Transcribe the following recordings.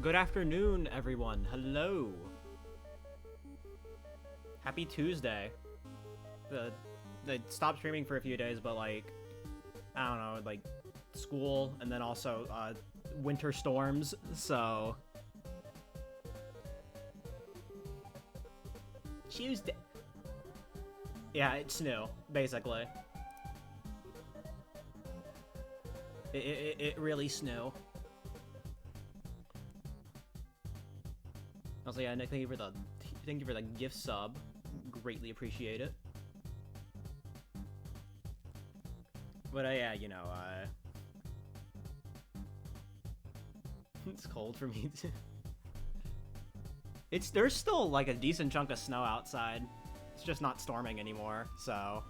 Good afternoon, everyone. Hello. Happy Tuesday. They stopped streaming for a few days, but like, I don't know, like school and then also winter storms, so Tuesday. Yeah, it's new, basically. It really snow. Also, yeah, Nick, thank you for the gift sub. Greatly appreciate it. But yeah, you know, it's cold for me too. There's still like a decent chunk of snow outside. It's just not storming anymore, so.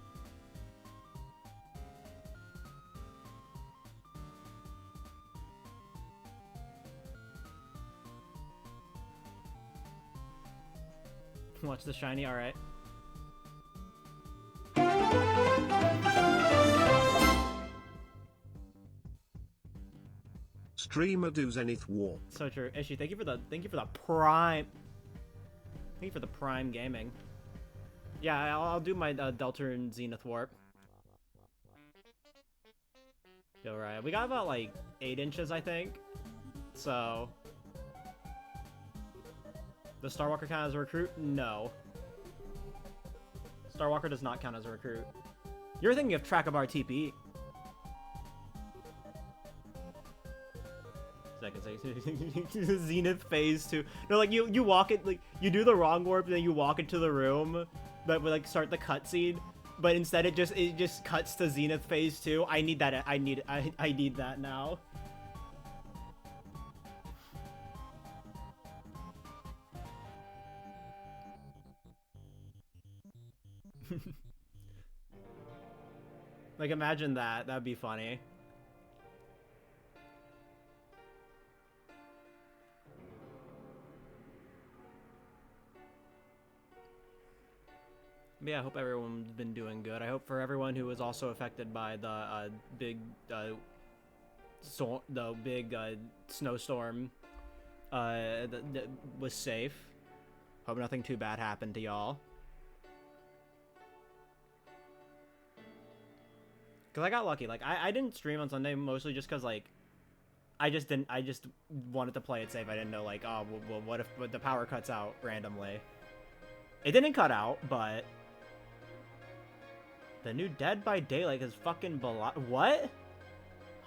Watch the shiny, alright. Streamer do Zenith War. So true. Ishi, thank you for the prime. Thank you for the prime gaming. Yeah, I'll do my Deltarune Zenith Warp. Alright, we got about like 8 inches, I think. So does Starwalker count as a recruit? No. Starwalker does not count as a recruit. You're thinking of Track of RTP. Zenith phase 2. No, like you walk it, like you do the wrong warp and then you walk into the room that would like start the cutscene, but instead it just cuts to Zenith phase 2. I need that. I need that now. Like imagine that. That'd be funny. Yeah, I hope everyone's been doing good. I hope for everyone who was also affected by the big snowstorm was safe. Hope nothing too bad happened to y'all. Cause I got lucky. Like I didn't stream on Sunday mostly just cause like I just wanted to play it safe. I didn't know like, oh well, what if the power cuts out randomly? It didn't cut out, but the new Dead by Daylight is fucking what?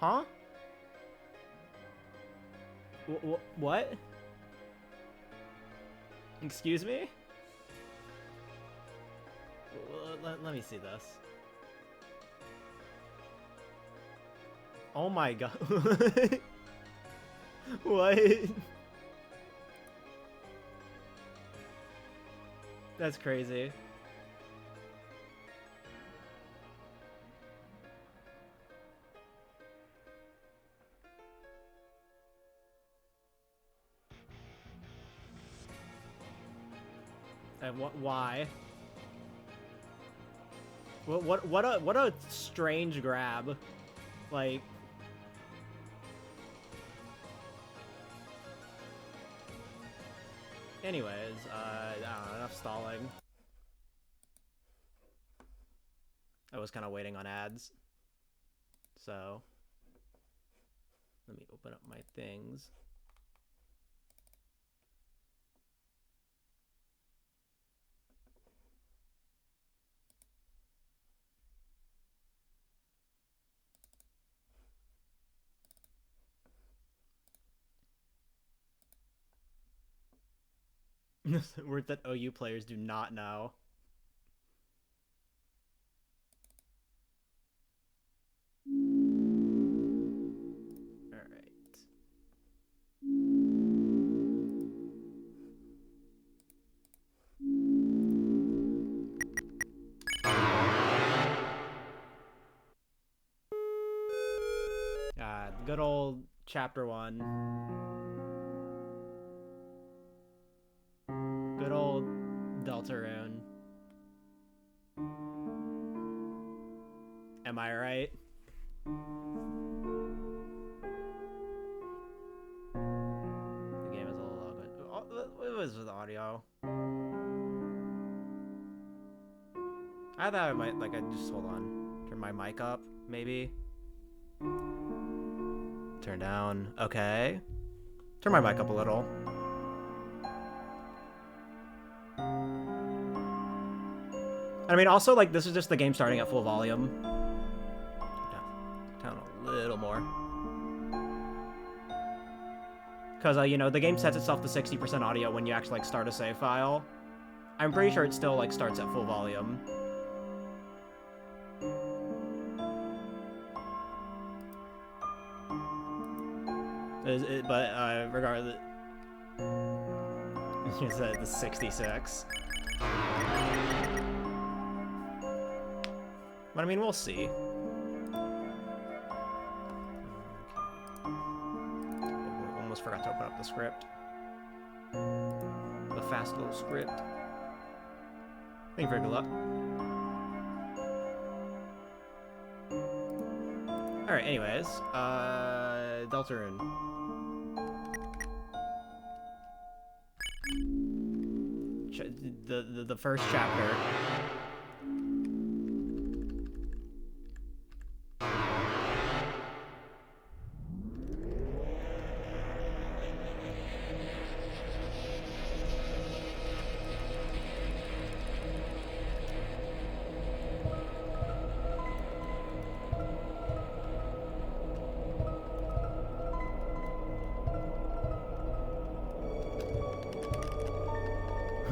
Huh? What? Excuse me? Let me see this. Oh my god. What? That's crazy. And why? What a strange grab. Like anyways, I don't know, enough stalling. I was kind of waiting on ads. So let me open up my things. Word that OU players do not know. Alright. Good old chapter 1. Good old Deltarune. Am I right? The game is a little ugly. What was with audio? I thought I might, like, I just, hold on. Turn my mic up, maybe. Turn down. Okay. Turn my mic up a little. I mean, also, like, this is just the game starting at full volume. Turn down a little more. Because, you know, the game sets itself to 60% audio when you actually, like, start a save file. I'm pretty sure it still, like, starts at full volume. But, regardless... It's the 66. But I mean, we'll see. Okay. Almost forgot to open up the script. The fast little script. Thank you for good luck. Alright, anyways. Deltarune. The first chapter.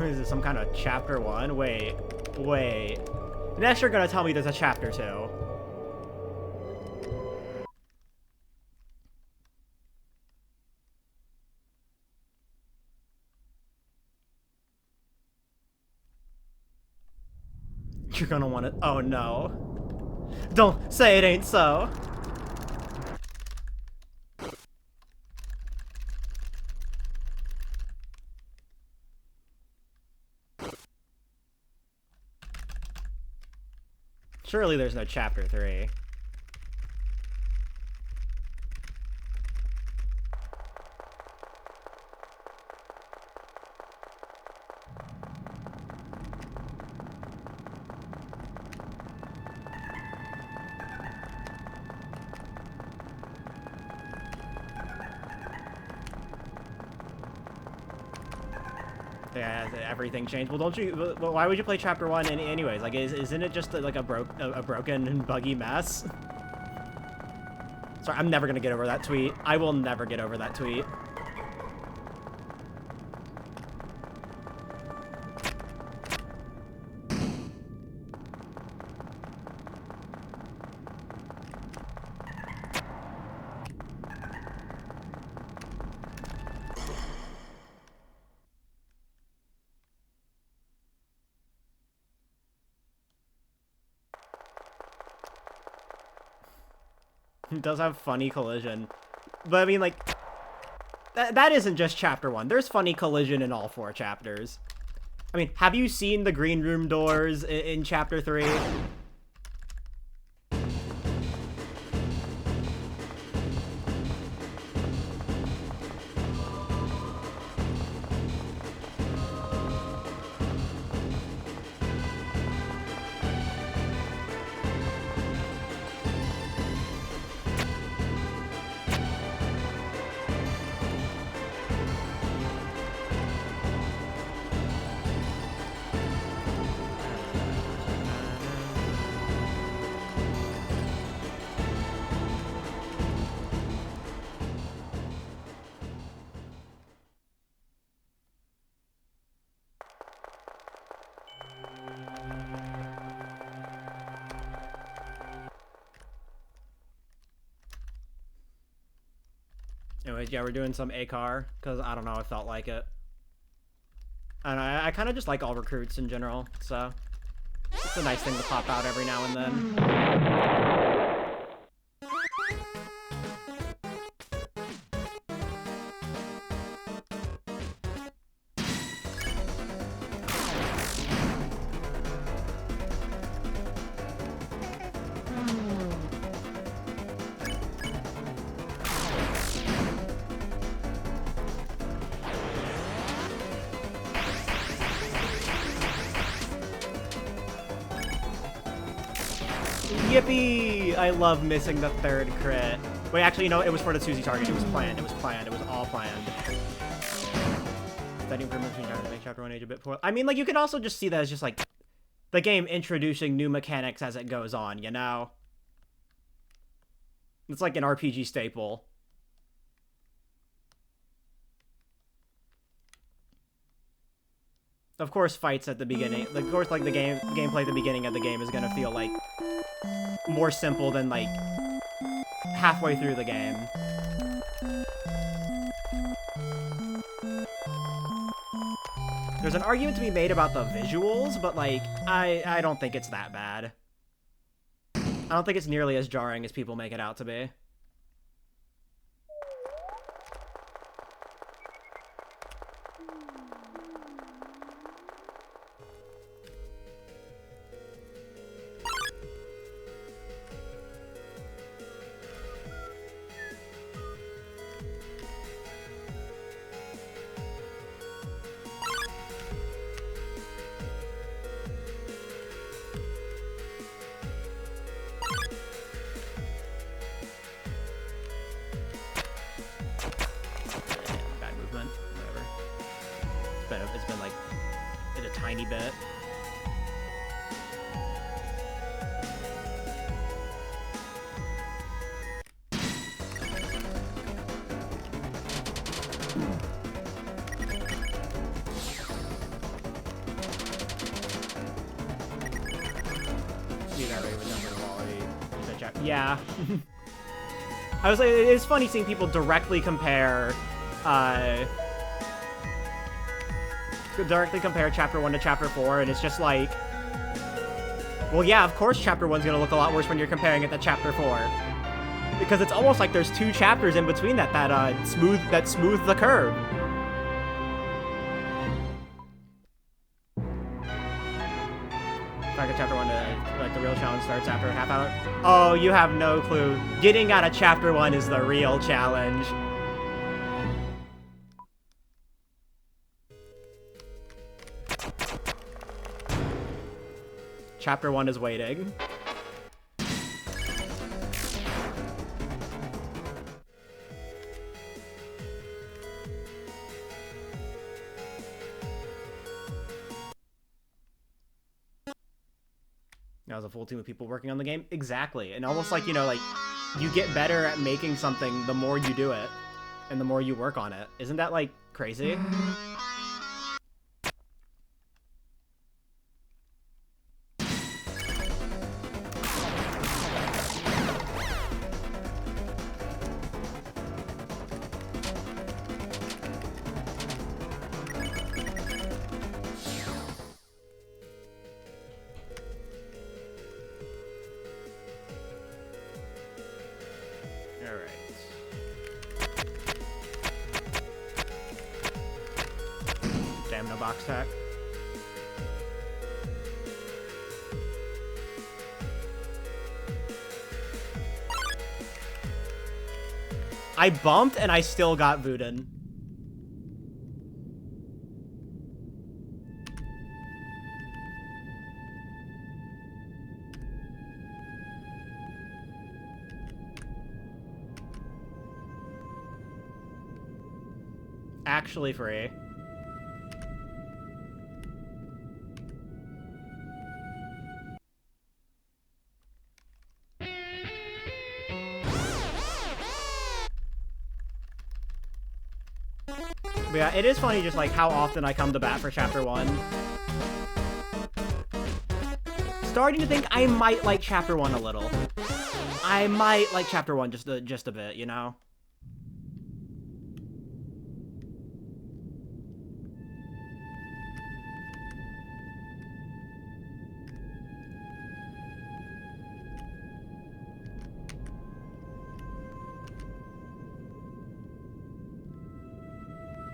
Is it some kind of chapter 1? Wait. Next you're gonna tell me there's a chapter 2. You're gonna want it. Oh no. Don't say it ain't so. Surely there's no chapter 3. Yeah, everything changed. Well, don't you? Well, why would you play chapter 1 anyways? Like, isn't it just like a broken and buggy mess? Sorry, I'm never gonna get over that tweet. I will never get over that tweet. It does have funny collision. But I mean, like, that isn't just chapter 1. There's funny collision in all 4 chapters. I mean, have you seen the green room doors in chapter 3? Anyways, yeah, we're doing some ACAR, because I don't know, I felt like it. And I kind of just like all recruits in general, so it's a nice thing to pop out every now and then. Yippee! I love missing the 3rd crit. Wait, actually, you know, it was for the Susie target. It was planned. It was planned. It was all planned. Studying improvements between trying to make chapter 1 age a bit poor. I mean, like, you can also just see that as just, like, the game introducing new mechanics as it goes on, you know? It's like an RPG staple. Of course, fights at the beginning. Of course, like, the gameplay at the beginning of the game is gonna feel, like, more simple than, like, halfway through the game. There's an argument to be made about the visuals, but, like, I don't think it's that bad. I don't think it's nearly as jarring as people make it out to be. It's been like a tiny bit. Yeah. I was like, it's funny seeing people directly compare chapter 1 to chapter 4, and it's just like, well, yeah, of course chapter 1's gonna look a lot worse when you're comparing it to chapter 4, because it's almost like there's 2 chapters in between that smooth the curve. Back at chapter 1 to like the real challenge starts after a half hour. Oh, you have no clue. Getting out of chapter 1 is the real challenge. Chapter 1 is waiting. That was a full team of people working on the game? Exactly. And almost like, you know, like, you get better at making something the more you do it, and the more you work on it. Isn't that, like, crazy? Damn, no box tech. I bumped and I still got Vuden. Actually free. But yeah, it is funny just like how often I come to bat for chapter 1. Starting to think I might like chapter 1 a little. I might like chapter 1 just a bit, you know?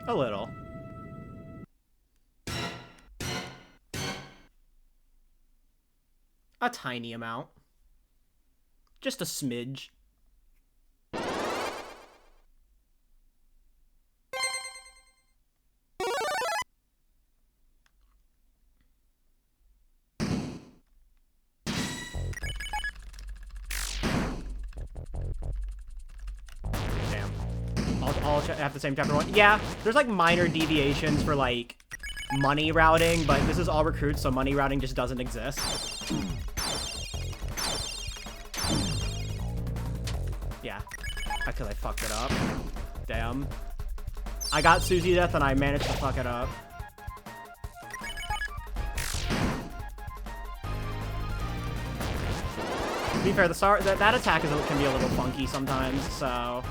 A little. A tiny amount. Just a smidge. All have the same chapter 1. Yeah, there's like minor deviations for like money routing, but this is all recruits, so money routing just doesn't exist. Yeah, because I fucked it up. Damn. I got Susie Death and I managed to fuck it up. To be fair, that attack can be a little funky sometimes, so...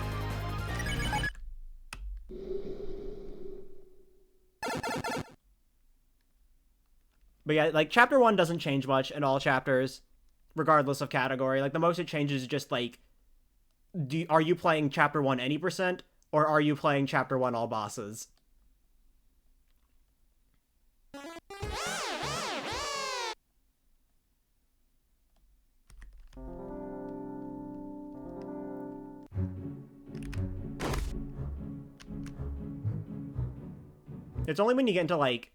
But yeah, like, chapter 1 doesn't change much in all chapters, regardless of category. Like, the most it changes is just, like, are you playing chapter 1 any %, or are you playing chapter 1 all bosses? It's only when you get into, like,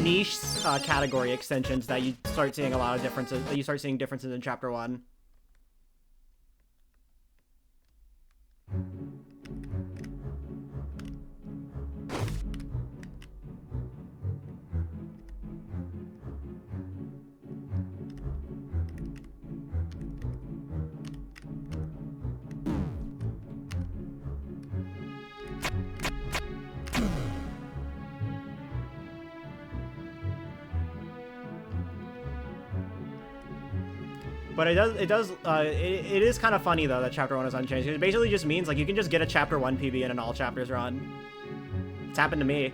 niche category extensions that you start seeing a lot of differences, that you start seeing differences in chapter 1. But it is kind of funny, though, that Chapter 1 is unchanged. It basically just means, like, you can just get a Chapter 1 PB in an all chapters run. It's happened to me.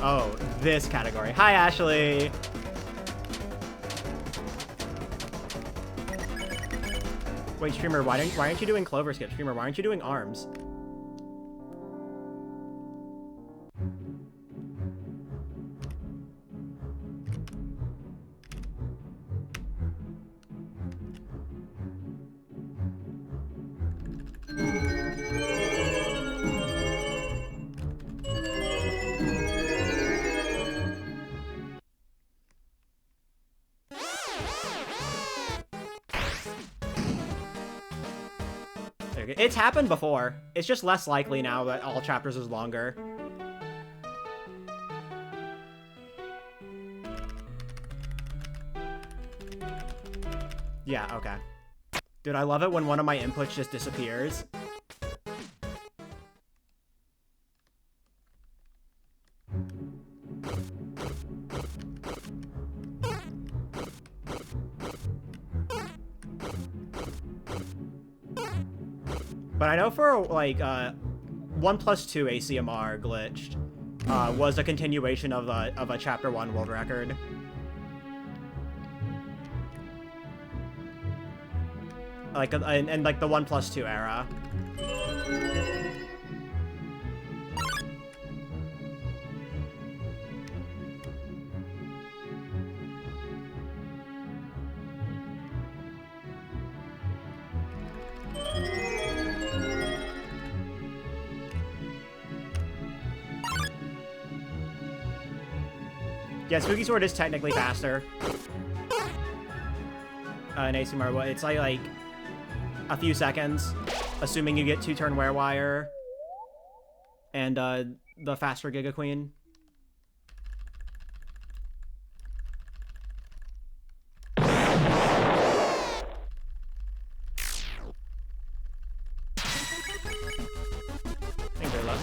Oh, this category. Hi, Ashley! Wait, streamer, why aren't you doing clover skip? Streamer, why aren't you doing arms? It's happened before. It's just less likely now that all chapters is longer. Yeah, okay. Dude, I love it when one of my inputs just disappears. But I know for, like, 1+2 ACMR glitched was a continuation of a Chapter 1 world record. Like, in like, the 1+2 era. Yeah, Spooky Sword is technically faster. In ACMR, it's like a few seconds, assuming you get 2-turn Werewire and the faster Giga Queen. I think they're low.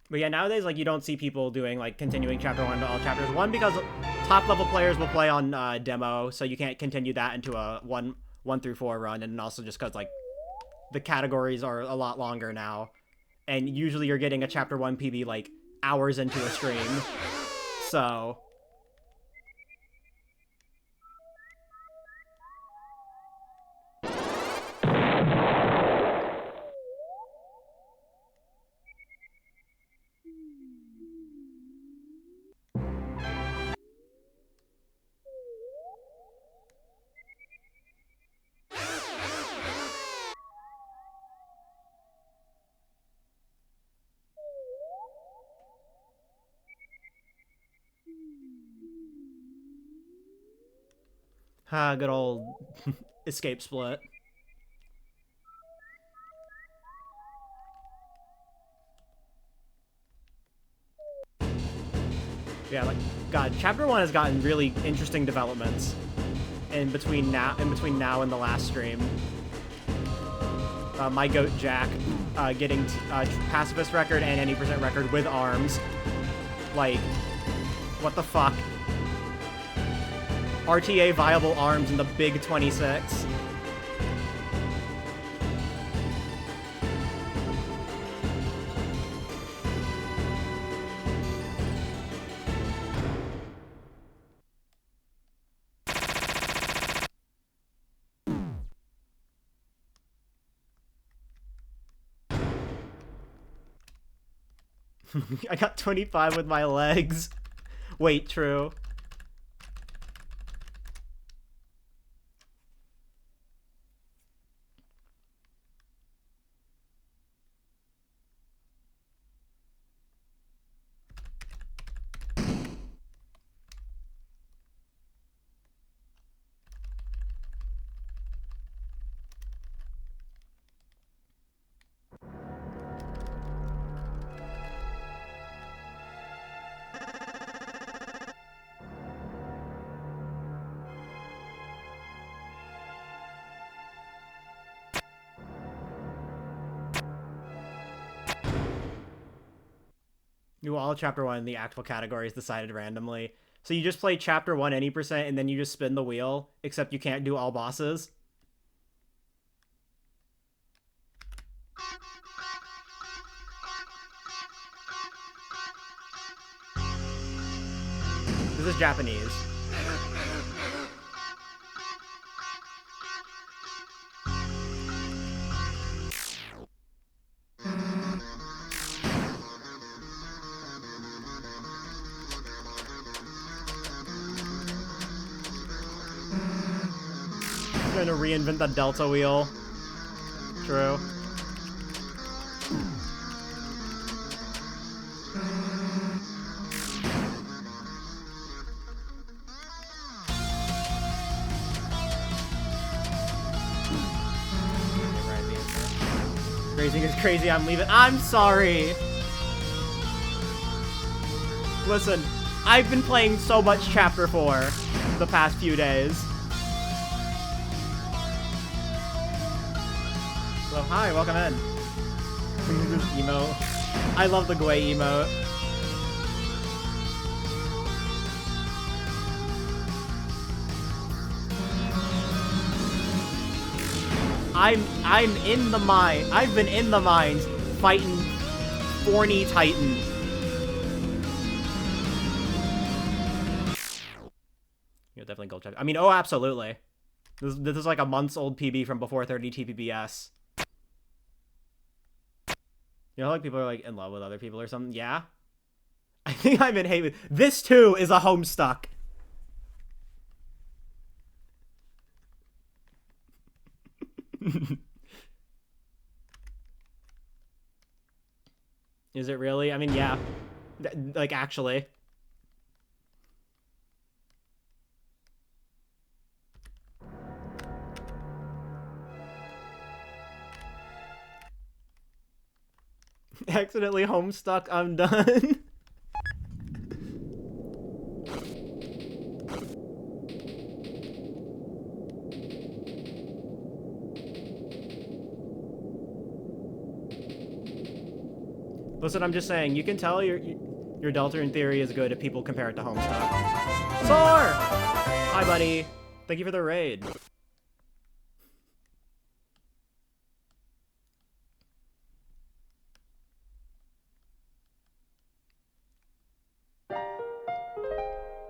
But yeah, nowadays, like, you don't see people doing, like, continuing Chapter 1 to all Chapters 1 because top-level players will play on demo, so you can't continue that into a 1 through 4 run, and also just because, like, the categories are a lot longer now. And usually you're getting a Chapter 1 PB, like, hours into a stream. So... good old escape split. Yeah, like, God, Chapter 1 has gotten really interesting developments in between now and the last stream. My goat Jack getting pacifist record and any percent record with arms. Like, what the fuck? RTA viable arms in the big 26. I got 25 with my legs. Wait, true. Do all chapter 1 the actual categories decided randomly. So you just play chapter 1 any percent and then you just spin the wheel, except you can't do all bosses. This is Japanese. Trying to reinvent the Delta wheel. True. Racing is crazy, I'm leaving. I'm sorry. Listen, I've been playing so much Chapter 4 the past few days. So, hi, welcome in. This emote. I love the Gwei emote. I'm in the mine. I've been in the mines fighting Forny Titan. Yeah, definitely gold chapter. I mean, oh, absolutely. This is like a month's old PB from before 30 TPBS. You know, like people are like in love with other people or something. Yeah. I think I'm in hate with. This too is a Homestuck. Is it really? I mean, yeah. Like, actually. Accidentally Homestuck, I'm done. Listen, I'm just saying, you can tell your Delta in theory is good if people compare it to Homestuck. Soar! Hi, buddy. Thank you for the raid.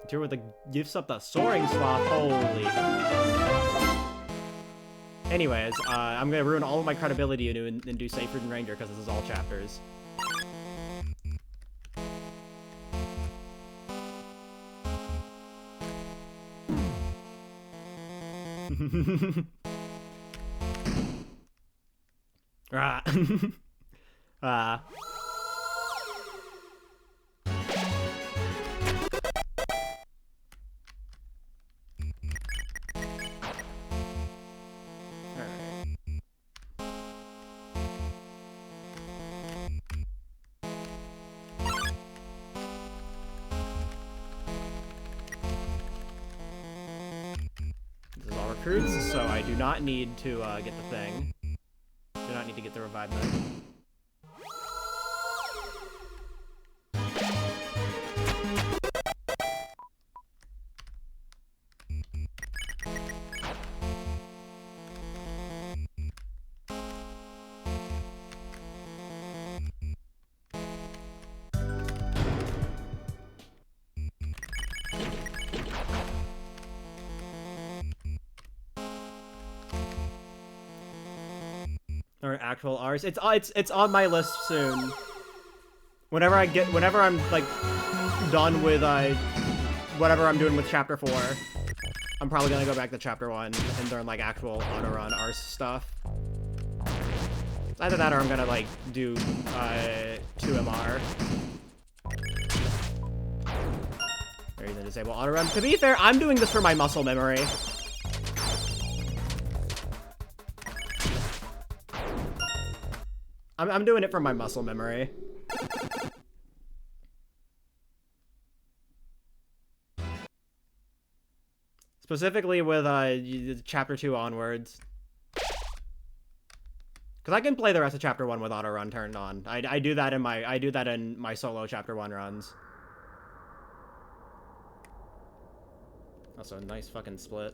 Here with the gifts up the soaring sloth. Holy. Anyways, I'm gonna ruin all of my credibility and do Seyfried and Ranger because this is all chapters. Ah. Ah. So I do not need to get the thing. Do not need to get the revivement. Or actual R's. It's on my list soon. Whenever I'm like done with whatever I'm doing with chapter 4, I'm probably gonna go back to chapter 1 and learn like actual auto run R's stuff. It's either that or I'm gonna like do 2MR. Or even disable auto run. To be fair, I'm doing this for my muscle memory. I'm doing it from my muscle memory. Specifically with chapter 2 onwards. Because I can play the rest of Chapter 1 with auto run turned on. I do that in my solo Chapter 1 runs. Also, nice fucking split.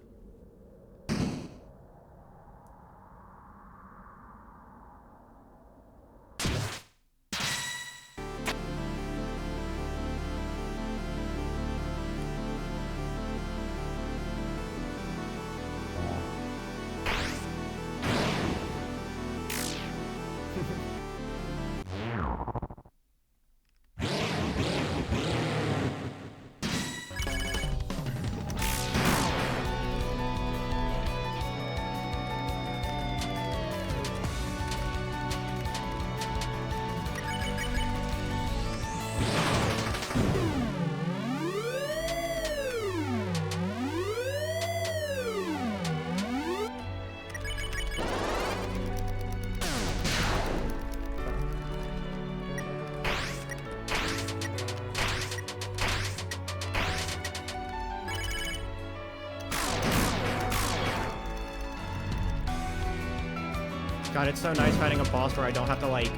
God, it's so nice fighting a boss where I don't have to, like,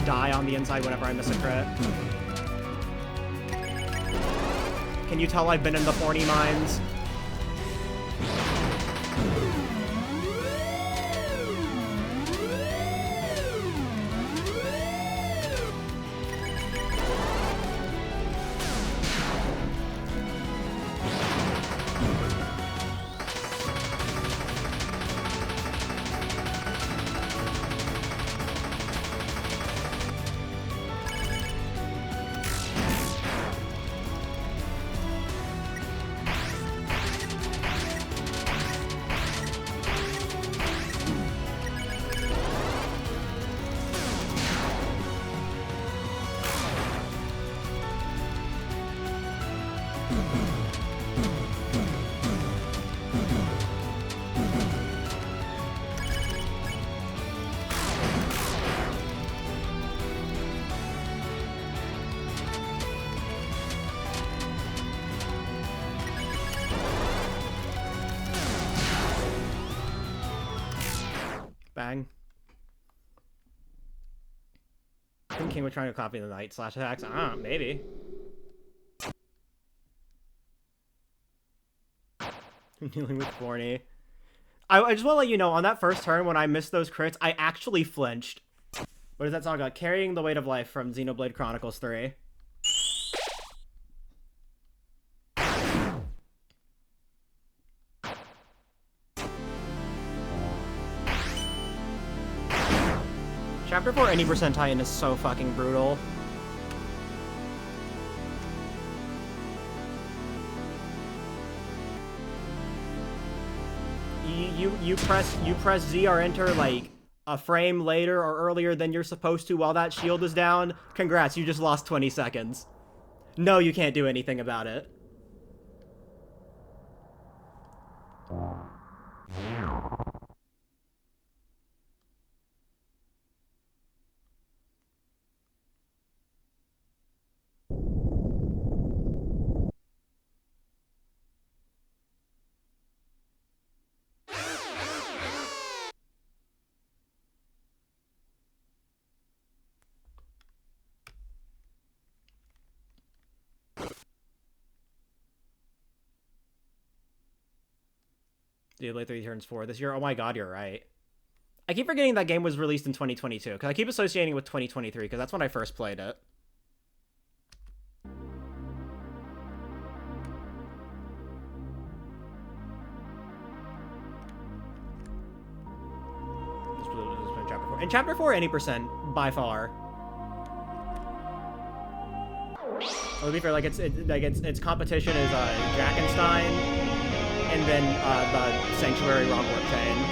die on the inside whenever I miss a crit. Can you tell I've been in the Forny mines? Bang. I think King was trying to copy the knight slash attacks. Ah, maybe. I'm dealing with Forny. I just want to let you know, on that first turn when I missed those crits, I actually flinched. What is that song about? Carrying the Weight of Life from Xenoblade Chronicles 3. Chapter 4 any percent Titan is so fucking brutal. You press Z or enter like a frame later or earlier than you're supposed to while that shield is down. Congrats, you just lost 20 seconds. No, you can't do anything about it. Xenoblade 3 turns 4 this year. Oh my god, you're right. I keep forgetting that game was released in 2022, because I keep associating it with 2023, because that's when I first played it. In Chapter 4, any percent, by far. To be fair, like its competition is Jackenstein, and then the Sanctuary Rock Warp Chain.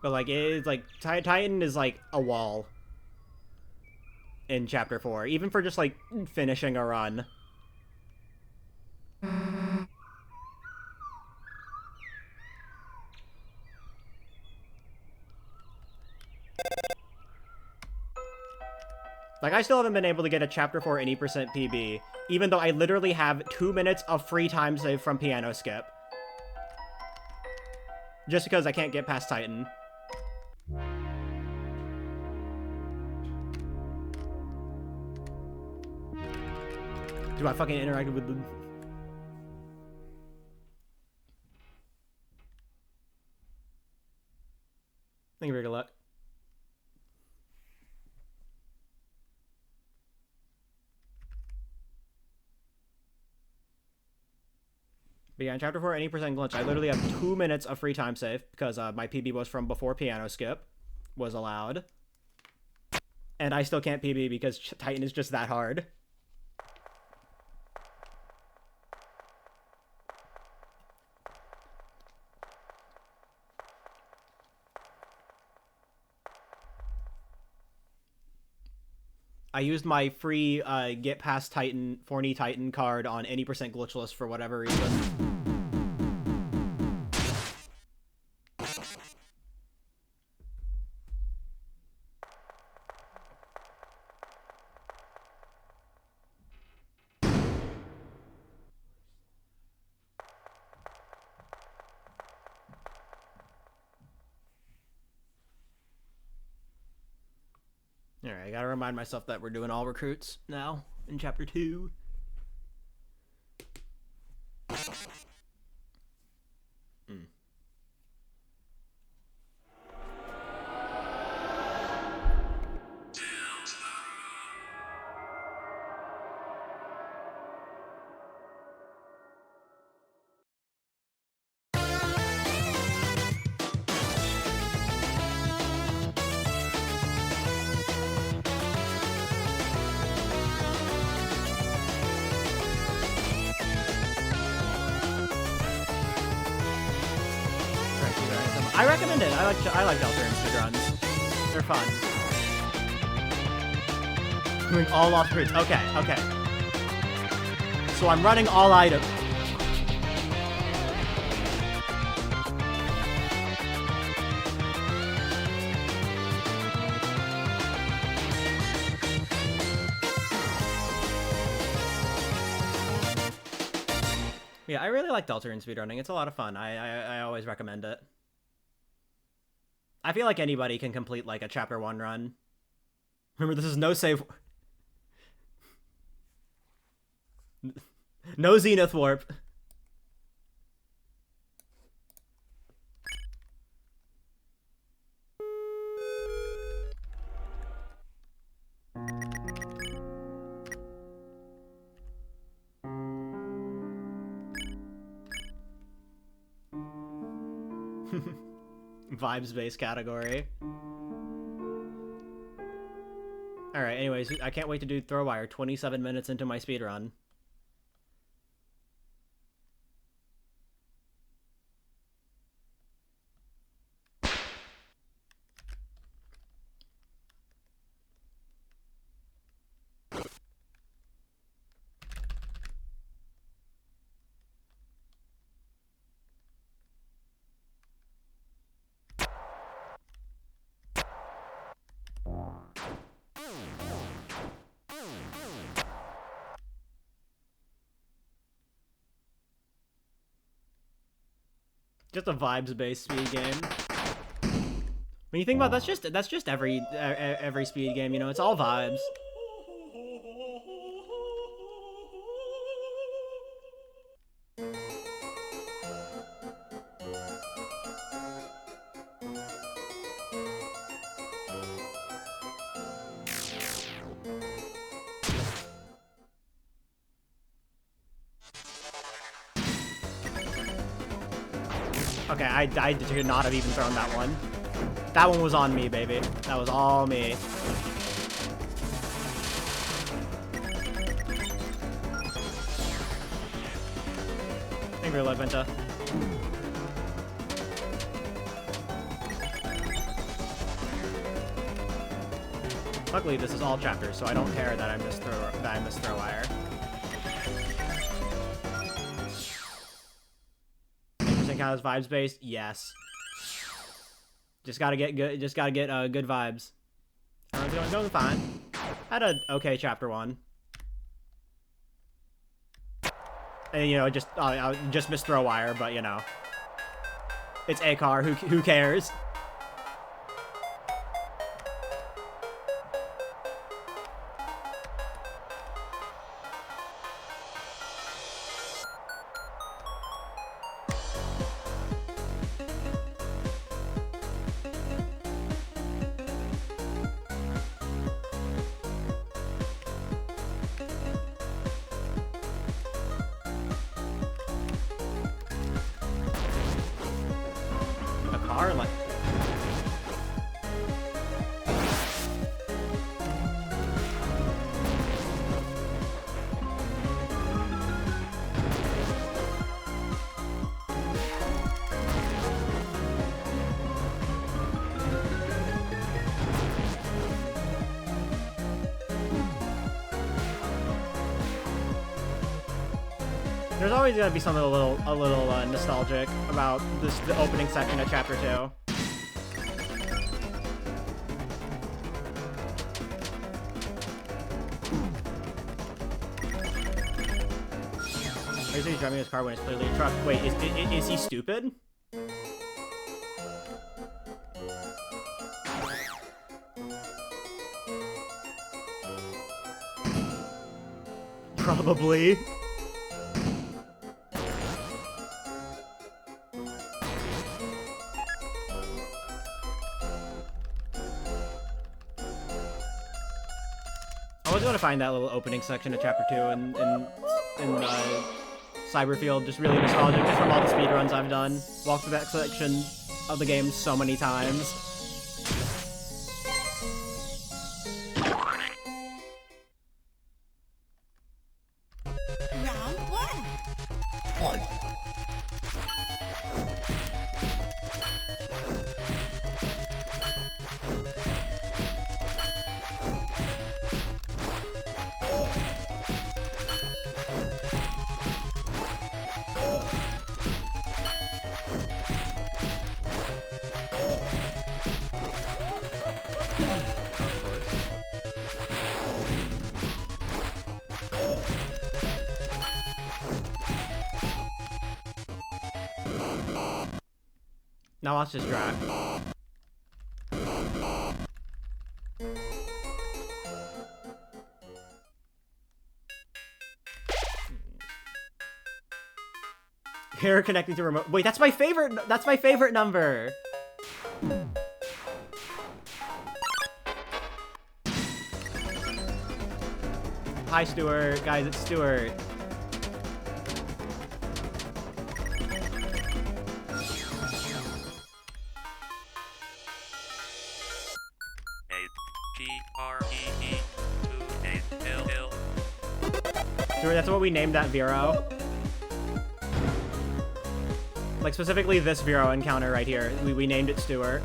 But like it's like Titan is like a wall in chapter 4, even for just like finishing a run. Like, I still haven't been able to get a Chapter 4 any % PB, even though I literally have 2 minutes of free time saved from Piano Skip. Just because I can't get past Titan. Do I fucking interact with the... Thank you for your luck. But yeah, in Chapter 4, any % glitch, I literally have 2 minutes of free time save because my PB was from before Piano Skip was allowed. And I still can't PB because Titan is just that hard. I used my free get past Titan, Forney Titan card on any % glitch list for whatever reason. Alright, I gotta remind myself that we're doing all recruits now in chapter 2. I recommend it. I like Delta and speedruns. They're fun. Doing all lost fruits. Okay, okay. So I'm running all items. Yeah, I really like Delta and speedrunning. It's a lot of fun. I always recommend it. I feel like anybody can complete, like, a Chapter 1 run. Remember, this is no save... No Zenith Warp. Vibes-based category. Alright, anyways, I can't wait to do Throwwire 27 minutes into my speedrun. Just a vibes-based speed game. When you think about it, that's just every speed game, you know, it's all vibes. Okay, I should not have even thrown that one. That one was on me, baby. That was all me. Thank you, Leventa. Luckily, this is all chapters, so I don't care that I missed throw wire. Interesting count as vibes based? Yes. Just gotta get good. Just gotta get good vibes. Everyone's going fine. Had a okay chapter 1. And you know, just missed throw wire, but you know, it's Akar. Who cares? Like there's always gonna be something a little nostalgic about the opening section of chapter 2. Why is he driving his car when it's clearly a truck? Wait, is he stupid? Probably. I was gonna find that little opening section of chapter 2 in Cyberfield, just really nostalgic, just from all the speedruns I've done. Walked through that section of the game so many times. Round 1. Now watch this drive. Here connecting to remote. Wait, that's my favorite. That's my favorite number. Hi, Stuart. Guys, it's Stuart. Stuart, that's what we named that Vero. Like, specifically this Vero encounter right here. We named it Stuart.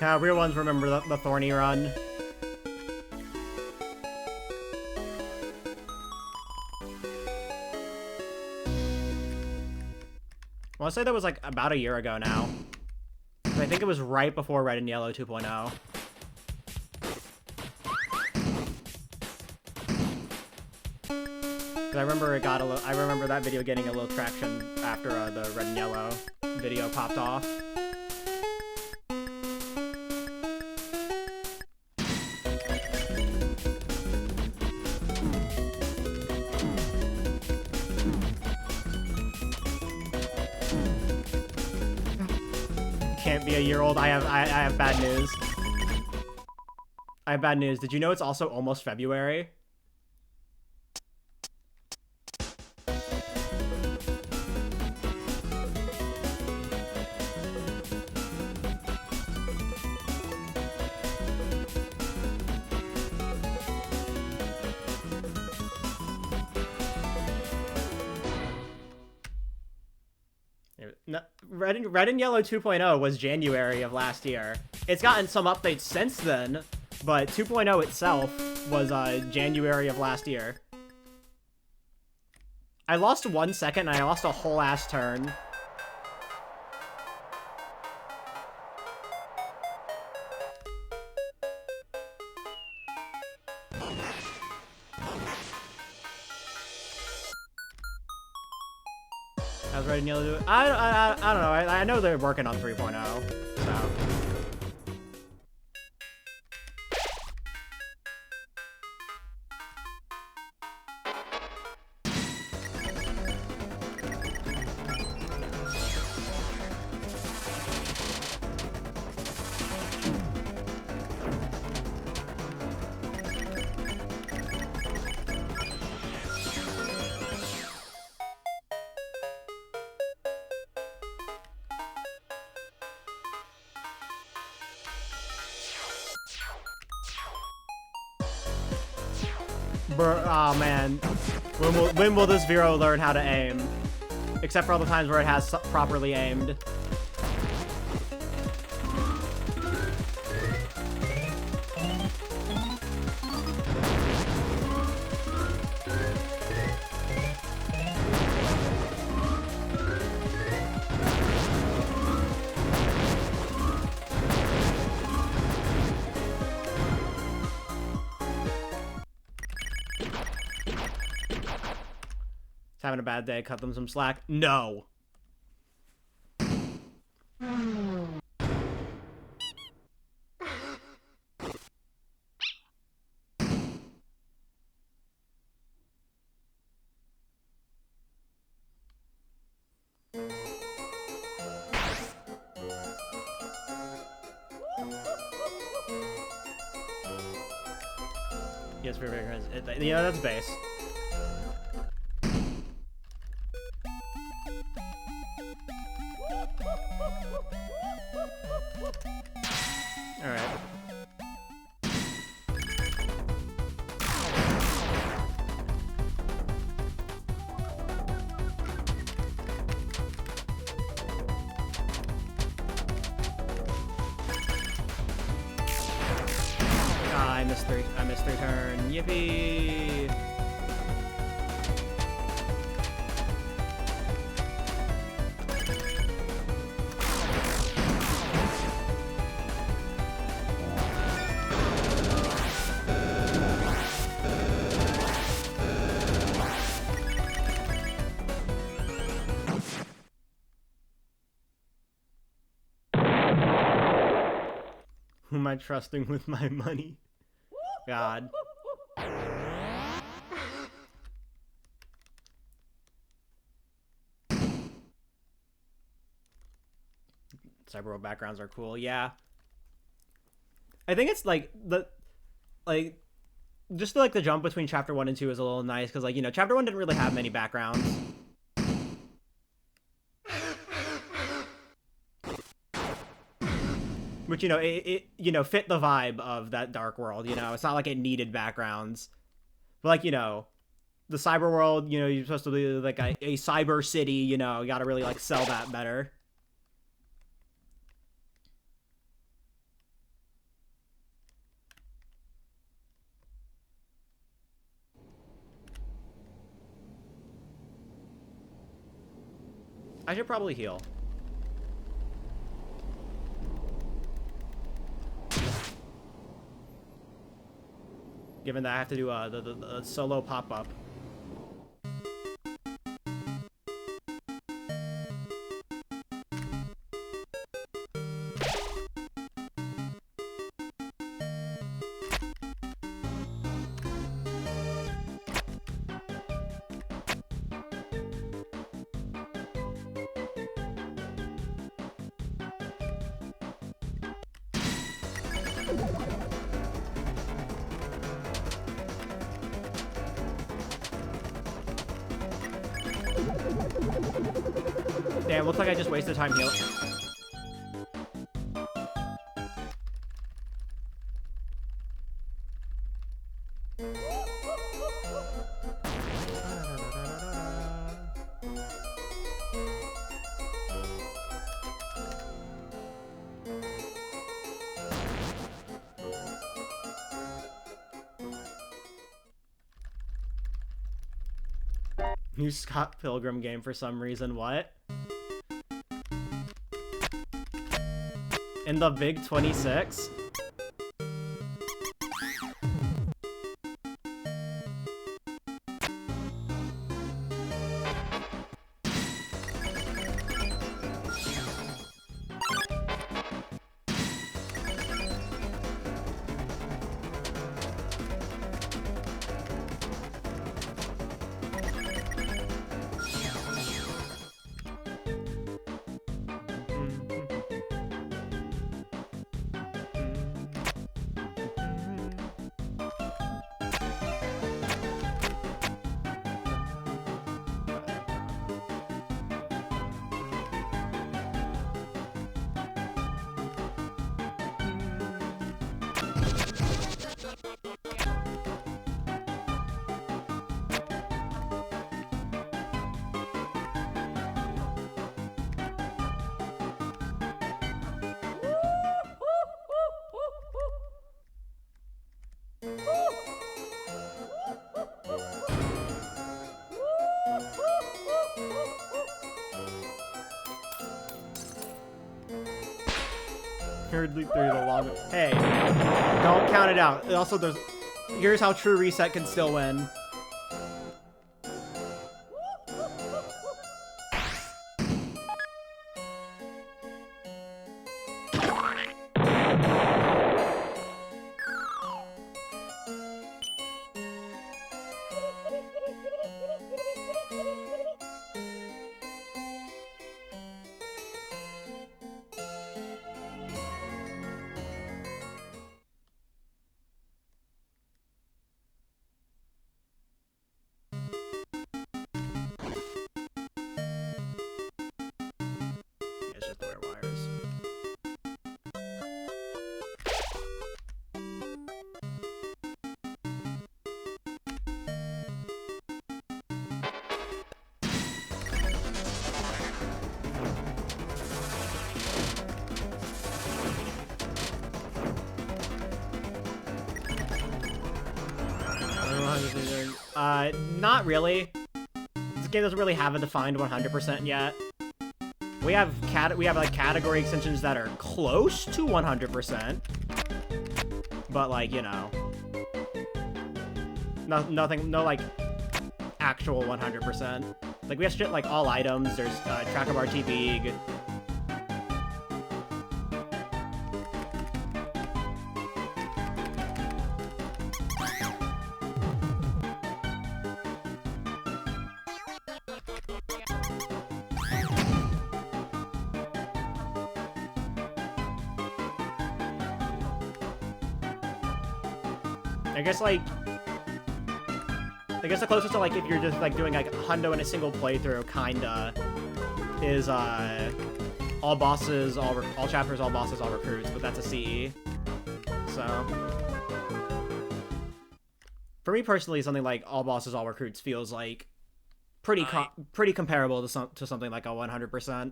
Yeah, real ones remember the Thorny run. I want to say that was like about a year ago now. I think it was right before Red and Yellow 2.0. I remember I remember that video getting a little traction after the Red and Yellow video popped off. Can't be a year old. I have bad news. I have bad news. Did you know it's also almost February? No, Red and Yellow 2.0 was January of last year. It's gotten some updates since then, but 2.0 itself was January of last year. I lost 1 second and I lost a whole ass turn. How's Red and Yellow doing? I don't know. I know they're working on 3.0, so. Oh man, when will this Vero learn how to aim? Except for all the times where it has properly aimed. Having a bad day, cut them some slack. No. Yes, yeah, that's base. Alright. Ah, I missed three turn. Yippee! Who am I trusting with my money? God. Cyber World backgrounds are cool, yeah. I think it's like just like the jump between chapter 1 and 2 is a little nice because, like, you know, chapter 1 didn't really have many backgrounds. Which, you know, it you know, fit the vibe of that dark world, you know? It's not like it needed backgrounds. But, like, you know, the cyber world, you know, you're supposed to be like a cyber city, you know, you gotta really, like, sell that better. I should probably heal. Given that I have to do the solo pop-up. Damn, looks like I just wasted time healing. New Scott Pilgrim game for some reason. What? In the Big 26? Through the long. Hey, don't count it out. Also, here's how True Reset can still win. Not really. This game doesn't really have a defined 100% yet. We have like category extensions that are close to 100%, but like, you know, no like actual 100%. Like we have shit like all items. There's track of RT League. I guess the closest to like if you're just like doing like hundo in a single playthrough, kinda, is all bosses, all chapters, all bosses, all recruits, but that's a CE. So for me personally, something like all bosses, all recruits feels like pretty comparable to something like a 100%.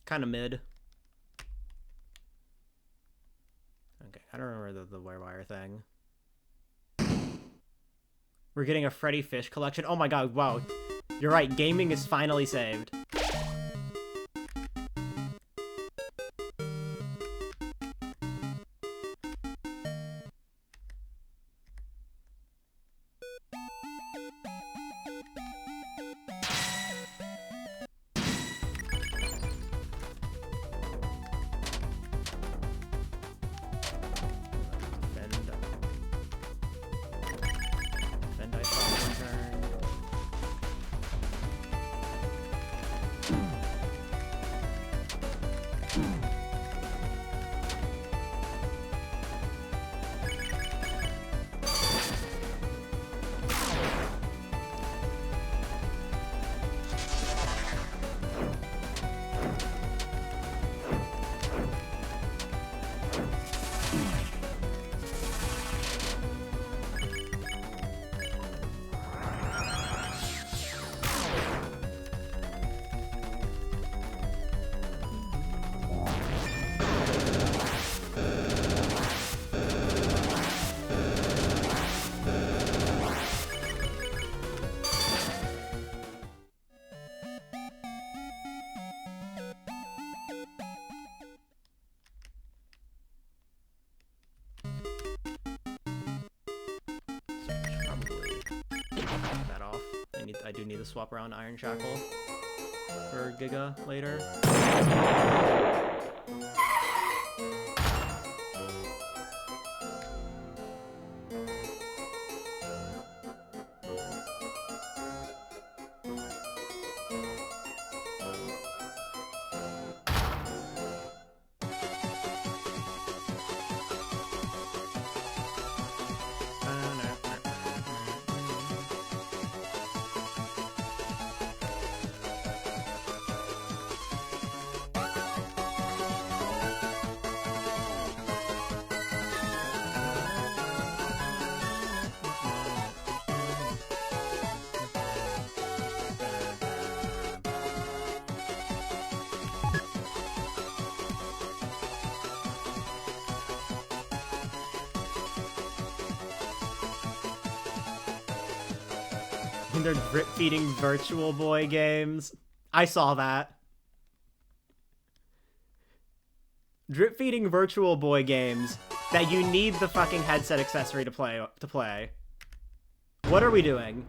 Kind of mid. Okay, I don't remember the wire thing. We're getting a Freddy Fish collection. Oh my god, wow. You're right, gaming is finally saved. that off. I do need to swap around Iron Shackle for Giga later. They're drip feeding Virtual Boy games. I saw that. Drip feeding Virtual Boy games that you need the fucking headset accessory to play. What are we doing?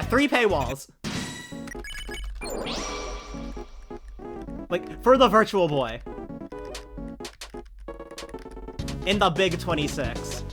Three paywalls. Like, for the Virtual Boy. In the big 26.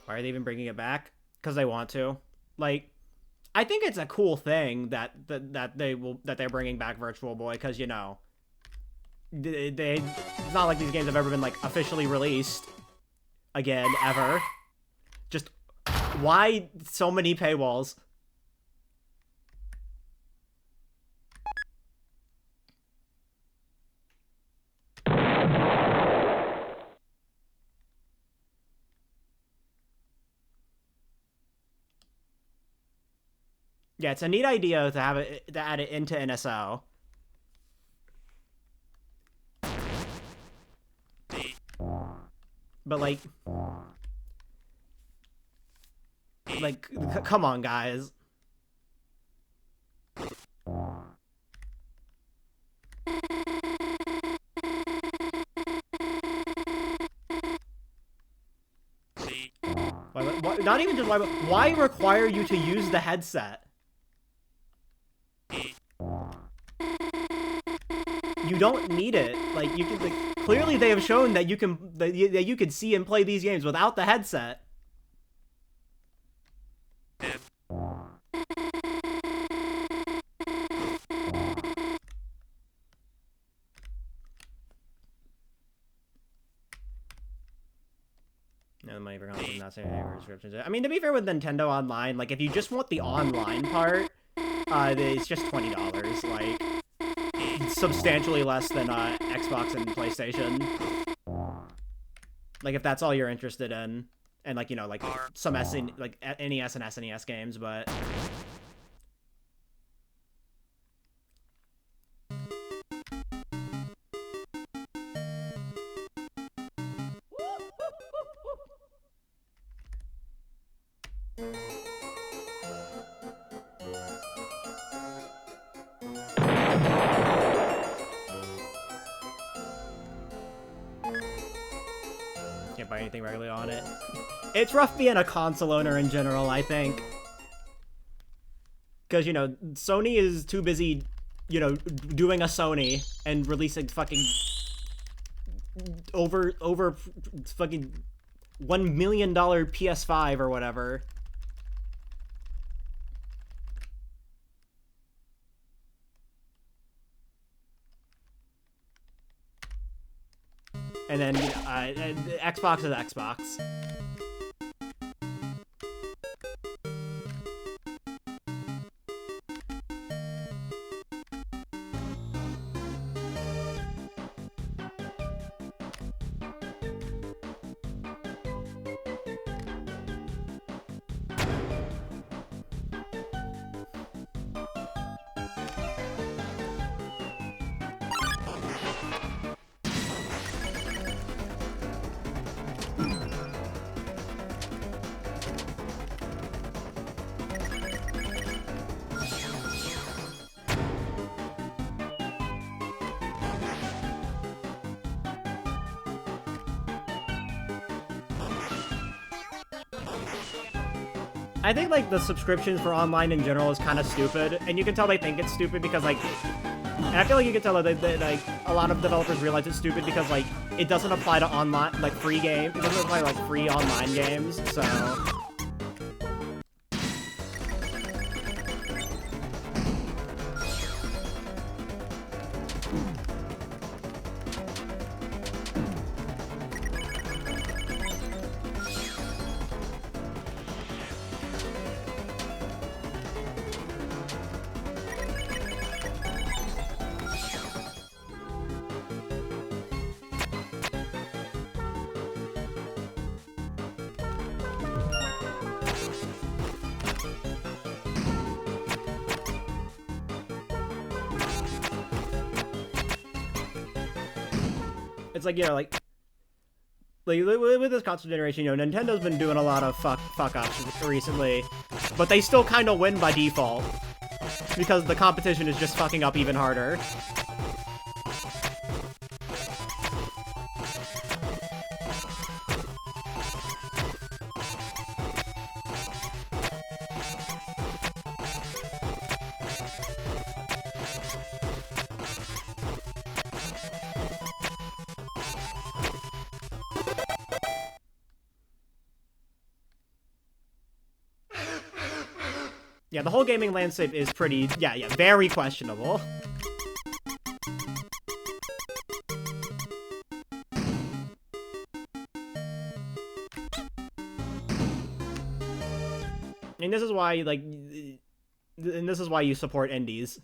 Why are they even bringing it back? Because they want to. Like, I think it's a cool thing that they're bringing back Virtual Boy, because, you know, it's not like these games have ever been, like, officially released again, ever. Just, why so many paywalls? Yeah, it's a neat idea to have it, to add it into NSO. But like, come on, guys. Why, not even just why require you to use the headset? You don't need it. Like, you can, like, clearly they have shown that you can see and play these games without the headset. No, the money for content, not saying any subscriptions. I mean, to be fair with Nintendo Online, like, if you just want the online part, it's just $20. Like, substantially less than Xbox and PlayStation. Like, if that's all you're interested in, and like, you know, like some NES and SNES games, but can't buy anything regularly on it. It's rough being a console owner in general, I think. Because, you know, Sony is too busy, you know, doing a Sony and releasing fucking over fucking $1 million PS5 or whatever. And then Xbox is Xbox. I think, like, the subscriptions for online in general is kind of stupid, and you can tell they think it's stupid because, like, and I feel like you can tell that, like, a lot of developers realize it's stupid because, like, it doesn't apply to online, like, free games. It doesn't apply to, like, free online games, so... It's like, you know, like with this console generation, you know, Nintendo's been doing a lot of fuck-ups recently, but they still kind of win by default, because the competition is just fucking up even harder. Yeah, the whole gaming landscape is pretty, very questionable. And this is why, like, and this is why you support indies.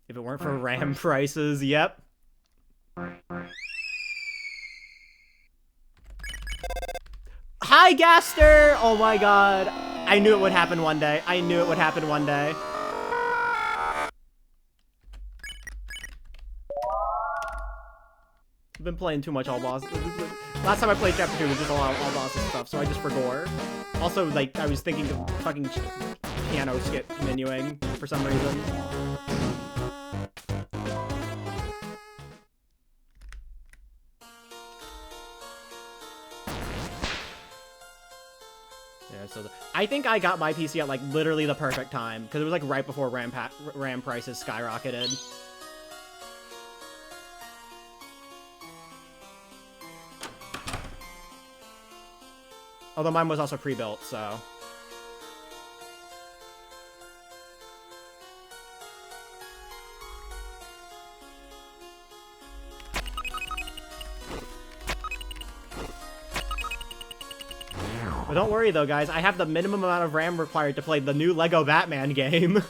If it weren't for RAM prices, yep. Hi, Gaster! Oh my god. I knew it would happen one day. I knew it would happen one day. I've been playing too much all boss. Last time I played chapter 2 was just a lot of all bosses stuff, so I just forgot. Also, like, I was thinking of fucking piano skip menuing for some reason. So I think I got my PC at, like, literally the perfect time, because it was, like, right before RAM prices skyrocketed. Although mine was also pre-built, so... But don't worry, though, guys. I have the minimum amount of RAM required to play the new LEGO Batman game.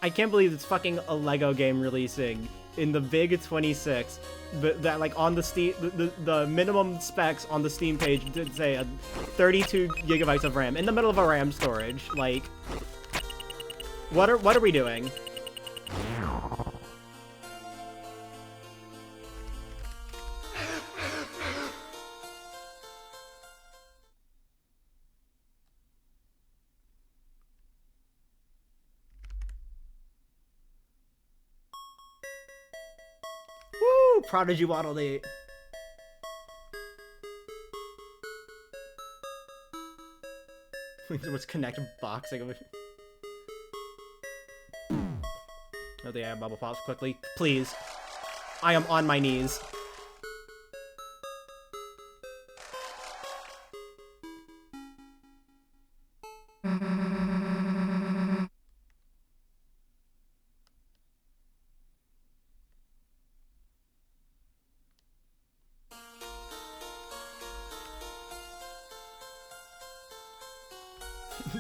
I can't believe it's fucking a LEGO game releasing in the big 26, but that, like, on the Steam, the minimum specs on the Steam page did say a 32 gigabytes of RAM in the middle of a RAM storage. Like, what are we doing? Woo! Prodigy Waddle Date. Let's connect boxing. Oh, the bubble pops quickly. Please. I am on my knees.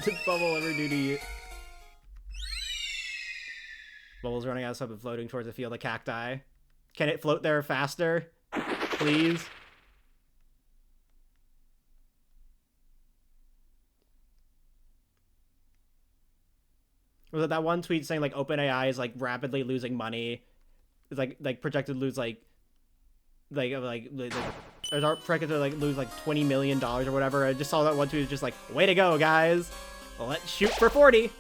Did Bubble ever do to you? Bubble's running out of stuff and floating towards the field of cacti. Can it float there faster? Please? Was it that one tweet saying like OpenAI is like rapidly losing money? It's like projected to lose like there's projected to like lose like $20 million or whatever. I just saw that one tweet was just like, way to go, guys. Well, let's shoot for 40.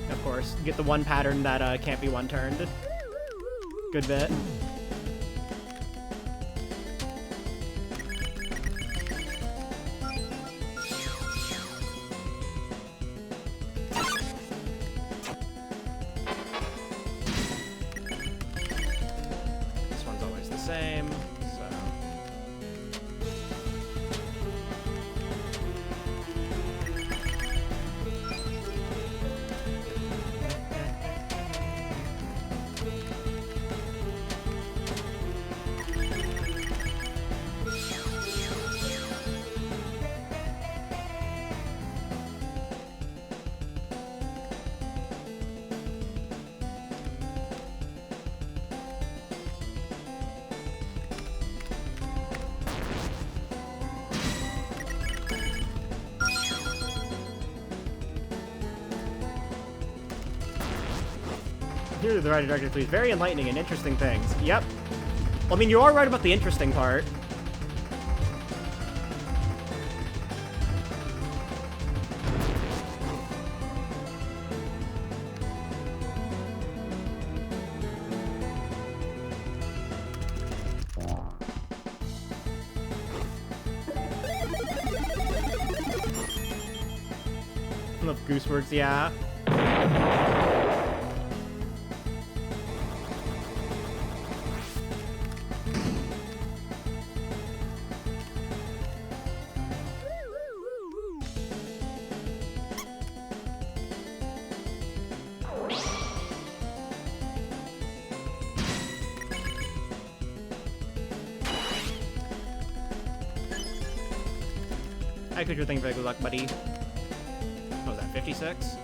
Of course, get the one pattern that can't be one-turned. Good bit. This one's always the same, so... Here to the writer director, please. Very enlightening and interesting things. Yep. Well, I mean, you are right about the interesting part. I love Gooseworks, yeah. I could do a thing for good luck, buddy. What was that, 56?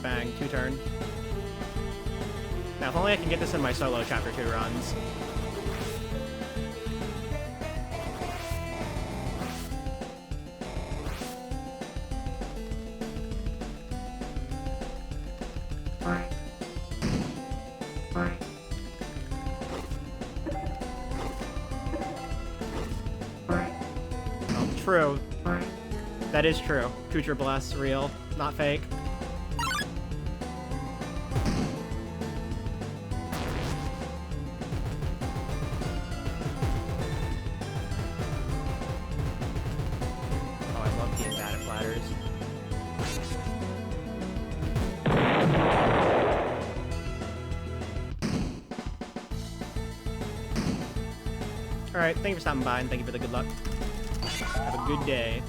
Bang, 2-turn. Now, if only I can get this in my solo chapter 2 runs. True. That is true. Future Bless, real, not fake. Oh, I love being bad at platters. Alright, thank you for stopping by and thank you for the good luck. Have a good day.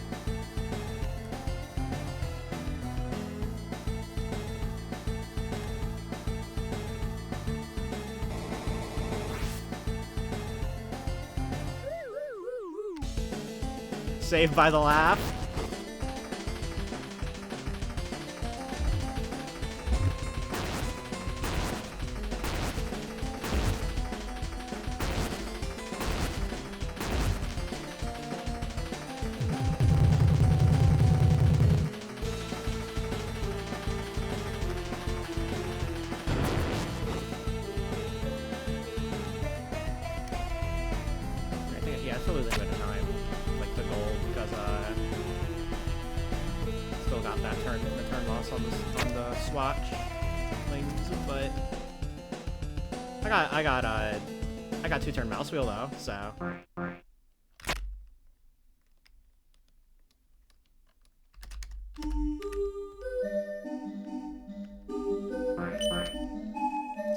Saved by the laugh. about that the turn loss on the swatch things, but I got 2-turn mouse wheel though, so.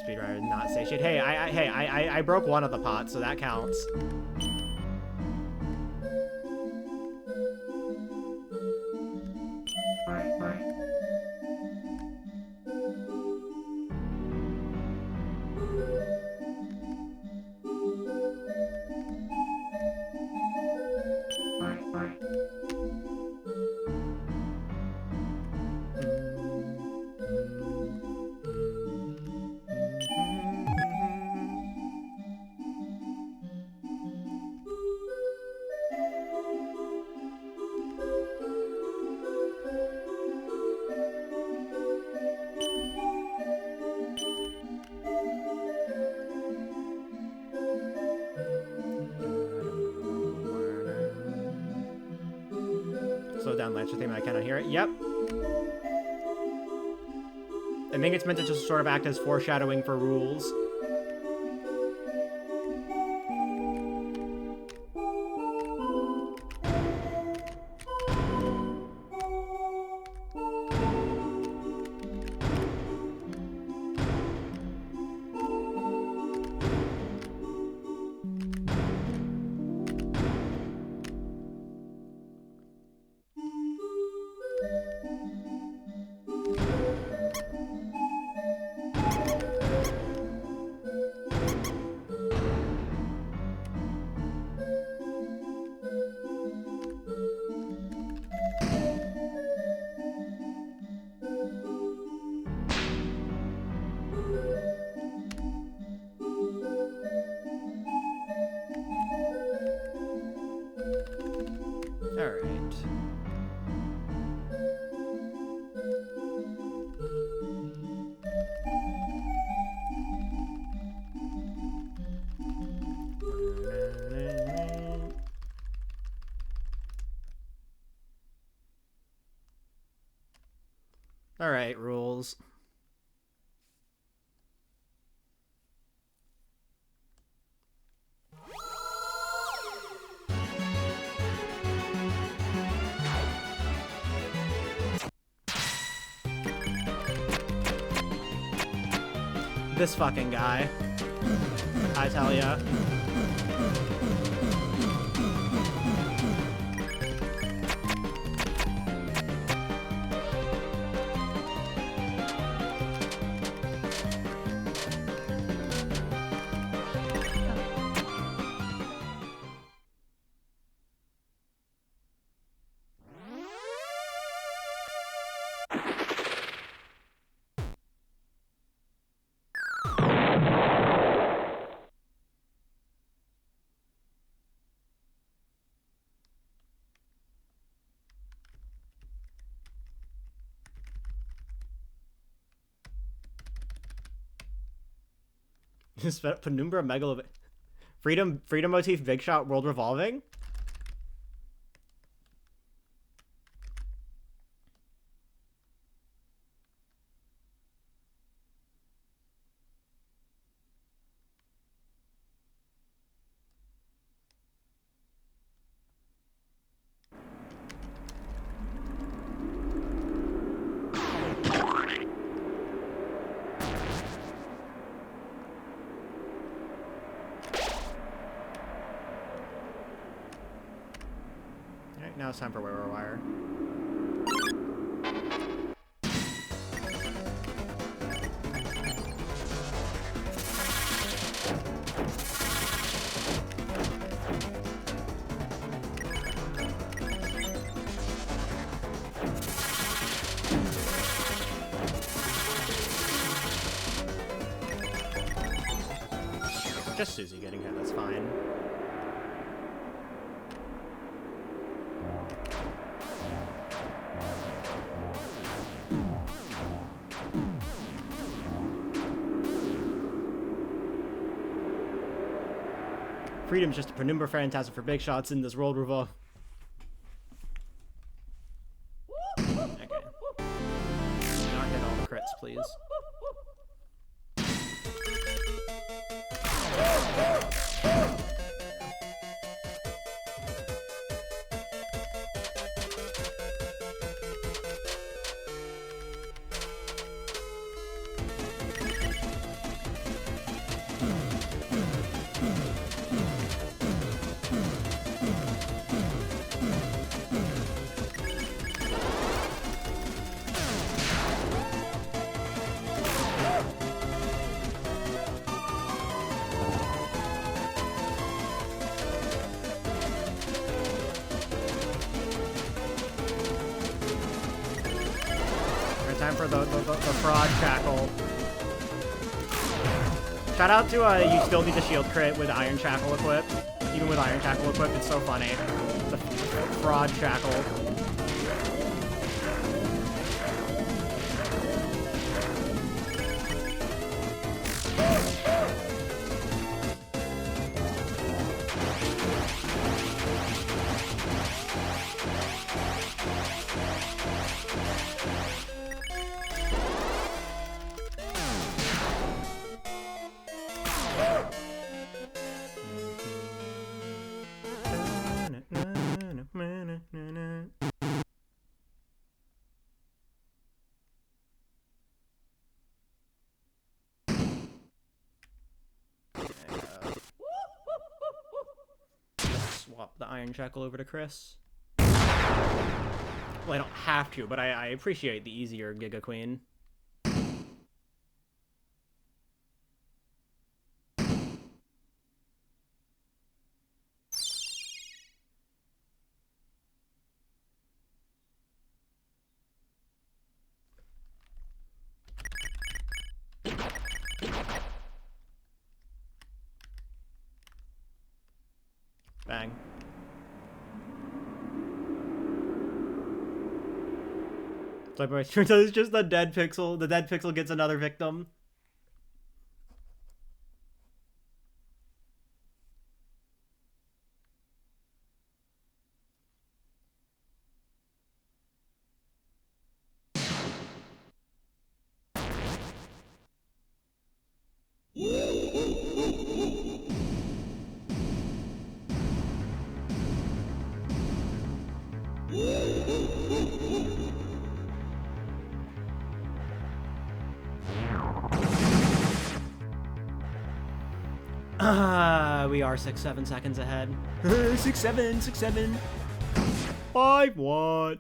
Speedrunner not satiate. Hey, I broke one of the pots, so that counts. Slow down Lancer theme, I cannot hear it. Yep. I think it's meant to just sort of act as foreshadowing for rules. All right, rules. This fucking guy. I tell ya. Penumbra Megalo Freedom Motif Big Shot World Revolving? Now it's time for Wear Wire. Just Susie getting hit, that's fine. Freedom's just a Penumbra Phantasm for big shots in this world revolve. Okay. for the fraud shackle. Shout out to you still need the shield crit with Iron Shackle equipped. Even with Iron Shackle equipped, it's so funny. The fraud shackle. Swap the Iron Shackle over to Chris. Well, I don't have to, but I appreciate the easier Giga Queen. Bang. So it's just the dead pixel. The dead pixel gets another victim. We are 6-7 seconds ahead. 6-7, 6-7. 5 what?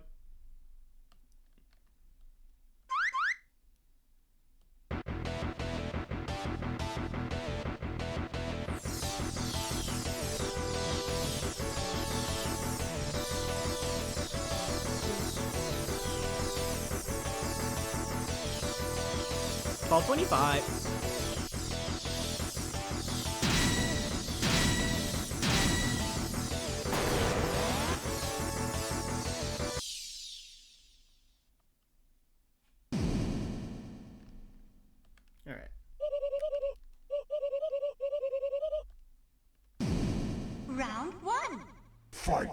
Ball 25. Round 1. Fight!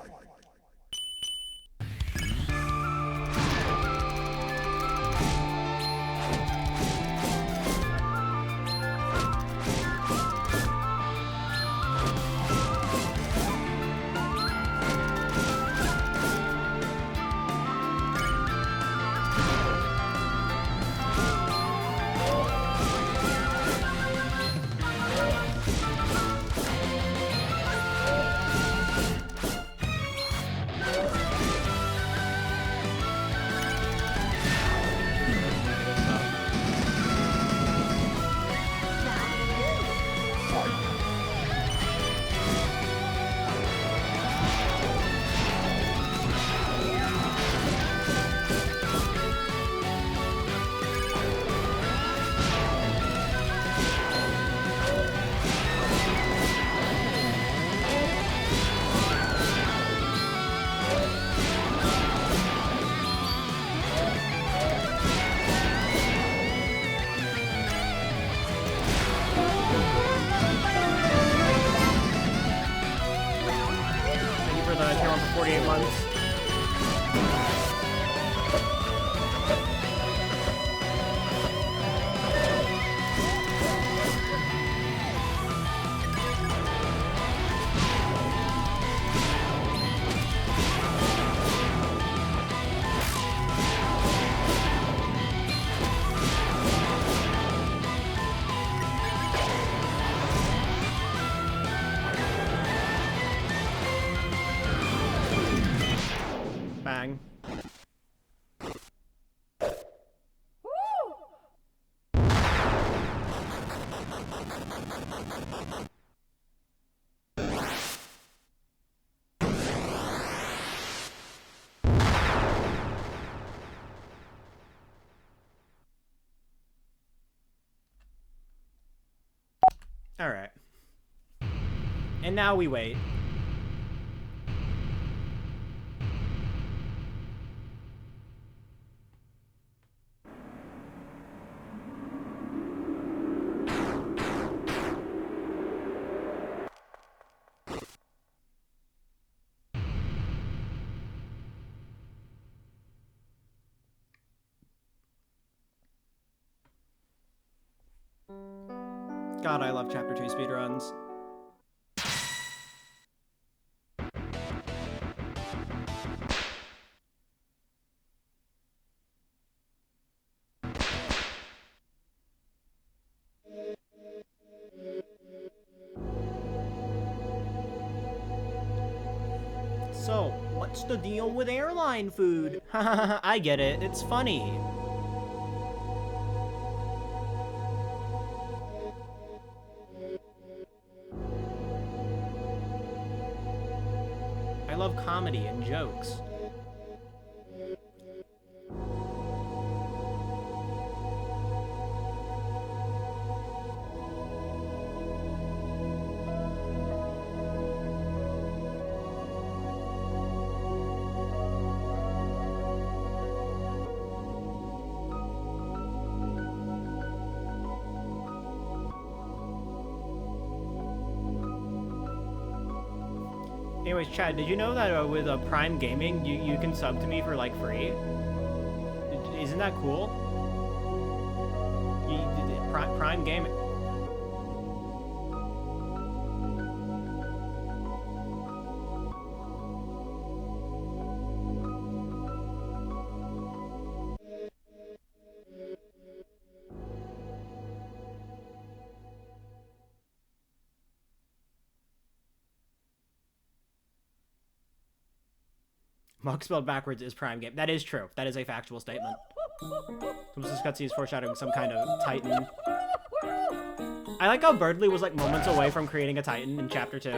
For the tier 1 for 48 months. Bang. Alright. And now we wait. God, I love Chapter 2 speedruns. So, what's the deal with airline food? I get it, it's funny. I love comedy and jokes. Anyways, Chad, did you know that with Prime Gaming, you can sub to me for, like, free? Isn't that cool? Prime Gaming... Mug spelled backwards is Prime Game. That is true. That is a factual statement. This cutscene is foreshadowing some kind of Titan. I like how Birdly was like moments away from creating a Titan in Chapter 2.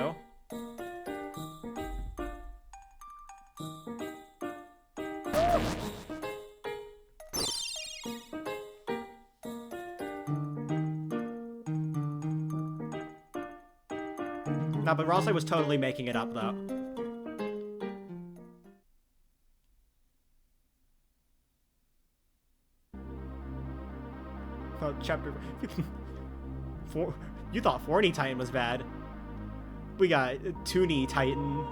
No, but Rossley was totally making it up, though. Oh, chapter... You thought Forney Titan was bad. We got Toony Titan.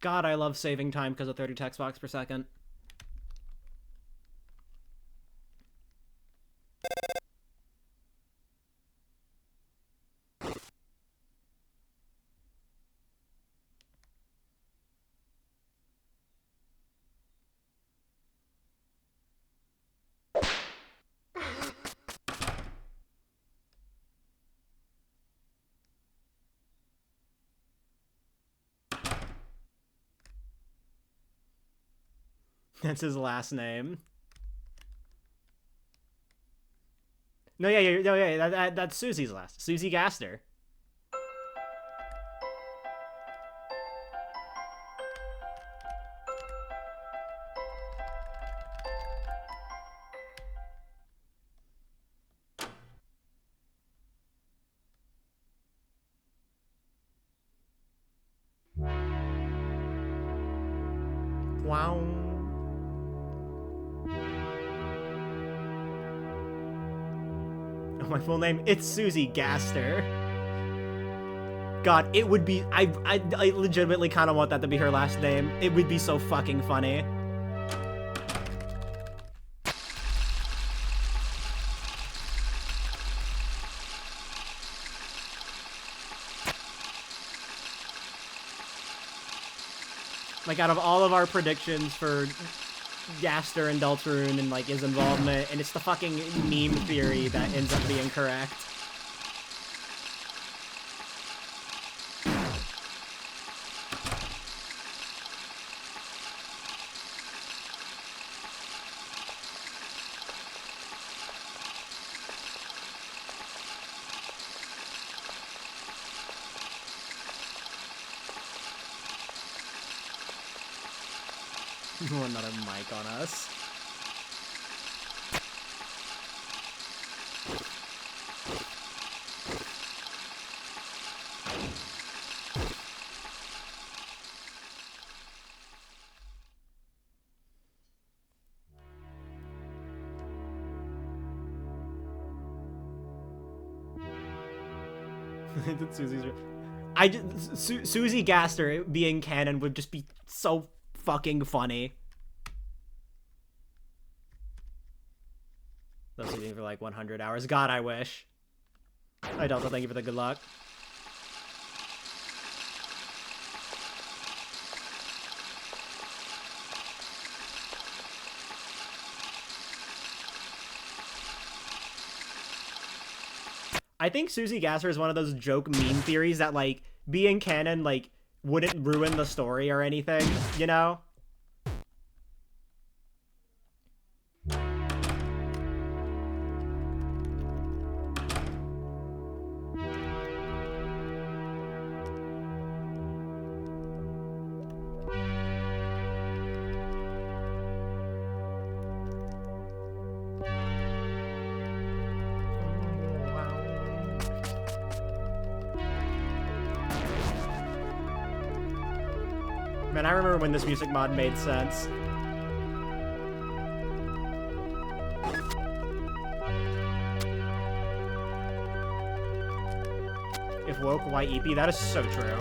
God, I love saving time because of 30 text blocks per second. That's his last name. No, yeah, that's Susie's last. Susie Gaster. Wow. My full name, it's Susie Gaster. God, it would be, I legitimately kind of want that to be her last name. It would be so fucking funny. Like, out of all of our predictions for Gaster and Deltarune and, like, his involvement, and it's the fucking meme theory that ends up being correct. Another mic on us. Susie's. Susie Gaster being canon would just be so fucking funny. Those sleeping for like 100 hours. God, I wish. I Delta, thank you for the good luck. I think Susie Gasser is one of those joke meme theories that, like, being canon, like, wouldn't ruin the story or anything, you know? Man, I remember when this music mod made sense. If woke, why EP? That is so true.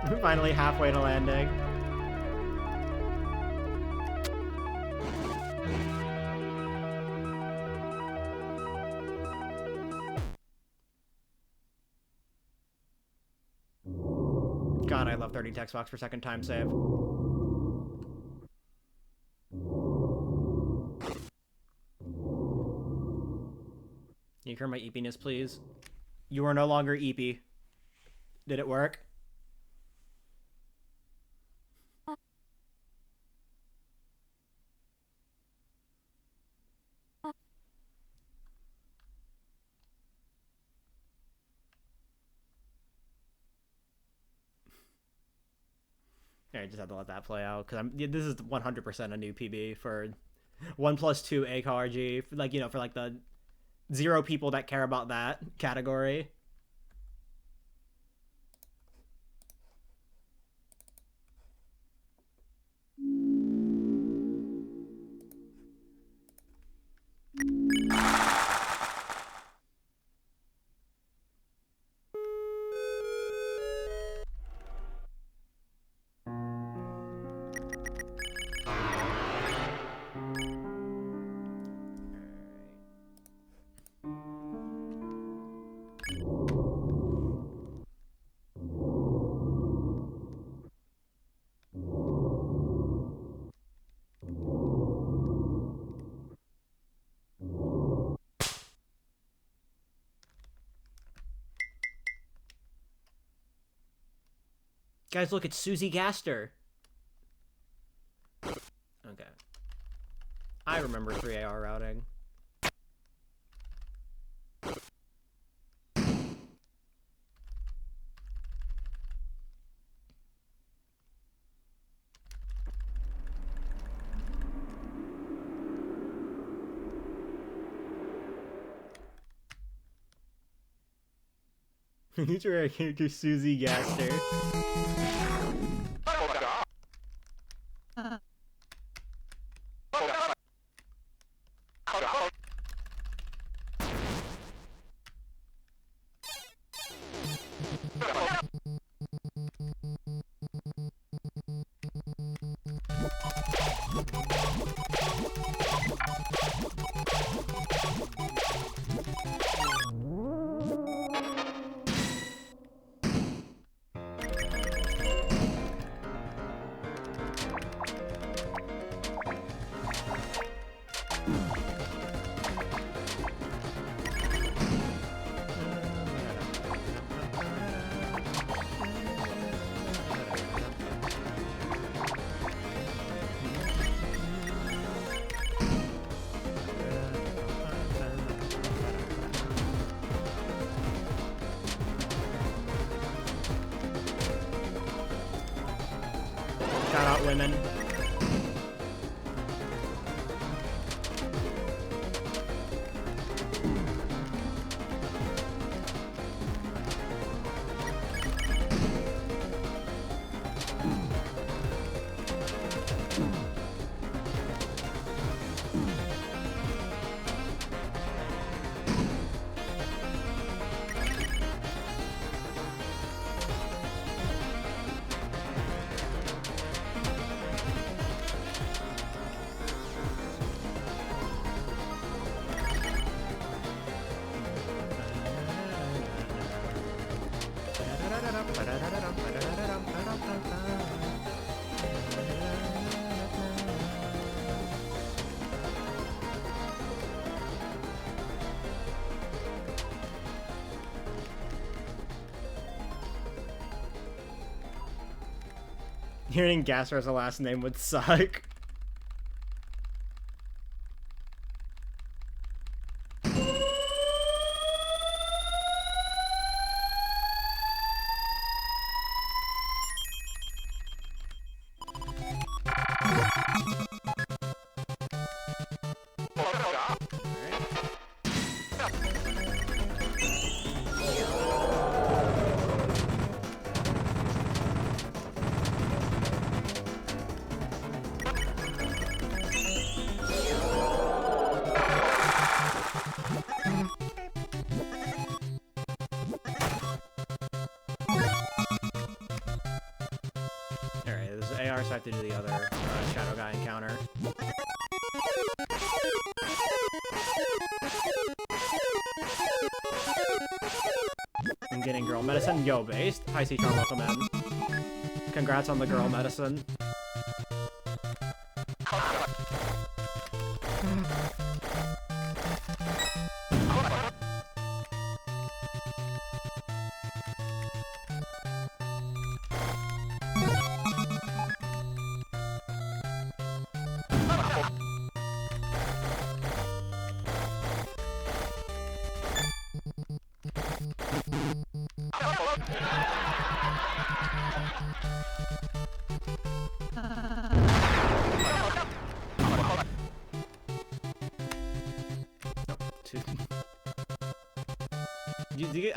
We're finally halfway to landing. God, I love 30 text box per second time save. Can you clear my EP-ness, please? You are no longer EP. Did it work? I just had to let that play out because this is 100% a new PB for 1+2 ACARG, like, you know, for like the 0 people that care about that category. Guys, look, it's Susie Gaster. Okay. I remember 3AR routing. These are our character Susie Gaster. Shout out women. Hearing Gasser as a last name would suck. AR, so I have to do the other Shadow Guy encounter. I'm getting girl medicine. Yo, based. Hi, C-Tron, welcome in. Congrats on the girl medicine.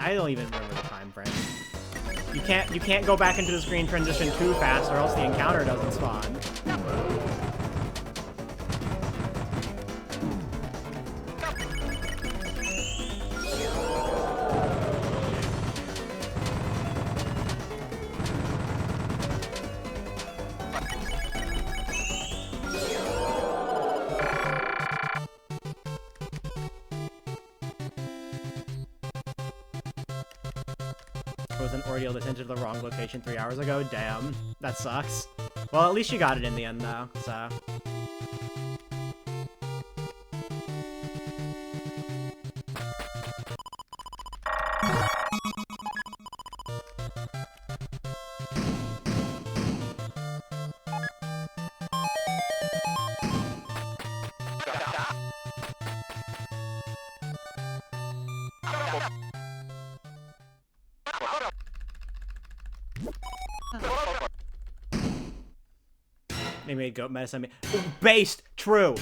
I don't even remember the time frame. You can't go back into the screen transition too fast, or else the encounter doesn't spawn. Was an ordeal that entered the wrong location 3 hours ago. Damn, that sucks. Well, at least you got it in the end, though, so... They made goat medicine. Based! True!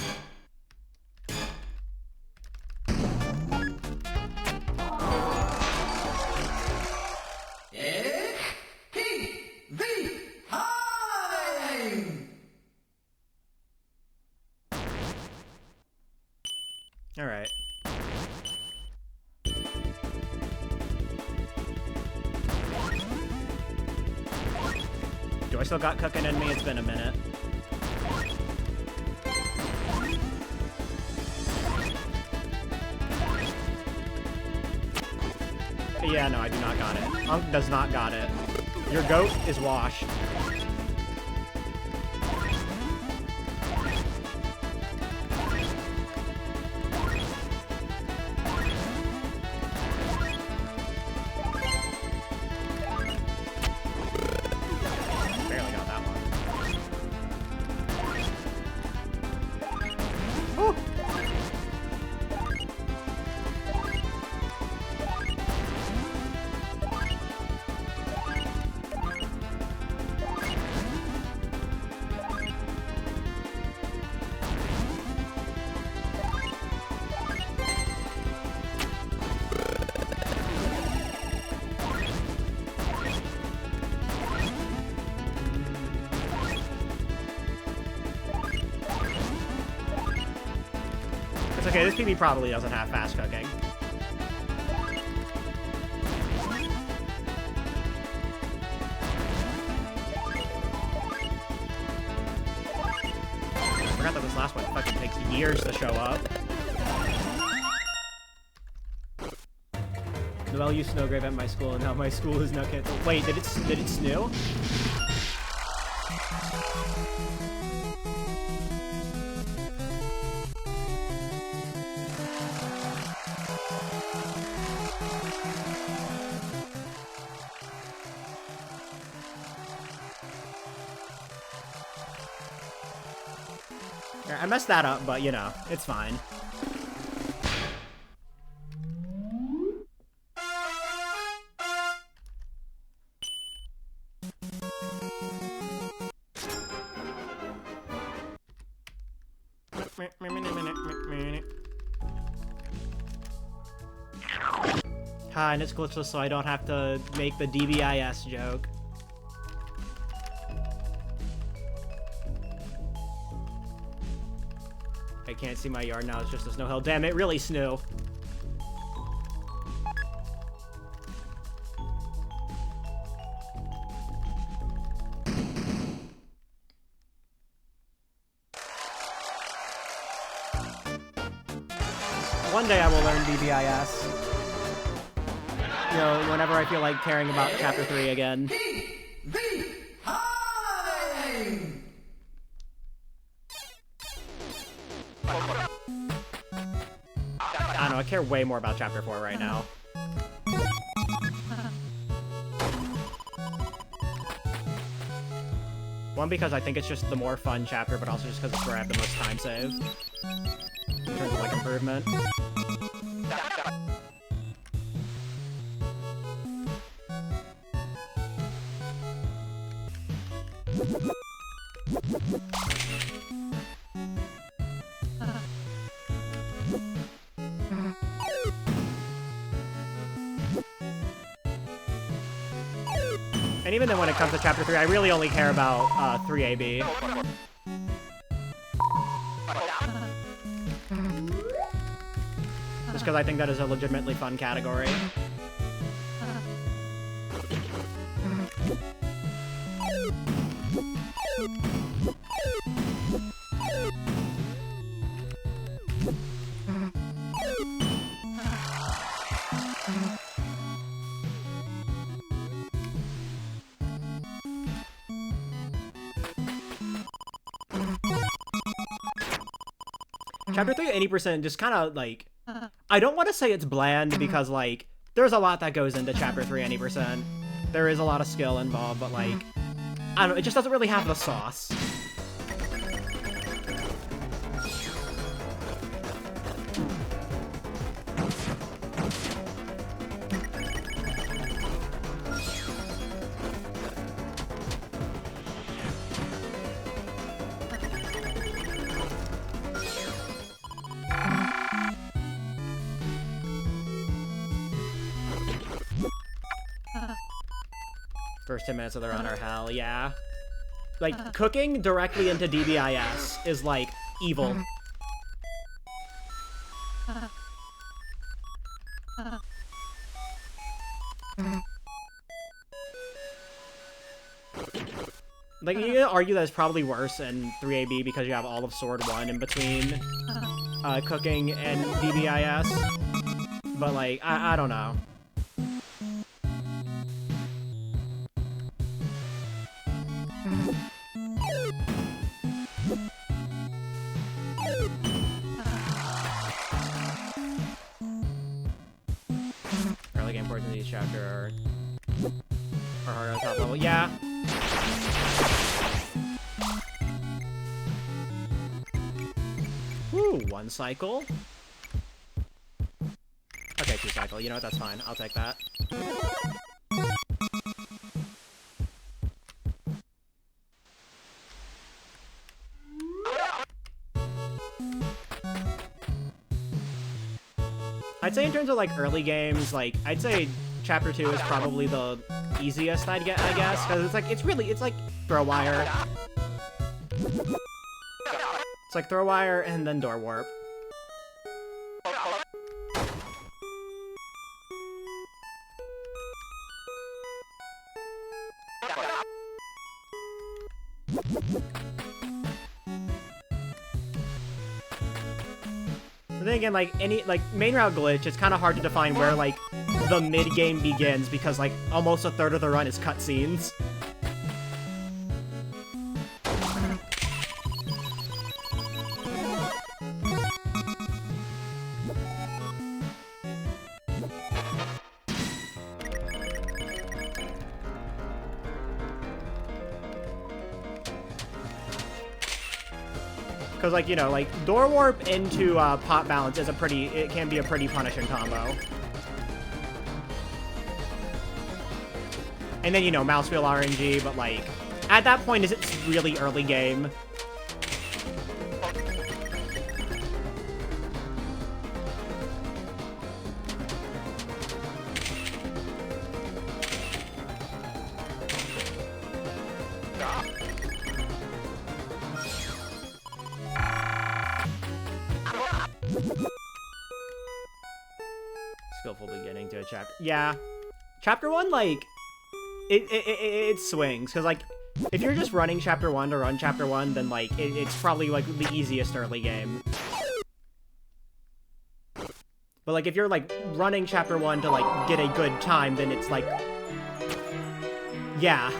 Alright. Do I still got cooking in me? It's been a minute. Yeah, no, I do not got it. Unk does not got it. Your goat is washed. Barely got that one. Woo! Okay, this PB probably doesn't have fast cooking. I forgot that this last one fucking takes years to show up. Noelle used Snowgrave at my school, and now my school is now canceled. Wait, did it snow? I messed that up, but you know, it's fine. Hi, and it's glitchless, so I don't have to make the DBIS joke. I can't see my yard now, it's just a snow hill. Damn, it really snow. One day I will learn DBIS. You know, whenever I feel like caring about Chapter 3 again. I don't know, I care way more about Chapter 4 right now. One, because I think it's just the more fun chapter, but also just because it's where I have the most time saved. In terms of, like, improvement. And even then when it comes to Chapter 3, I really only care about 3AB. Just because I think that is a legitimately fun category. Chapter 3 at 80% just kind of, like... I don't want to say it's bland, because, like, there's a lot that goes into Chapter 3 at 80%. There is a lot of skill involved, but, like... I don't know, it just doesn't really have the sauce. First 10 minutes of the run are hell, yeah. Like, cooking directly into DBIS is, like, evil. Like, you could argue that it's probably worse in 3AB because you have all of Sword 1 in between cooking and DBIS. But, like, I don't know. Early game portions of each chapter are harder on top level. Yeah. Woo, 1 cycle. Okay, 2 cycle. You know what? That's fine. I'll take that. I'd say in terms of, like, early games, like, I'd say Chapter 2 is probably the easiest I'd get, I guess, because it's, like, it's like Throw Wire. It's like Throw Wire and then Door Warp. But then again, like, main route glitch, it's kind of hard to define where, like, the mid-game begins, because, like, almost a third of the run is cutscenes. Because, like, you know, like, door warp into pop balance is it can be a pretty punishing combo. And then, you know, mouse wheel RNG, but, like, at that point, is it really early game? Skillful beginning to a chapter. Yeah. Chapter 1, like, it swings. Because, like, if you're just running Chapter 1 to run Chapter 1, then, like, it's probably, like, the easiest early game. But, like, if you're, like, running Chapter 1 to, like, get a good time, then it's, like... Yeah.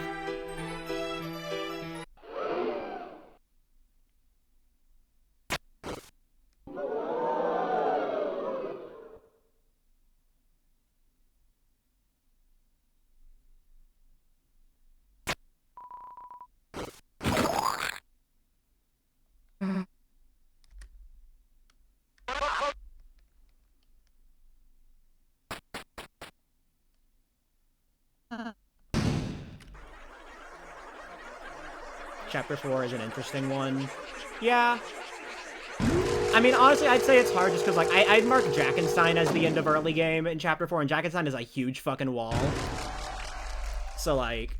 Chapter 4 is an interesting one. Yeah. I mean, honestly, I'd say it's hard just because, like, I'd mark Jackenstein as the end of early game in Chapter 4, and Jackenstein is a huge fucking wall. So, like...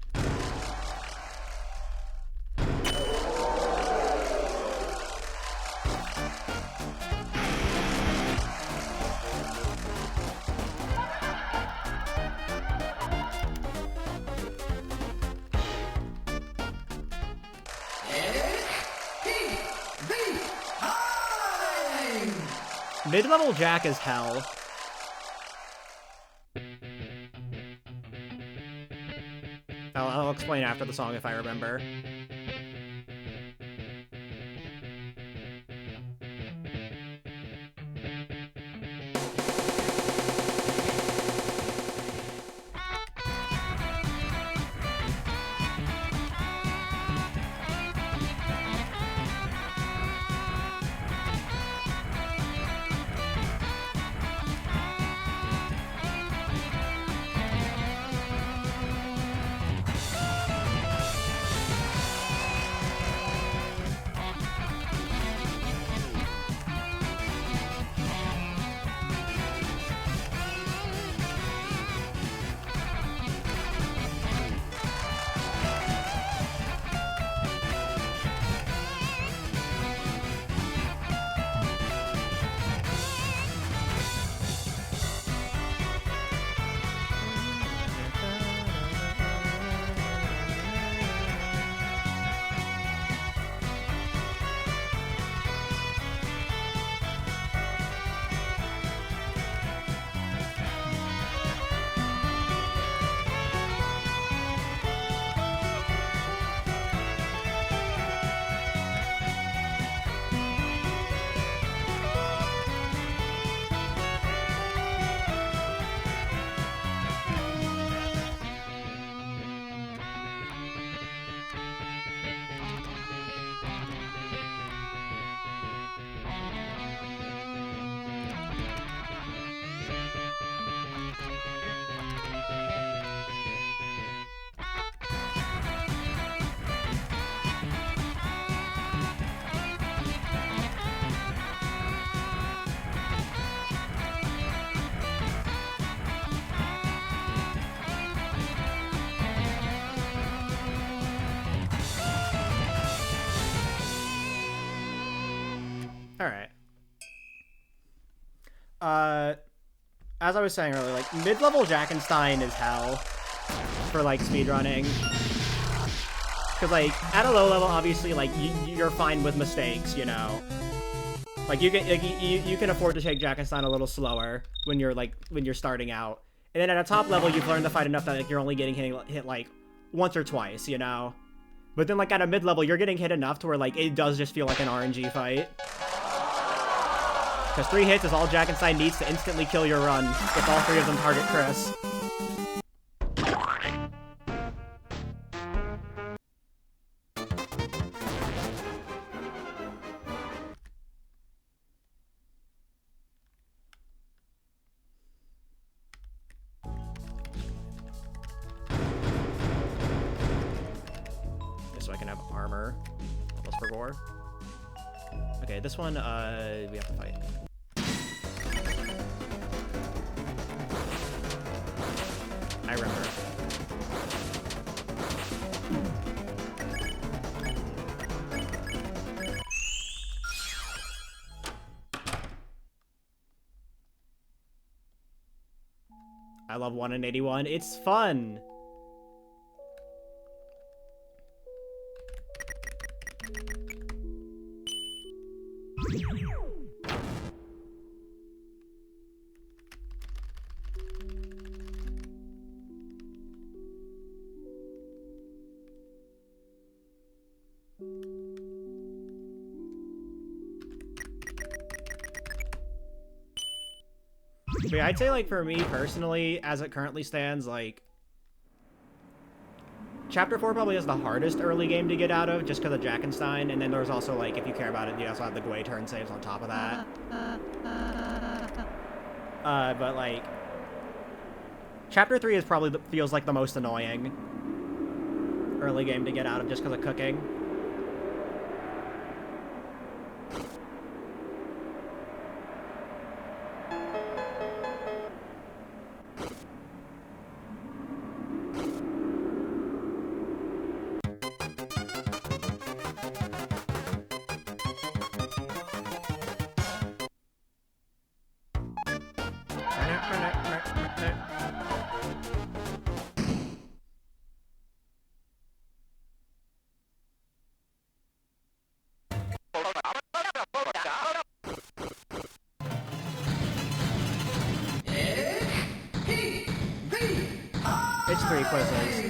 Mid-level Jack is hell. I'll explain after the song if I remember. Alright. As I was saying earlier, like, mid-level Jackenstein is hell for, like, speedrunning. Because, like, at a low level, obviously, like, you're fine with mistakes, you know? Like, you can afford to take Jackenstein a little slower when you're starting out. And then at a top level, you've learned to fight enough that, like, you're only getting hit, like, once or twice, you know? But then, like, at a mid-level, you're getting hit enough to where, like, it does just feel like an RNG fight. Because 3 hits is all Jackenstein needs to instantly kill your run, if all 3 of them target Chris. So I can have armor. Plus for gore. Okay, this one, we have to fight. I remember. I love 1 in 81. It's fun! But yeah, I'd say, like, for me personally, as it currently stands, like, Chapter 4 probably is the hardest early game to get out of, just because of Jackenstein, and then there's also, like, if you care about it, you also have the Gwei turn saves on top of that. But, like, Chapter 3 is probably feels like the most annoying early game to get out of, just because of cooking. It's 3 quizzes.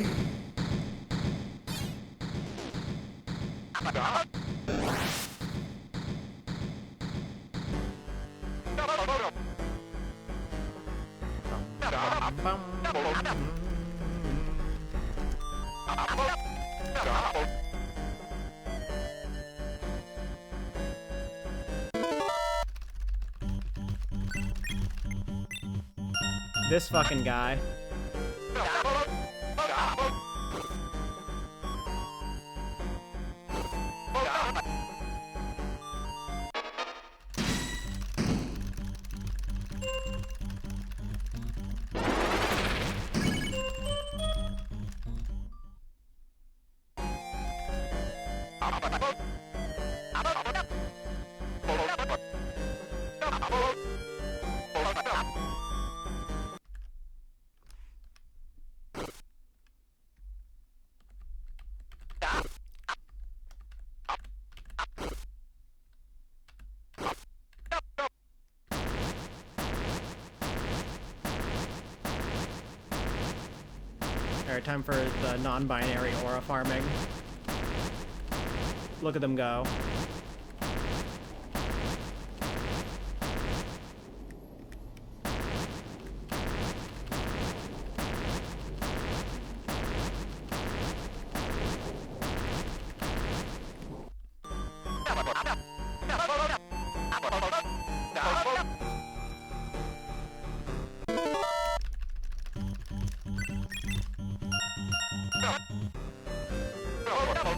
This fucking guy. Alright, time for the non-binary aura farming. Look at them go.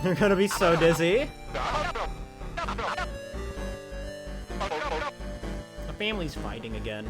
You're gonna be so dizzy. The family's fighting again.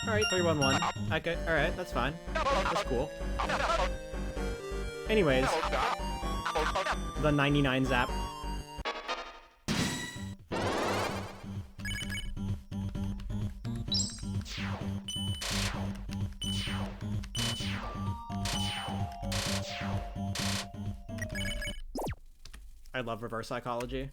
Alright, 3-1-1. Okay, alright, that's fine. That's cool. Anyways. The 99 zap. I love reverse psychology.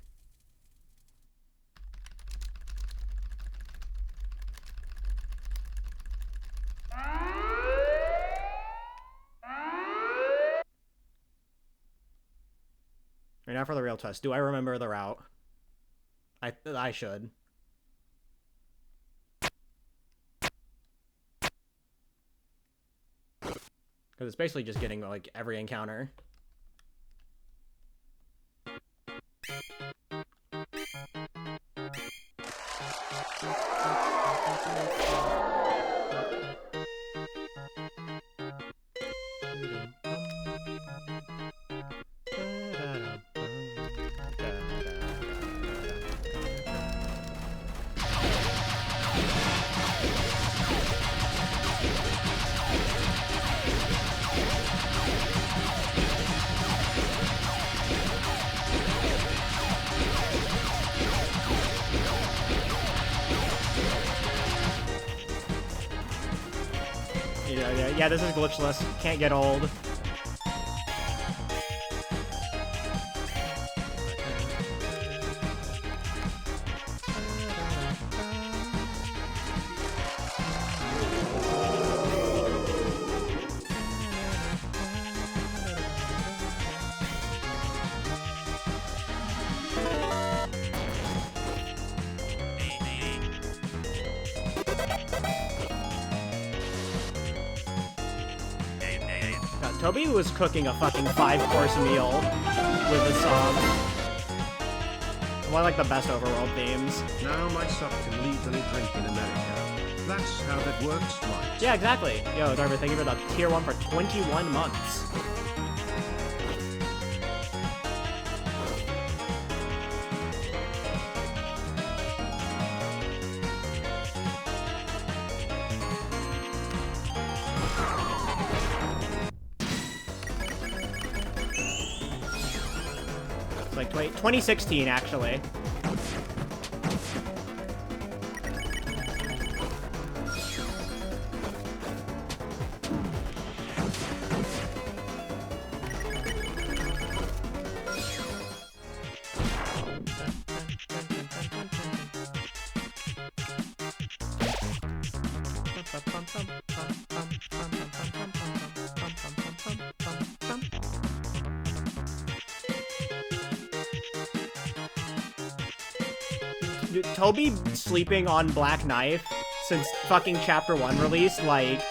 Right now for the real test. Do I remember the route? I should. Because it's basically just getting, like, every encounter. Yeah, this is glitchless. Can't get old. Toby was cooking a fucking 5-course meal with this song. One of like the best overworld themes. Now my sub can legally drink in America. That's how that works, right? Yeah, exactly. Yo, Darby, thank you for the tier 1 for 21 months. It's like 2016, actually. Dude, Toby sleeping on Black Knife since fucking Chapter 1 released, like...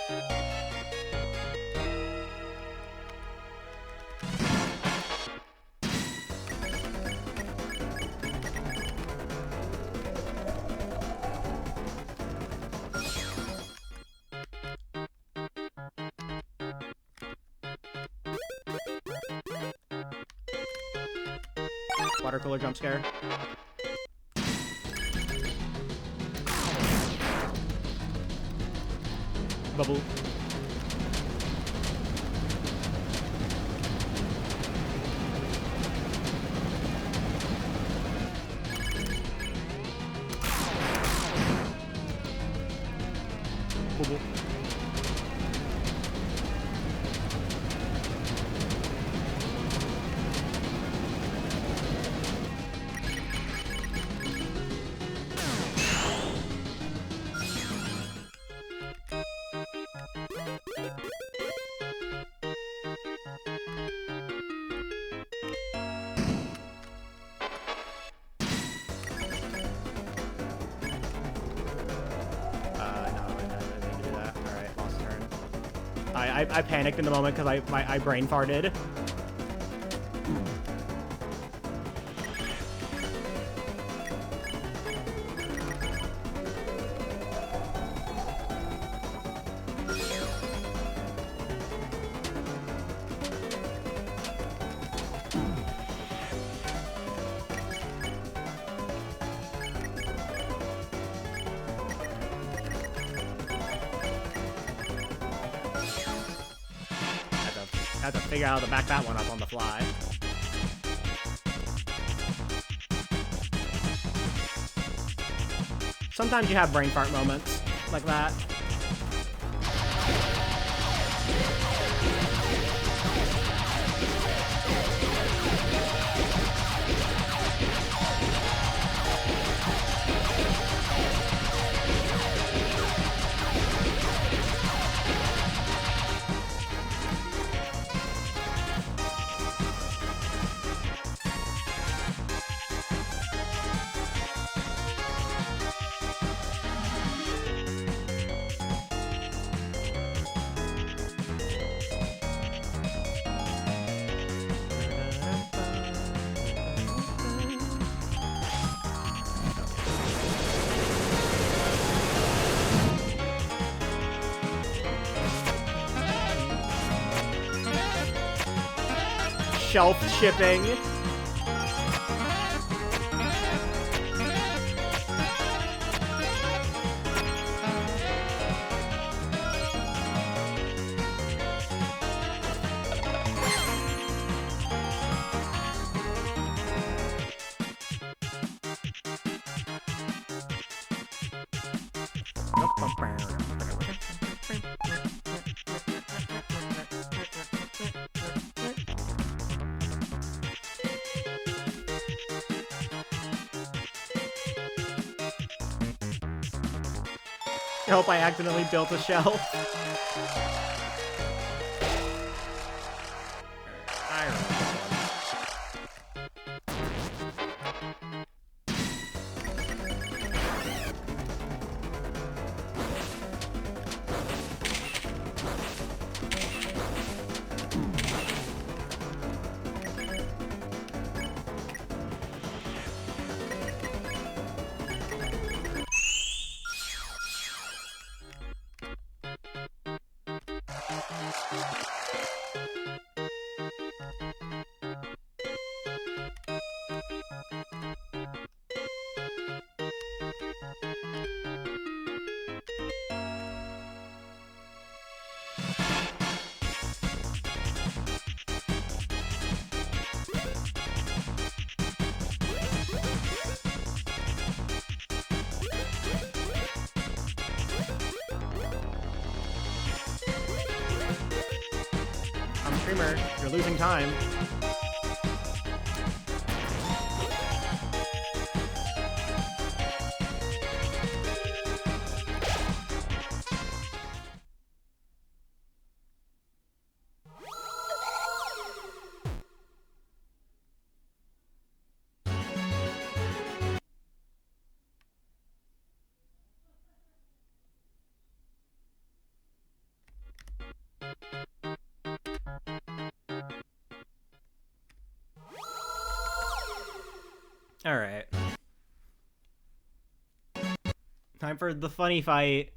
Water cooler jump scare. Bubble. Bubble. I panicked in the moment because I brain farted. have to figure out how to back that one up on the fly. Sometimes you have brain fart moments like that. Shelf shipping. I hope I accidentally built a shelf. I remember this Streamer, you're losing time. All right. Time for the funny fight.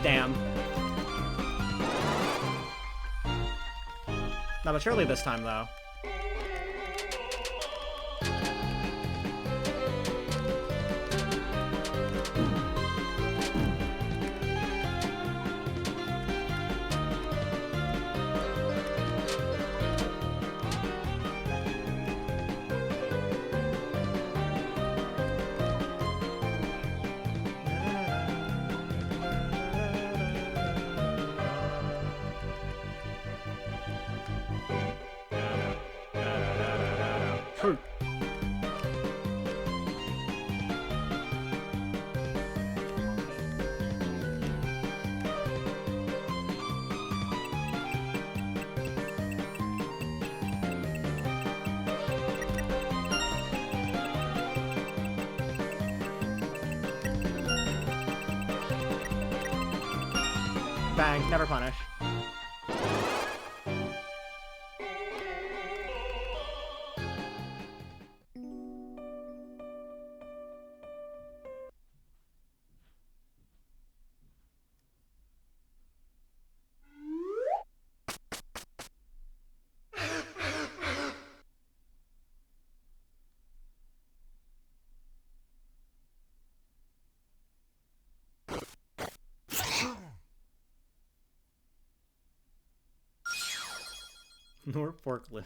Damn. Not but surely this time, though. Bang, never punish. Nor forklift.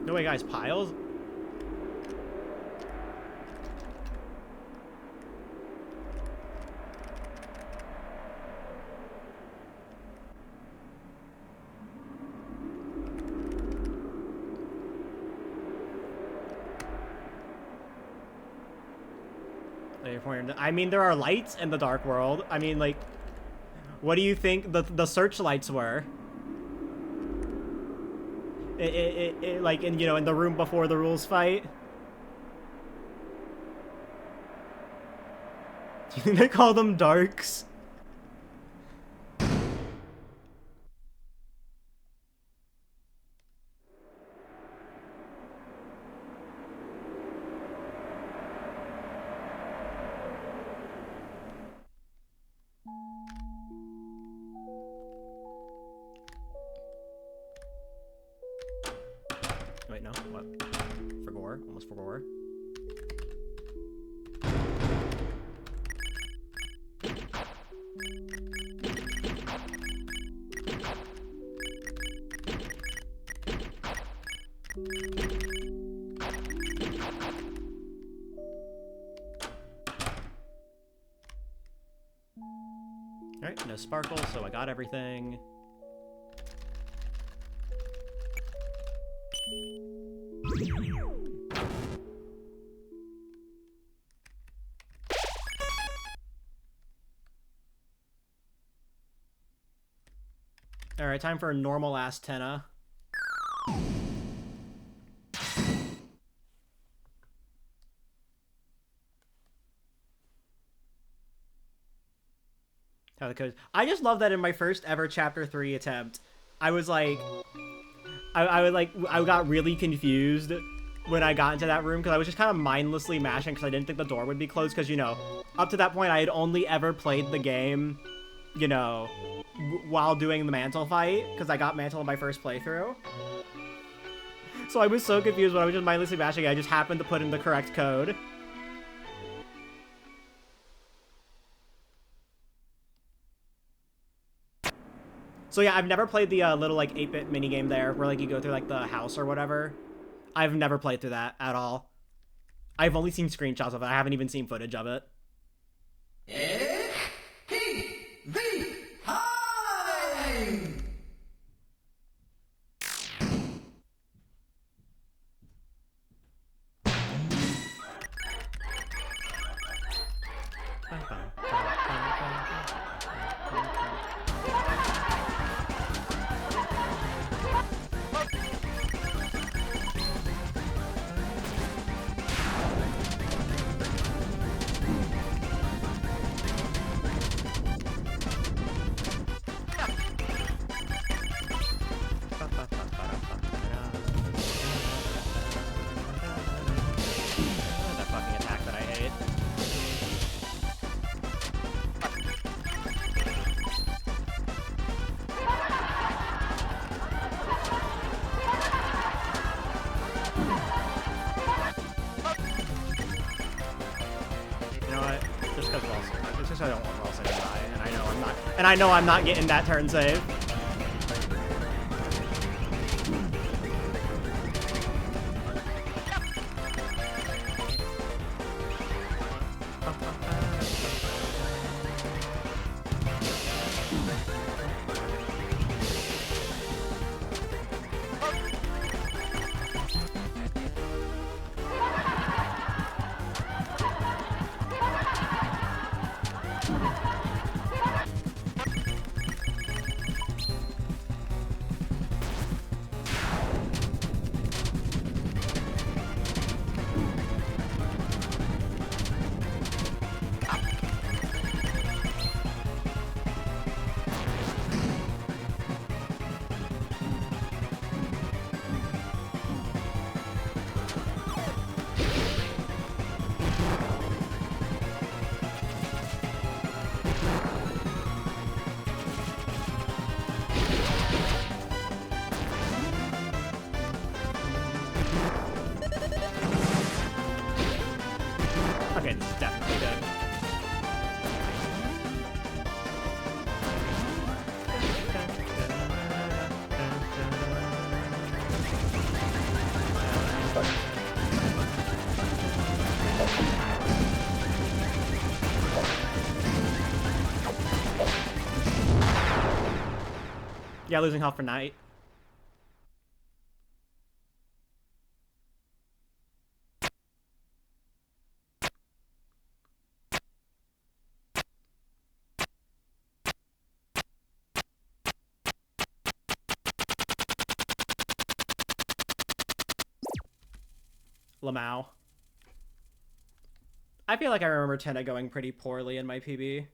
No way, guys, piles? I mean, there are lights in the Dark World. I mean, like, what do you think the searchlights were? Like, in, you know, in the room before the rules fight? Do you think they call them darks? Wait, no, what? For gore? Almost for gore. Alright, no sparkle, so I got everything. Alright, time for a normal ass tenna. How the codes. I just love that in my first ever chapter 3 attempt, I was like, I got really confused when I got into that room because I was just kind of mindlessly mashing because I didn't think the door would be closed because, you know, up to that point I had only ever played the game, you know, while doing the mantle fight because I got mantle in my first playthrough. So I was so confused when I was just mindlessly mashing. I just happened to put in the correct code. So yeah, I've never played the little, like, 8-bit minigame there, where, like, you go through, like, the house or whatever. I've never played through that at all. I've only seen screenshots of it. I haven't even seen footage of it. That fucking attack that I hate. You know what? Just because it's just I don't want Wells to die, and I know I'm not. And I know I'm not getting that turn save. Okay, this is definitely good. Yeah, losing health for Knight. Lamau. I feel like I remember Tenna going pretty poorly in my PB.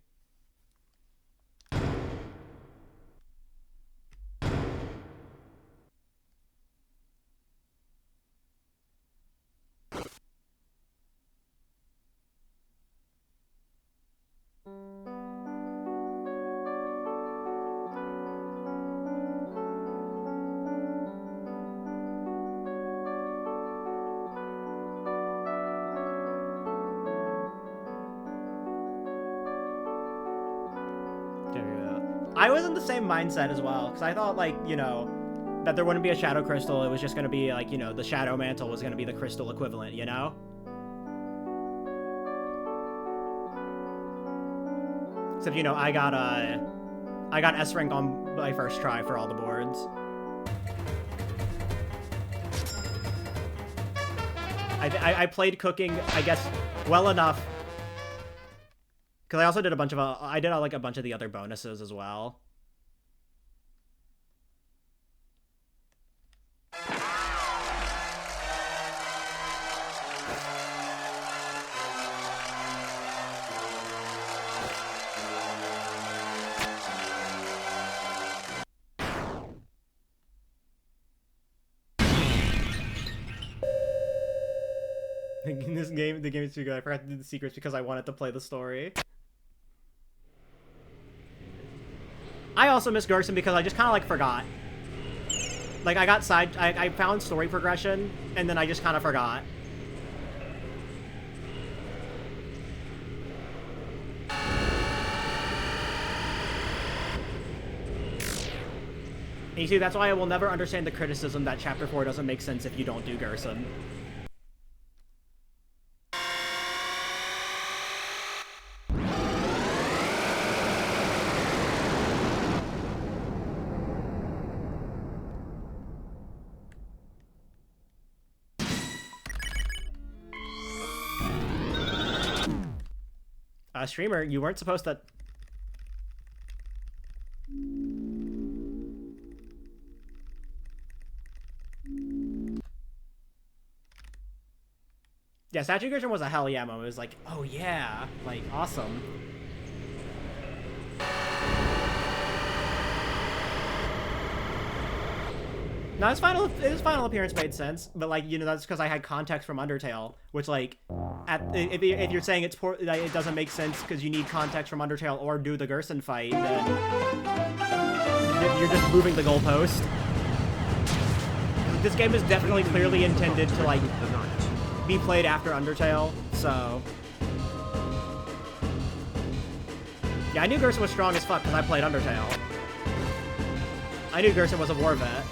I was in the same mindset as well, because I thought, like, you know, that there wouldn't be a Shadow Crystal. It was just going to be, like, you know, the Shadow Mantle was going to be the crystal equivalent, you know? Except, you know, I got S rank on my first try for all the boards. I played cooking, I guess, well enough. Because I also did a bunch of, I did like a bunch of the other bonuses as well. This game, the game is too good. I forgot to do the secrets because I wanted to play the story. I also missed Gerson because I just kind of, like, forgot. Like, I found story progression, and then I just kind of forgot. And you see, that's why I will never understand the criticism that Chapter 4 doesn't make sense if you don't do Gerson. Streamer, you weren't supposed to... Yeah, Statue Gerson was a hell yeah moment. It was like, oh yeah, like, awesome. No, his final appearance made sense, but, like, you know, that's because I had context from Undertale, which, like, if you're saying it's poor, like, it doesn't make sense because you need context from Undertale or do the Gerson fight, then you're just moving the goalpost. This game is definitely clearly intended to, like, be played after Undertale, so... Yeah, I knew Gerson was strong as fuck because I played Undertale. I knew Gerson was a war vet.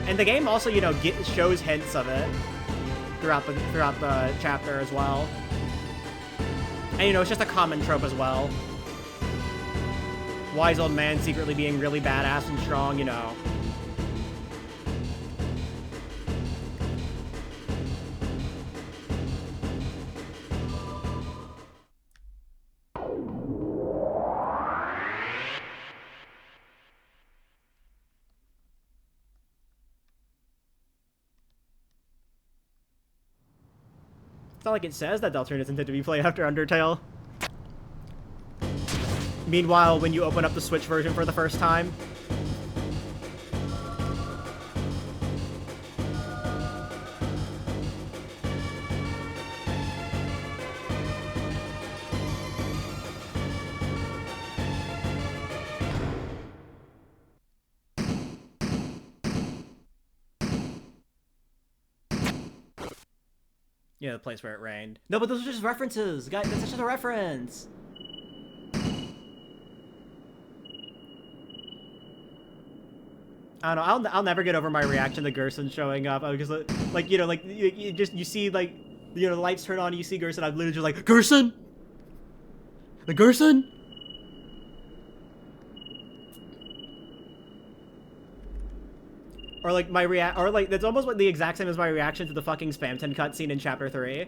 And the game also, you know, shows hints of it throughout the chapter as well. And, you know, it's just a common trope as well. Wise old man secretly being really badass and strong, you know. It's not like it says that Deltarune is intended to be played after Undertale. Meanwhile, when you open up the Switch version for the first time... Yeah, the place where it rained. No, but those are just references, guys. That's just a reference. I don't know. I'll never get over my reaction to Gerson showing up. Because like you know, like you see like you know the lights turn on, you see Gerson. I'm literally just like Gerson, the Gerson. Or like or like that's almost like the exact same as my reaction to the fucking Spamton cutscene in Chapter 3.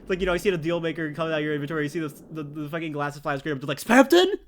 Like, you know, I see the deal maker coming out of your inventory, you see the fucking glasses fly on screen, I'm just like, Spamton?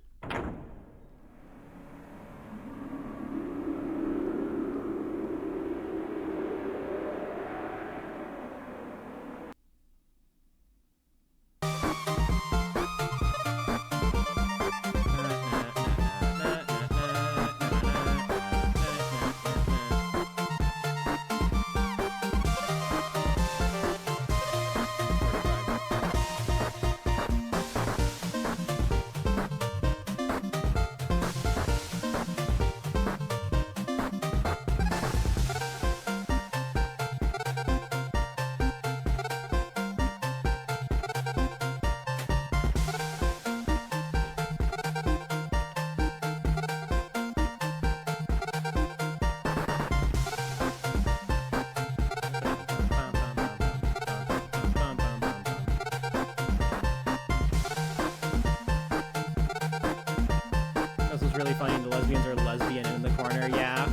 This was really funny, the lesbians are lesbian in the corner, yeah.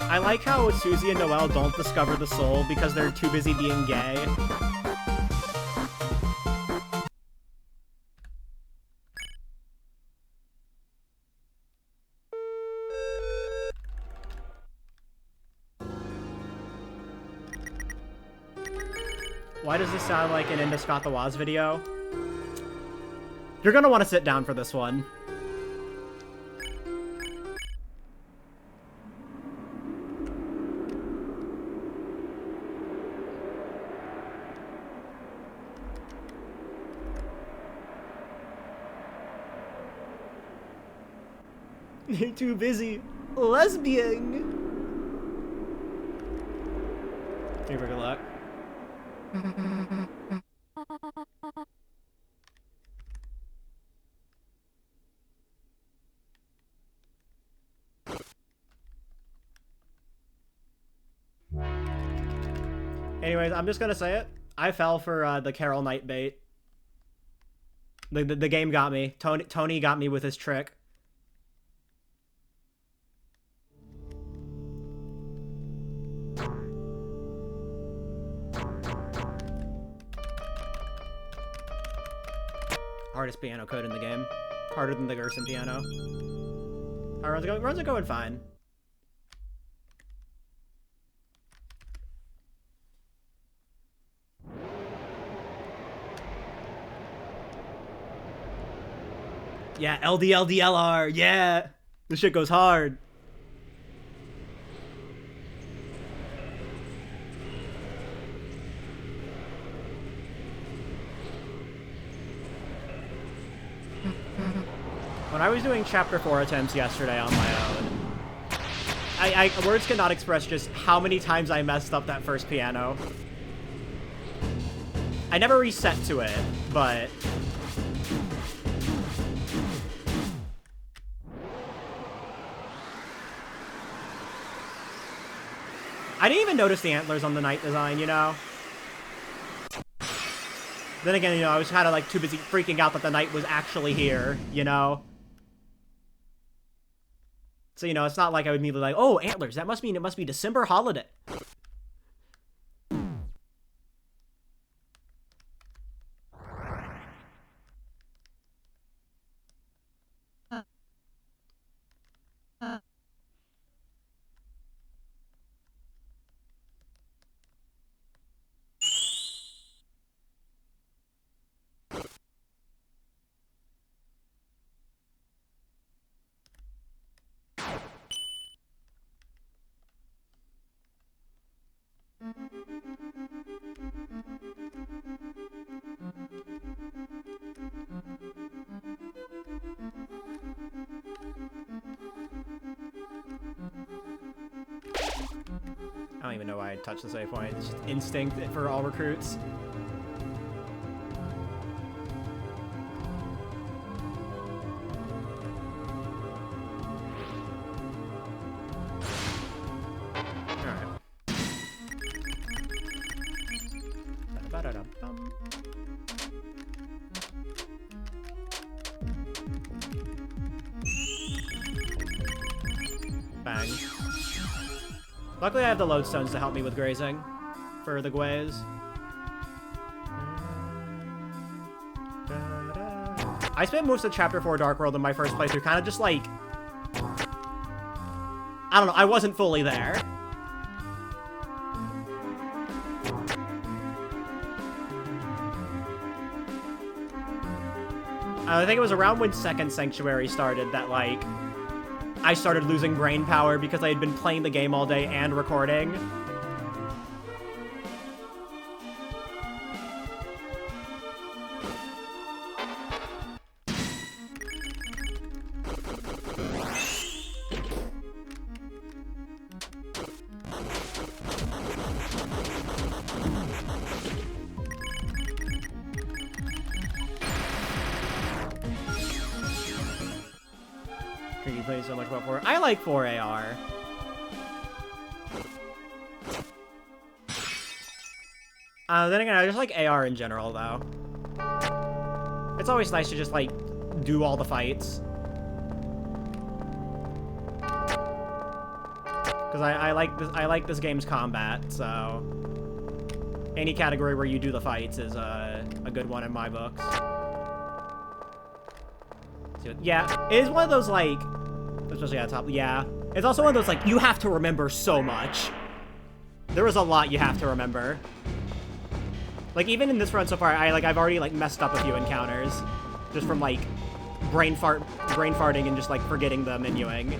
I like how Susie and Noelle don't discover the soul because they're too busy being gay. Why does this sound like an Into Scott the Woz video? You're gonna want to sit down for this one. You're too busy lesbian. Hey, good luck. Anyways, I'm just gonna say it. I fell for the Carol Knight bait. The game got me. Tony got me with his trick. Hardest piano code in the game. Harder than the Gerson piano. Alright, runs are going fine. Yeah, LDLDLR, yeah! This shit goes hard. When I was doing Chapter 4 attempts yesterday on my own, words cannot express just how many times I messed up that first piano. I never reset to it, but... I didn't even notice the antlers on the knight design, you know? Then again, you know, I was kind of like too busy freaking out that the knight was actually here, you know? So, you know, it's not like I would immediately like, oh, antlers, that must mean it must be December holiday. don't even know why I touched the save point. It's just instinct for all recruits. Bang. Luckily I have the lodestones to help me with grazing for the Gways. I spent most of Chapter 4 Dark World in my first playthrough kind of just like... I don't know, I wasn't fully there. I think it was around when Second Sanctuary started that, like, I started losing brain power because I had been playing the game all day and recording. You play so much about 4. I like 4AR. Then again, I just like AR in general, though. It's always nice to just, like, do all the fights. Because I like this game's combat, so... Any category where you do the fights is a good one in my books. Yeah, it is one of those, like... Especially at the top, yeah. It's also one of those, like, you have to remember so much. There is a lot you have to remember. Like, even in this run so far, I've already, like, messed up a few encounters. Just from, like, brain farting and just, like, forgetting the menuing.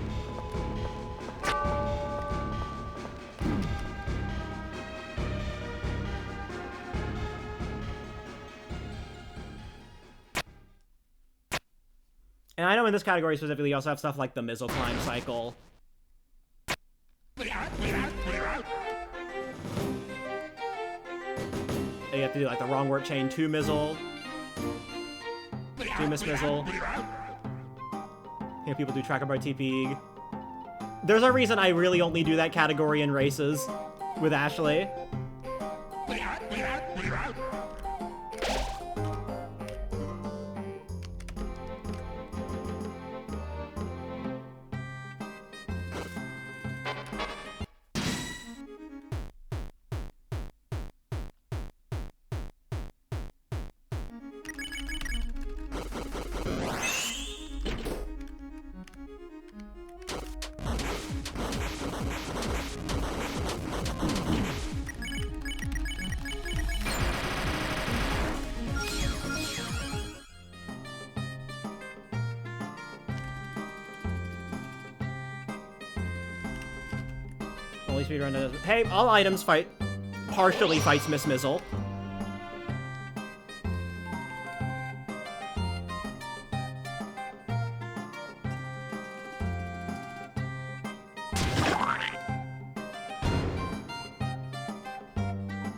And I know in this category specifically, you also have stuff like the Mizzle climb cycle. You have to do like the wrong word chain, 2 Mizzle, 2 Miss Mizzle. You know, people do tracker bar TP. There's a reason I really only do that category in races with Ashley. Only speedrun does. Hey, all items partially fights Miss Mizzle.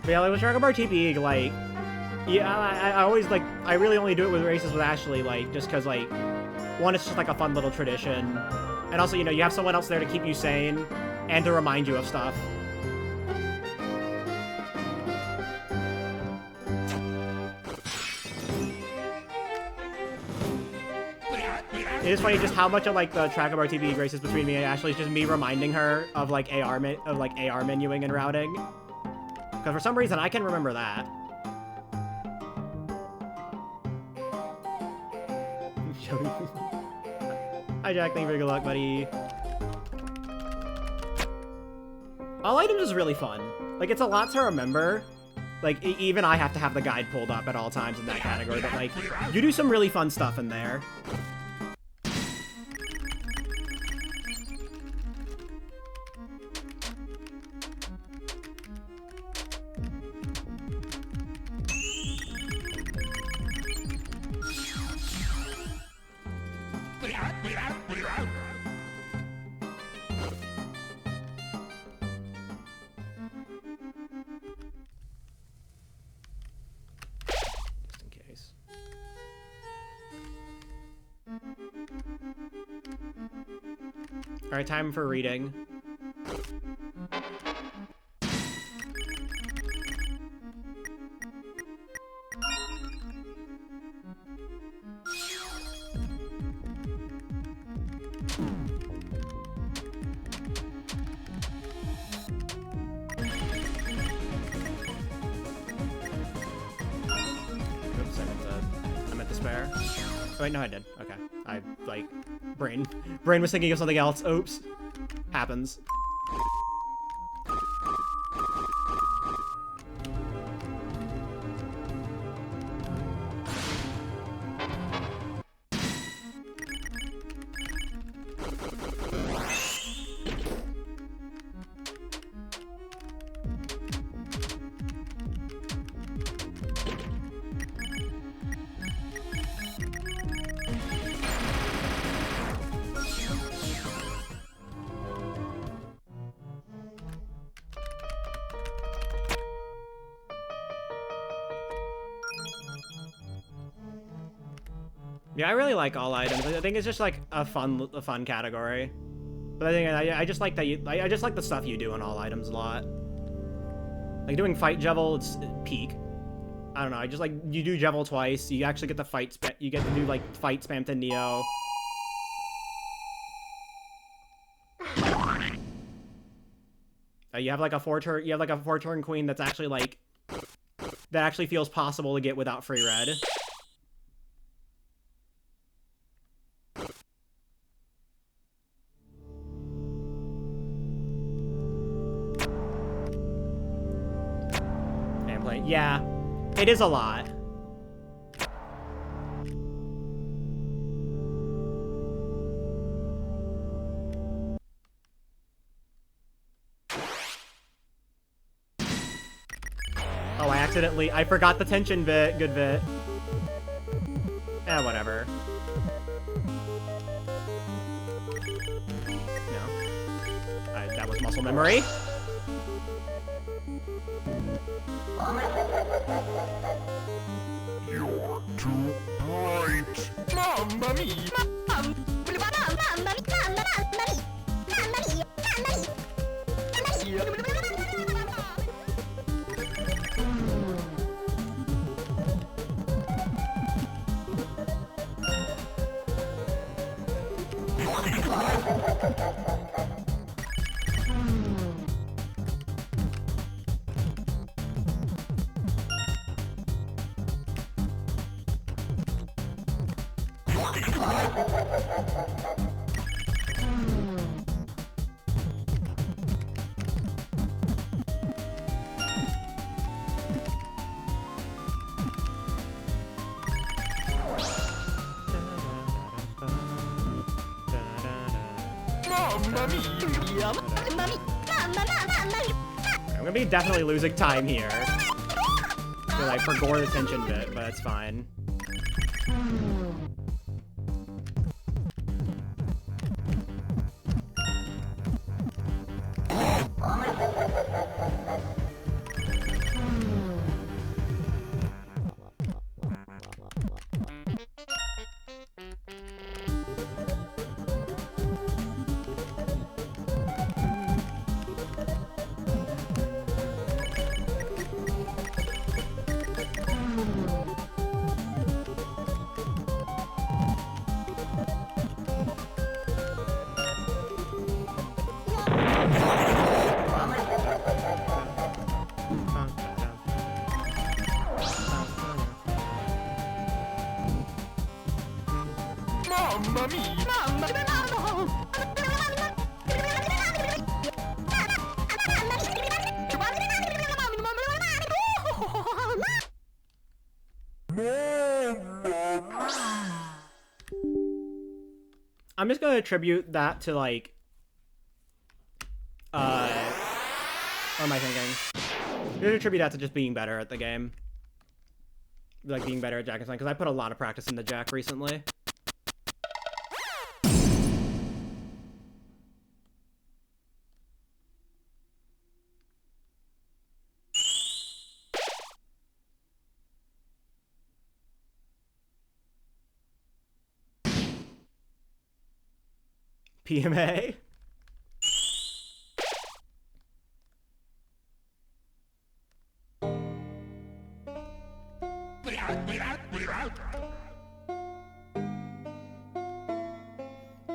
But yeah, like with Dragon Bar TP, like, yeah, I always, like, I really only do it with races with Ashley, like, just because, like, one, it's just, like, a fun little tradition. And also, you know, you have someone else there to keep you sane and to remind you of stuff. It is funny just how much of, like, the Track of our TV races between me and Ashley is just me reminding her of, like, AR menuing and routing. Because for some reason, I can remember that. Hi, Jack. Thank you for good luck, buddy. All items is really fun. Like, it's a lot to remember. Like, even I have to have the guide pulled up at all times in that category, but, like, you do some really fun stuff in there. Alright, time for reading. Oops, I meant to spare. Oh, wait, no, I did. Okay. I, like, brain was thinking of something else. Oops. Happens. Yeah, I really like all items. I think it's just like a fun category. But I think I just like that I just like the stuff you do on all items a lot. Like doing fight Jevil, it's peak. I don't know. I just like you do Jevil twice. You actually get the fight you get to do like fight spam to Neo. You have like a 4-turn queen that's actually like that actually feels possible to get without free red. Yeah, it is a lot. Oh, I forgot the tension bit. Good bit. Whatever. No. That was muscle memory. You're too bright. Mamma mia. Mamma mia. I'm gonna be definitely losing time here. Because I forgot the tension bit, but it's fine. Mamma mia. I'm just gonna attribute that to like what am I thinking? I'm gonna attribute that to just being better at the game. Like being better at Jack and Slime, because I put a lot of practice into Jack recently. PMA?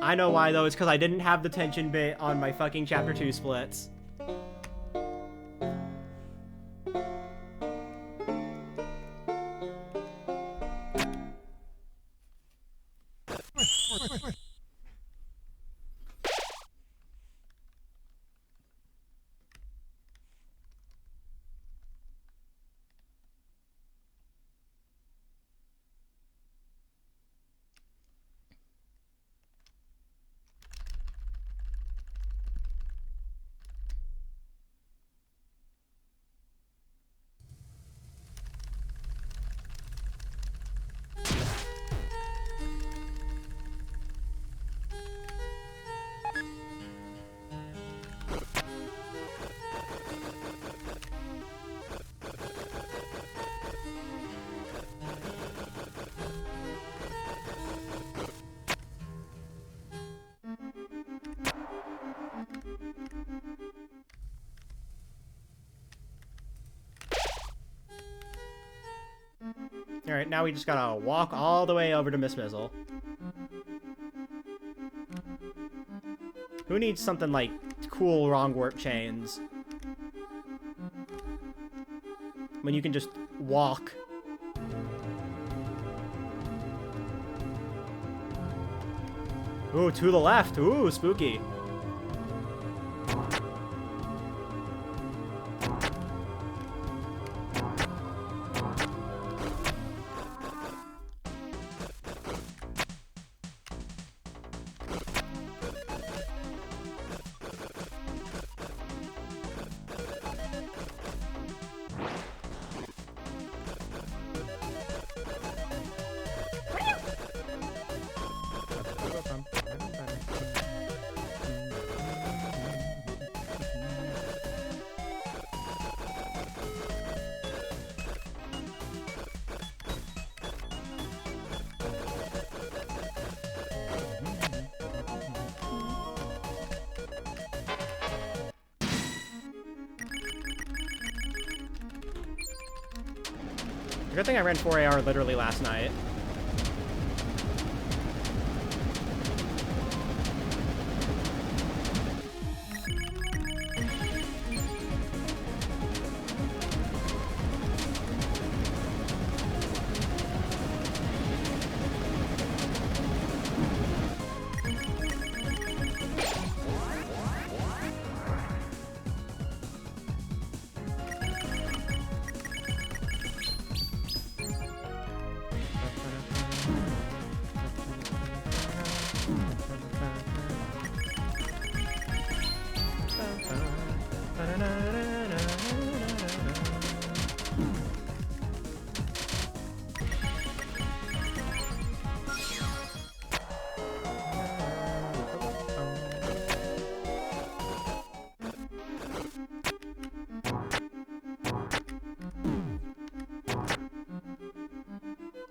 I know why though, it's because I didn't have the tension bit on my fucking chapter 2 splits. Alright, now we just gotta walk all the way over to Miss Mizzle. Who needs something like cool wrong warp chains when you can just walk? Ooh, to the left. Ooh, spooky. Good thing I ran 4AR literally last night.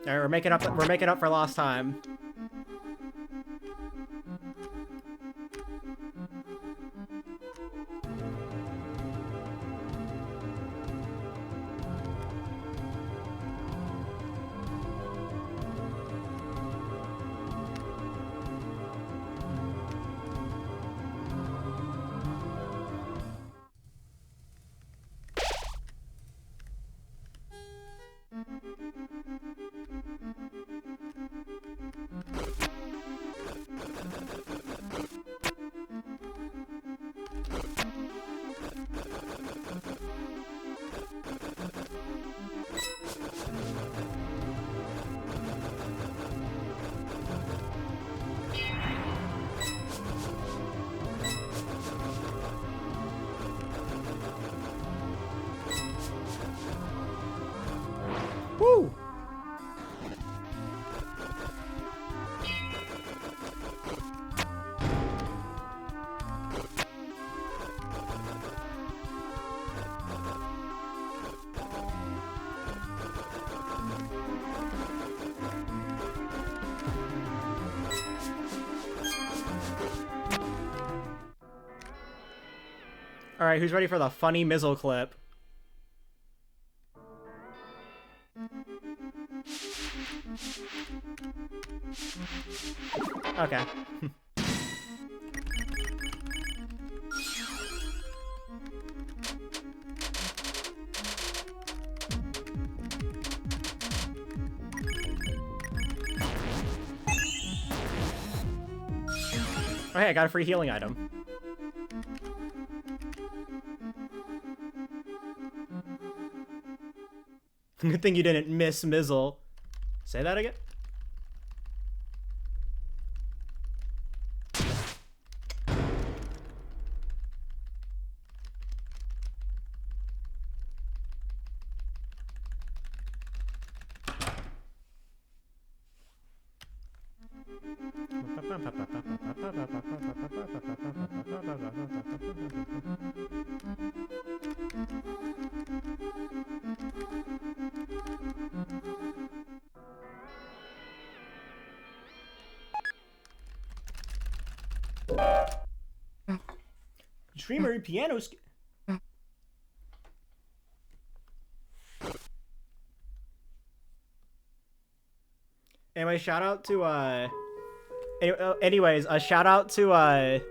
Alright, we're making up for lost time. Woo! Alright, who's ready for the funny Mizzle clip? Okay. Oh, hey, I got a free healing item. Good thing you didn't miss Mizzle. Say that again? Streamer piano sk- Anyway, shout out to anyways, a shout out to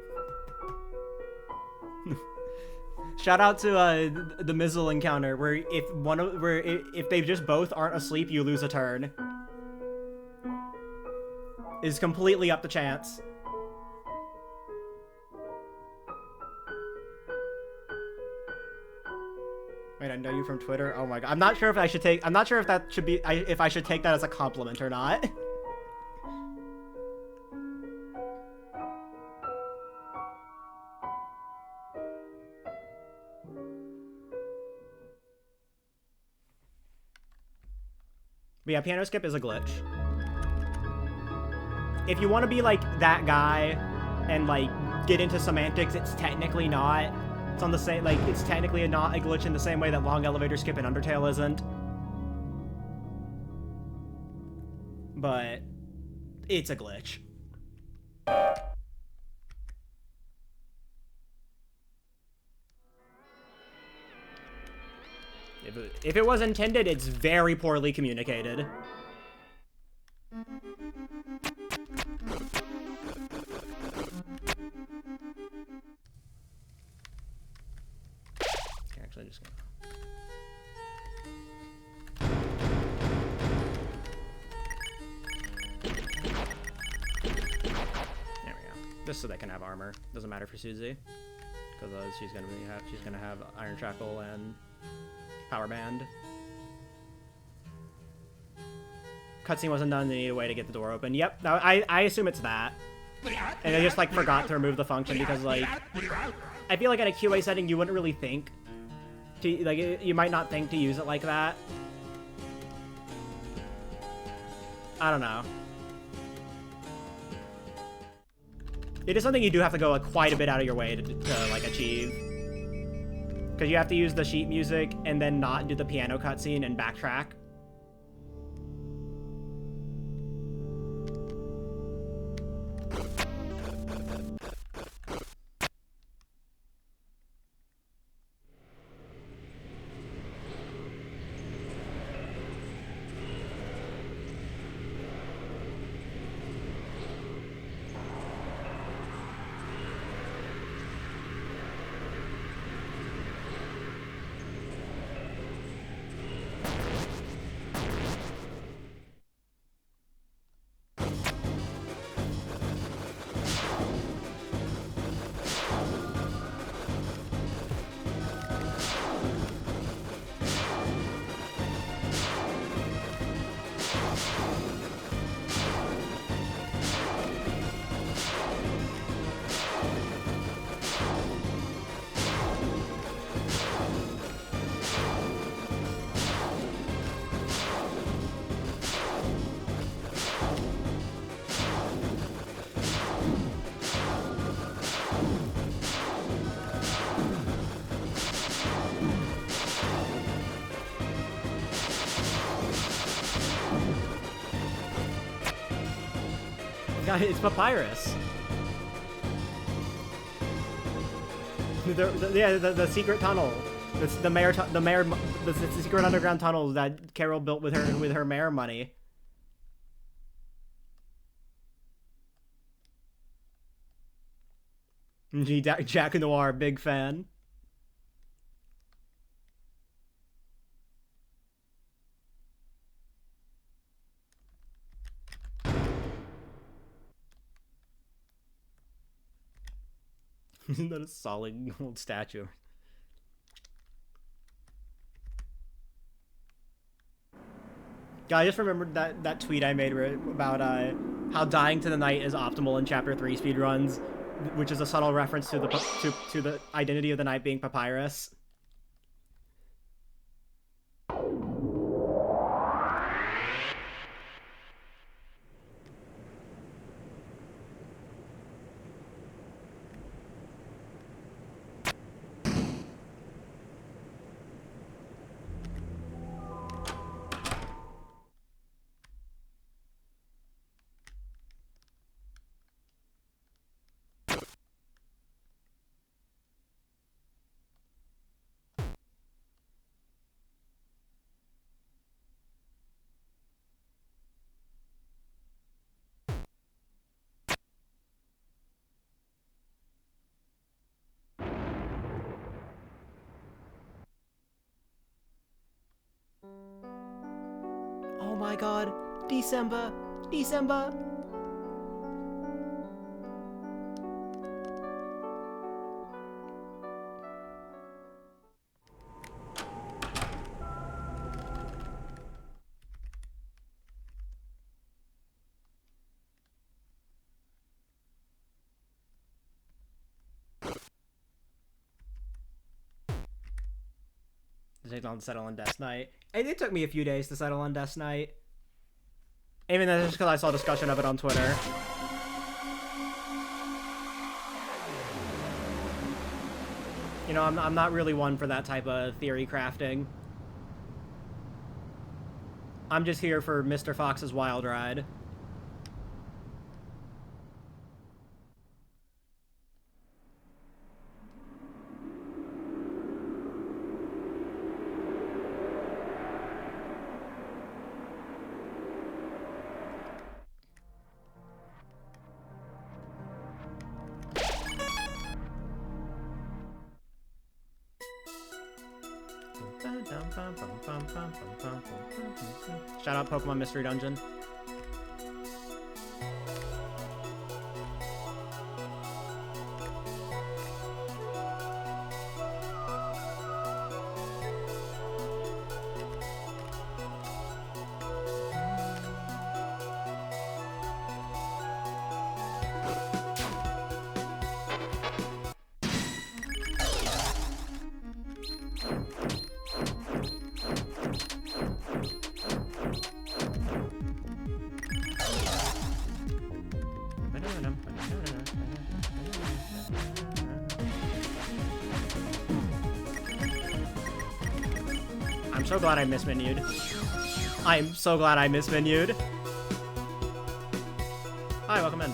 shout out to the Mizzle encounter where if they just both aren't asleep, you lose a turn. Is completely up to chance. Wait, I know you from Twitter. Oh my god, I'm not sure if I should take. I'm not sure if that should be. If I should take that as a compliment or not. But yeah, piano skip is a glitch. If you want to be like that guy and like get into semantics, it's technically not. It's on the same, like, it's technically not a glitch in the same way that long elevator skip in Undertale isn't. But it's a glitch. If it was intended, it's very poorly communicated. Actually, I'm just gonna... There we go. Just so they can have armor. Doesn't matter for Susie, because she's gonna have Iron Shackle and Power Band. Cutscene wasn't done. They need a way to get the door open. Yep. No, I assume it's that. And they just like forgot to remove the function because like I feel like in a QA setting you wouldn't really think to like you might not think to use it like that. I don't know. It is something you do have to go like, quite a bit out of your way to like achieve. Because you have to use the sheet music and then not do the piano cutscene and backtrack. It's Papyrus. The secret tunnel. It's the secret underground tunnels that Carol built with her mayor money. Jack Noir, big fan. Isn't that a solid gold statue? Yeah, I just remembered that tweet I made about how dying to the night is optimal in Chapter 3 speedruns, which is a subtle reference to the identity of the night being Papyrus. Oh my god, December! December! It takes long to settle on Death Knight. It took me a few days to settle on Death Knight. Even that's just because I saw discussion of it on Twitter. You know, I'm not really one for that type of theory crafting. I'm just here for Mr. Fox's wild ride. Shout out Pokemon Mystery Dungeon. I'm so glad I mismenued. I'm so glad I mismenued. Hi, welcome in.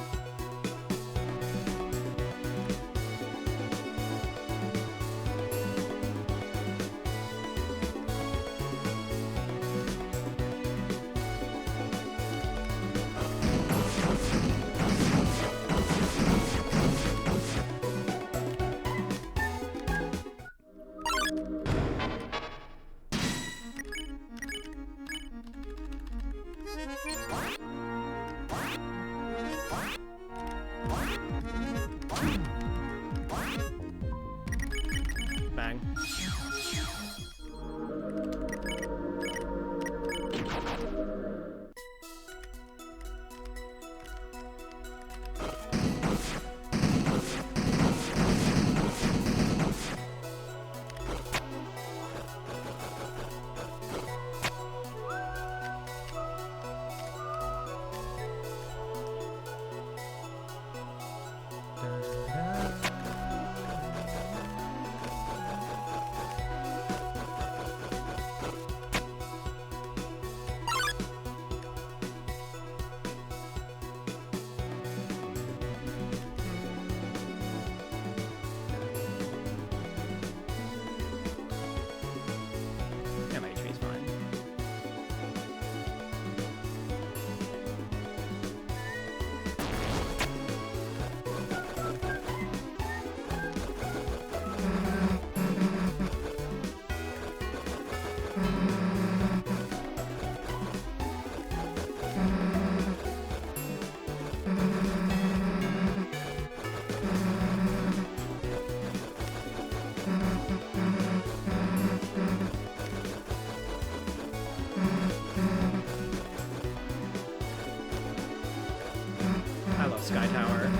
Sky Tower.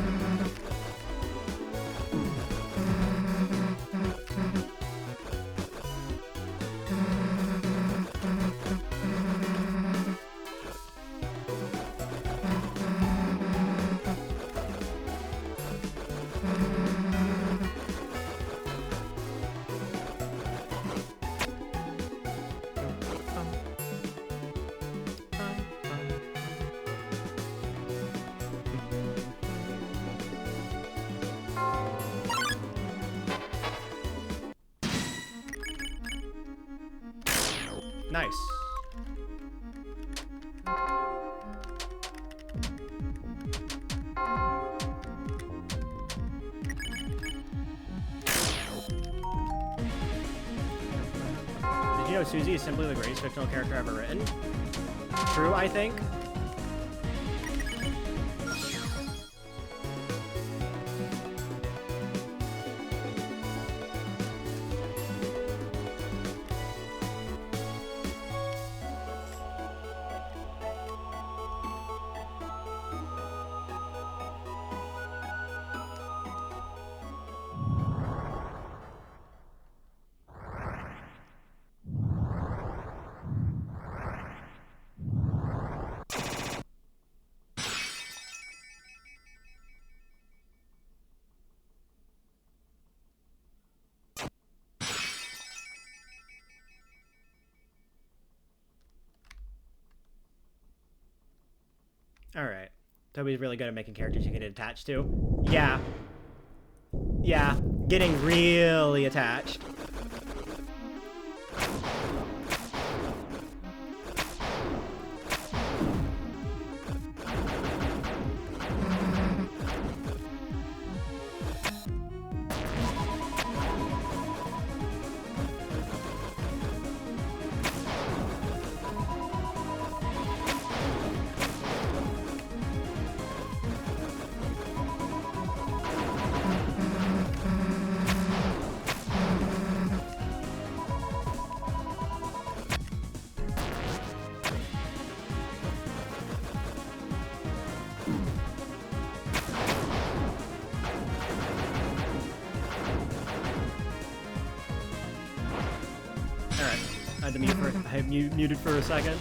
Nice. Did you know Susie is simply the greatest fictional character ever written? True, I think. Alright. Toby's really good at making characters you can get attached to. Yeah. Yeah. Getting really attached. I had to mute for I muted for a second.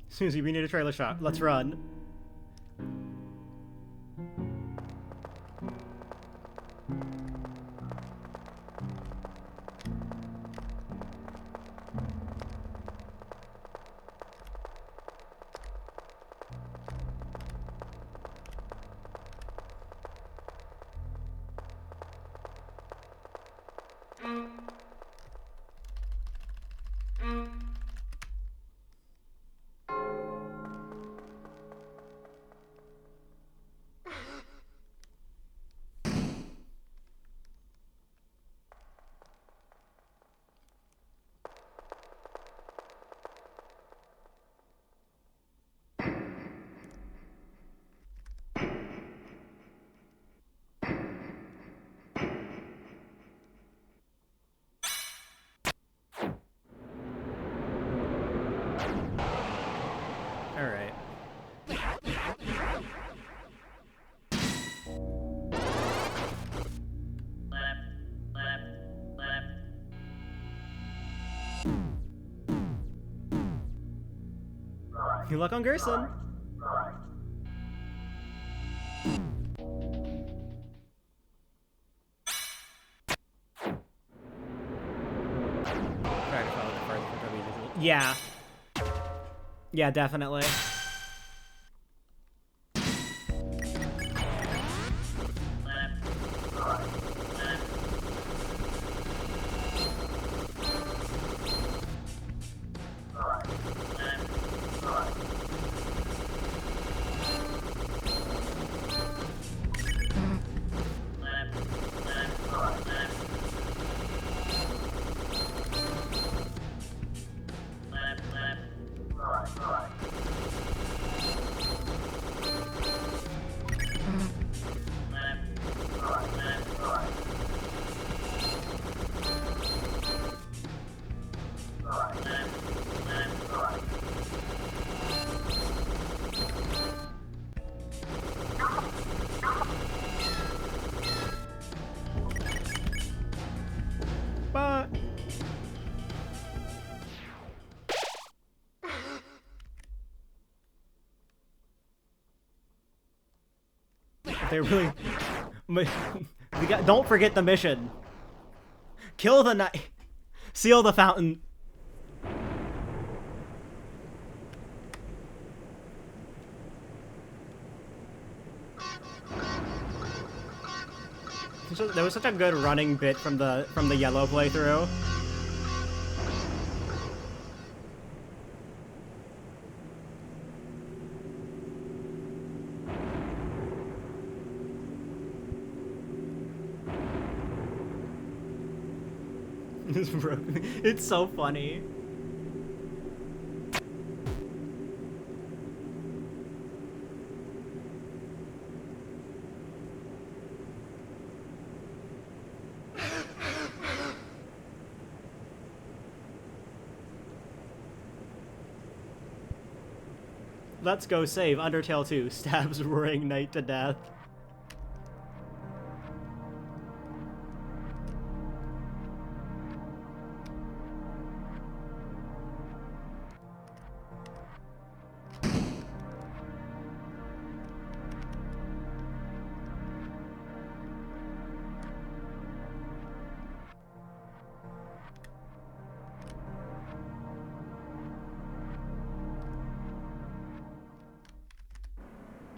Susie, we need a trailer shot. Let's run. Alright. Good luck on Gerson. Yeah. Yeah, definitely. They really... Don't forget the mission. Kill the knight. Seal the fountain. There was such a good running bit from the yellow playthrough. It's so funny. Let's go save Undertale 2 stabs Roaring Knight to death.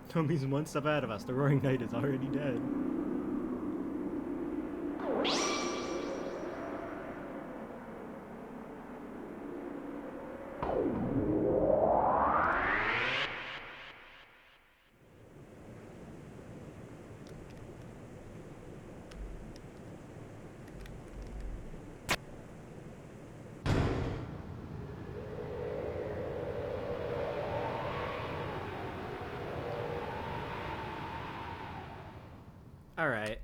Tommy's one step ahead of us. The Roaring Knight is already dead. All right.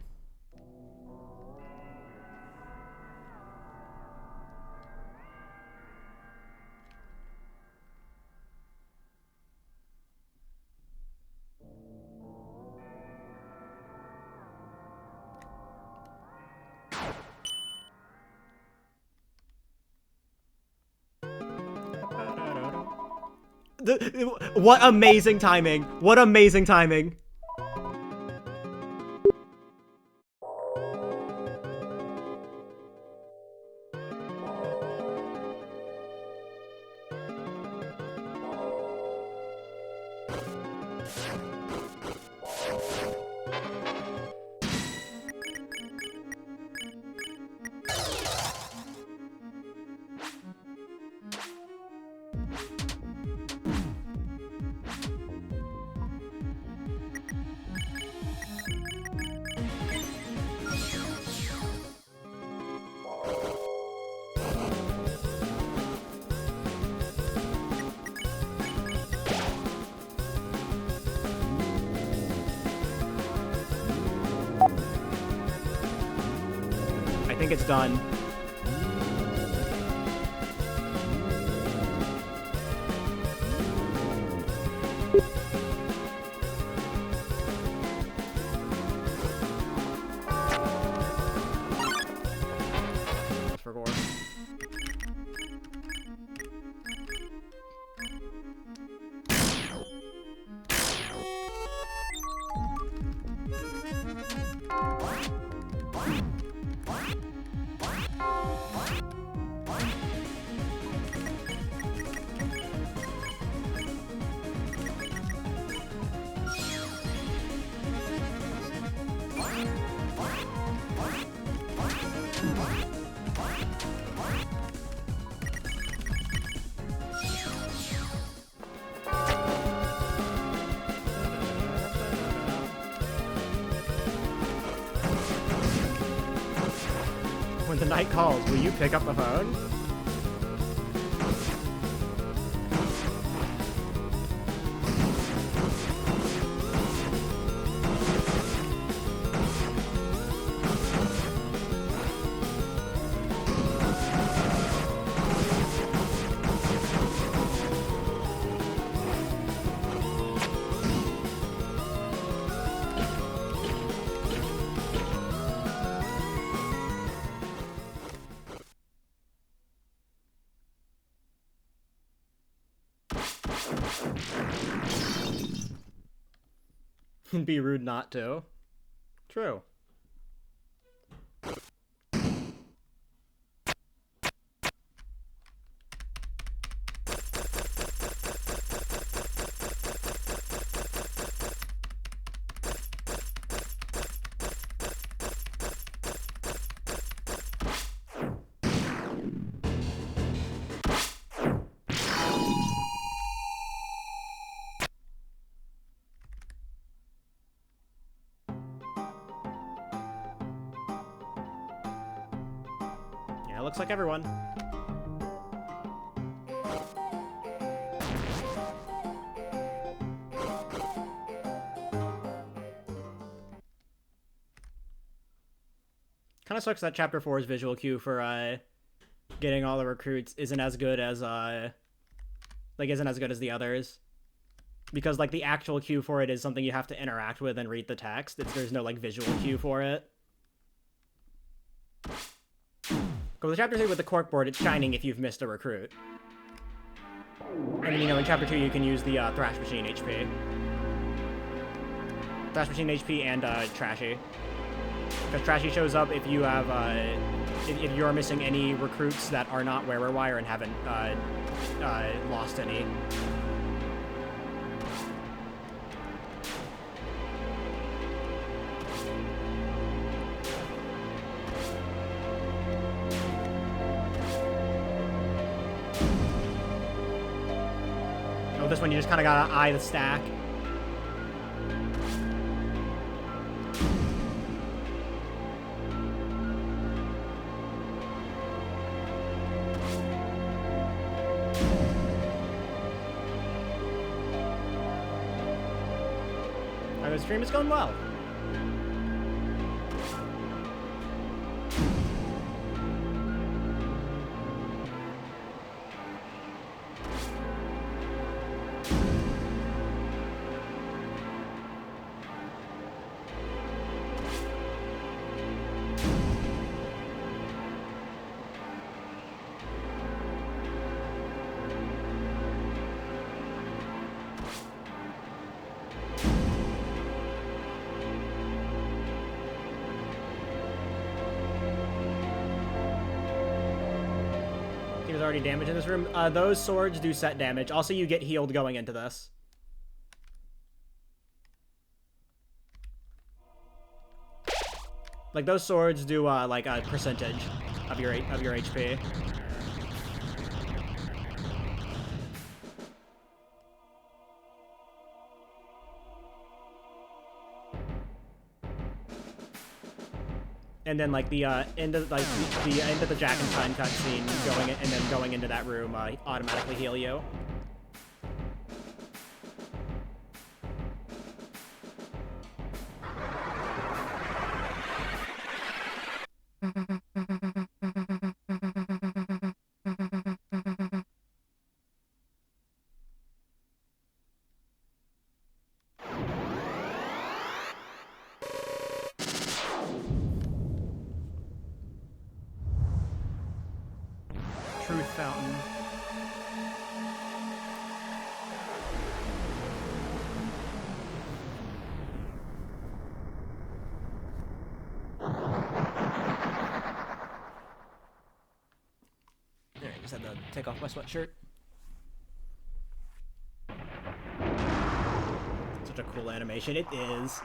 What amazing timing! What amazing timing! I think it's done. For gore. When the knight calls, will you pick up the phone? It'd be rude not to. True. Yeah, looks like everyone. Kind of sucks that Chapter 4's visual cue for getting all the recruits isn't as good as isn't as good as the others, because like the actual cue for it is something you have to interact with and read the text. There's no like visual cue for it. Go to Chapter 3 with the corkboard. It's shining if you've missed a recruit. And then, you know, in Chapter 2 you can use the Thrash Machine HP. Thrash Machine HP and Trashy. Because Trashy shows up if you have, if you're missing any recruits that are not Wearer Wire and haven't lost any. Oh, this one you just kind of gotta eye the stack. The stream is going well. There's already damage in this room. Those swords do set damage. Also, you get healed going into this. Like those swords do like a percentage of your HP. And then like the end of the end of the Jack and Shine cutscene going into that room automatically heal you. Truth Fountain. Alright, just had to take off my sweatshirt. Such a cool animation. It is.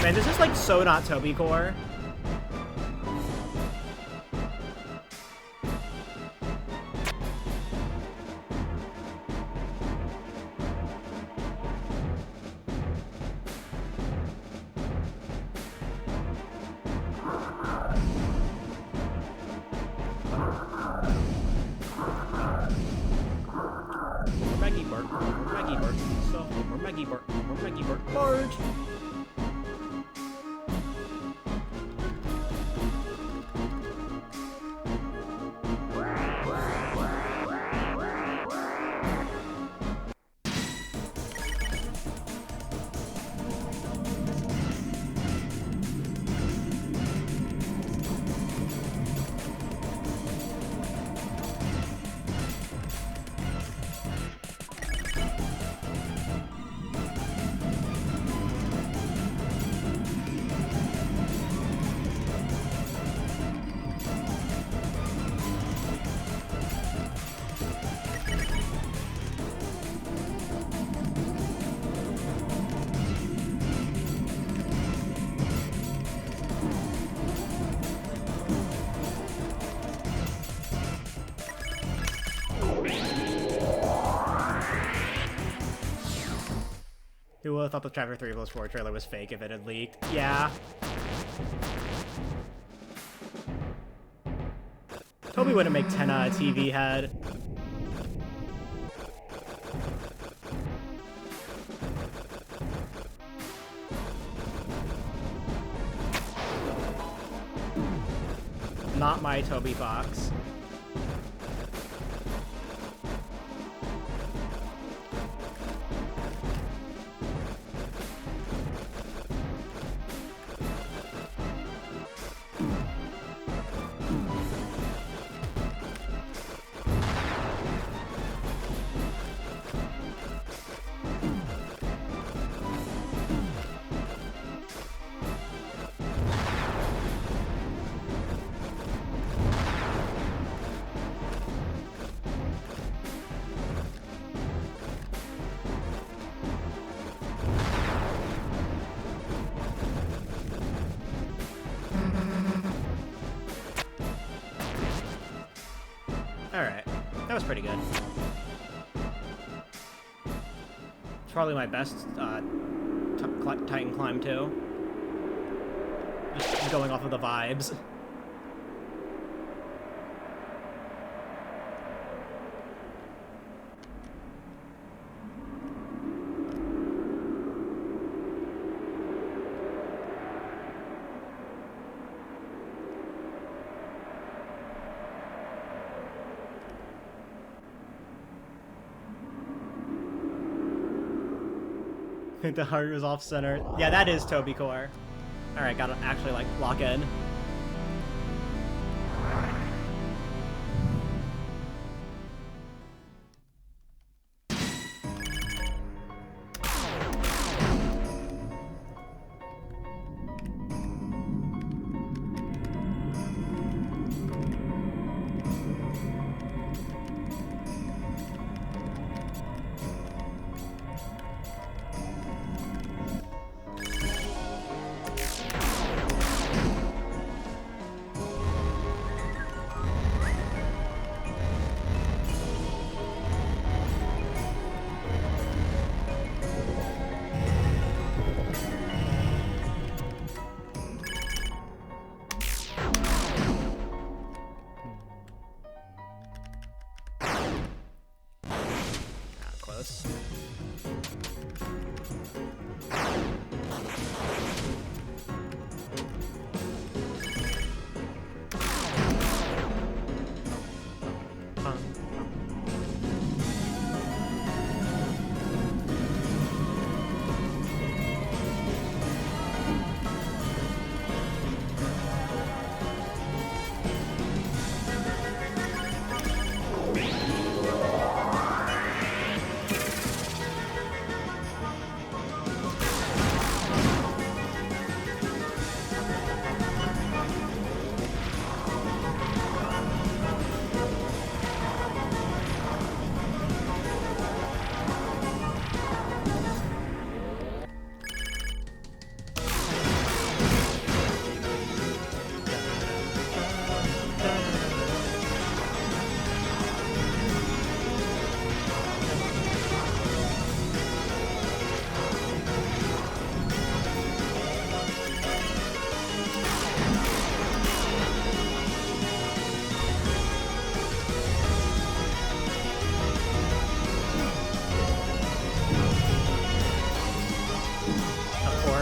Man, this is like so not Toby Core. Maggie Bart, Maggie Bart, so Maggie Bart, Maggie Bart, Bart. Who would have thought the Chapter 3 Plus 4 trailer was fake if it had leaked? Yeah. Toby wouldn't make 10 out of TV head. Not my Toby Fox. Alright, that was pretty good. It's probably my best Titan Climb 2. Just going off of the vibes. The heart was off center. Yeah, that is Toby Core. Alright, gotta actually like lock in. Close.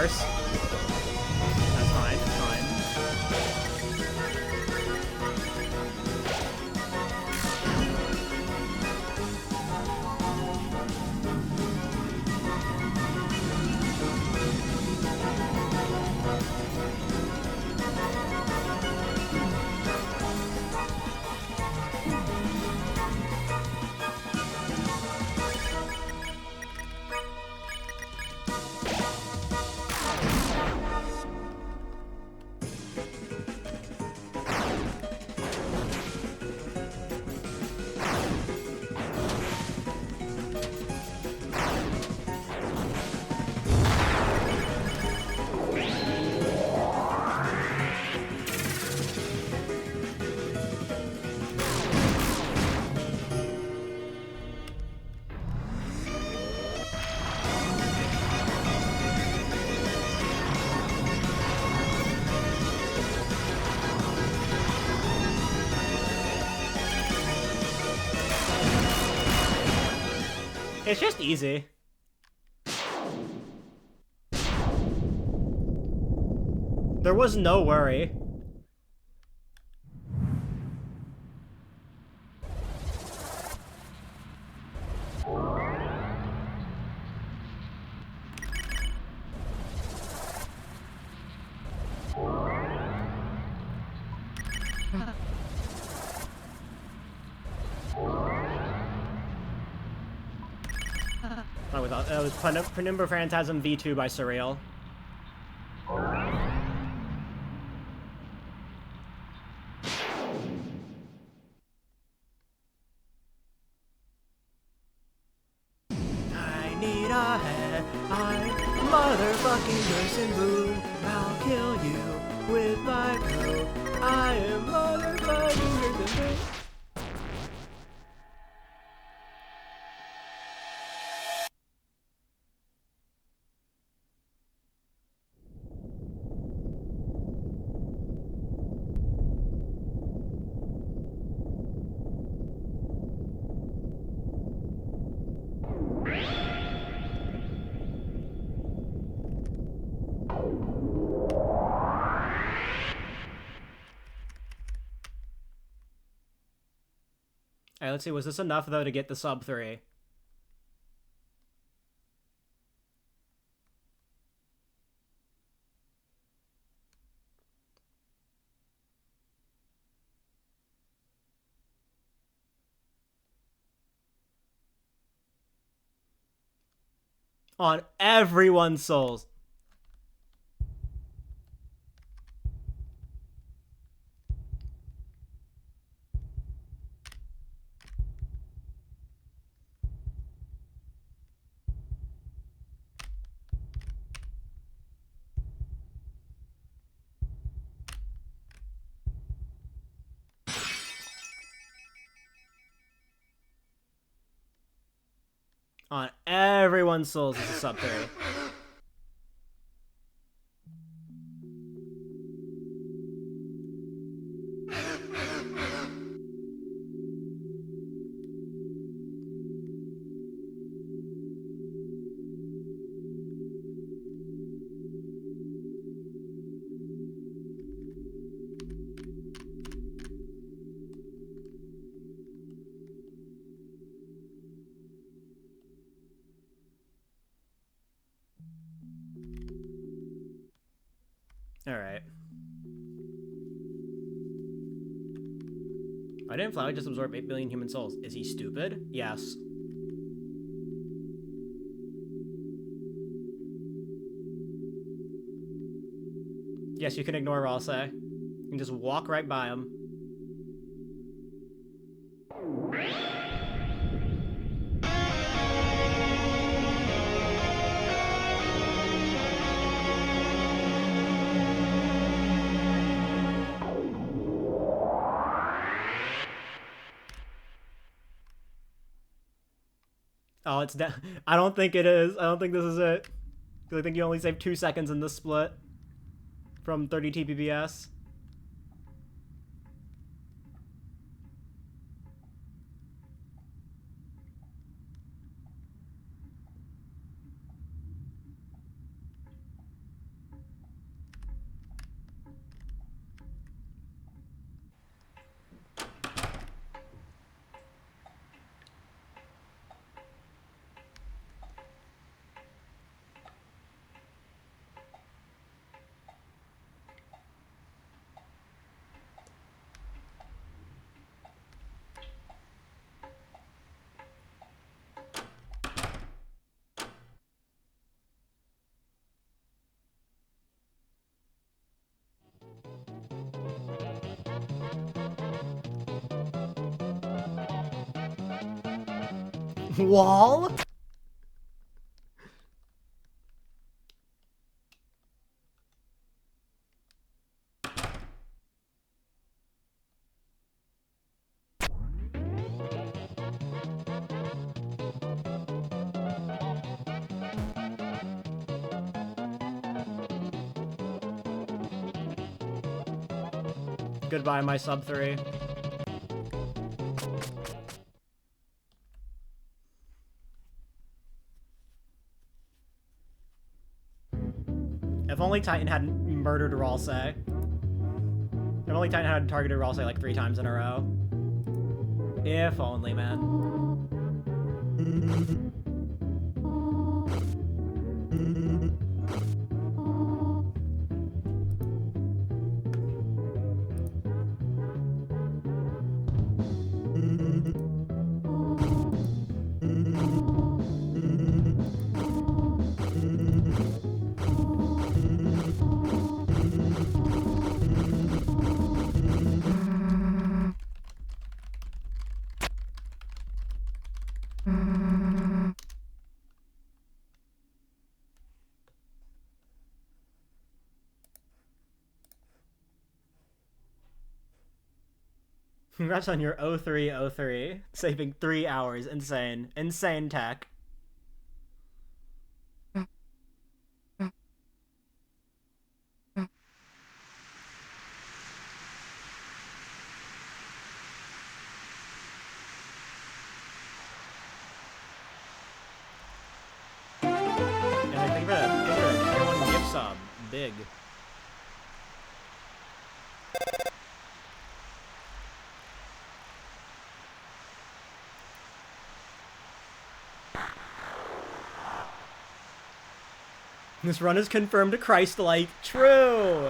course. That's fine, that's fine. It's just easy. There was no worry. Oh, that was Penumbra Phantasm V2 by Surreal. I need a head, I'm motherfucking Nursing Boom. I'll kill you with my crew. I am motherfucking Nursing Boom. Alright, let's see, was this enough, though, to get the sub 3? On everyone's souls. On everyone's souls is a sub 3. Alright. Why didn't Flowey just absorb 8 billion human souls? Is he stupid? Yes. Yes, you can ignore Ralse. You can just walk right by him. Oh, it's down. I don't think it is. I don't think this is it. Because I think you only saved 2 seconds in this split. From 30 TPBS. Wall? Goodbye, my sub 3. If only Titan hadn't murdered Ralsei. If only Titan hadn't targeted Ralsei like 3 times in a row. If only, man. Congrats on your 0303. Saving 3 hours. Insane. Insane tech. And I think for tier 1 gift sub. Big. This run is confirmed Christ-like. True!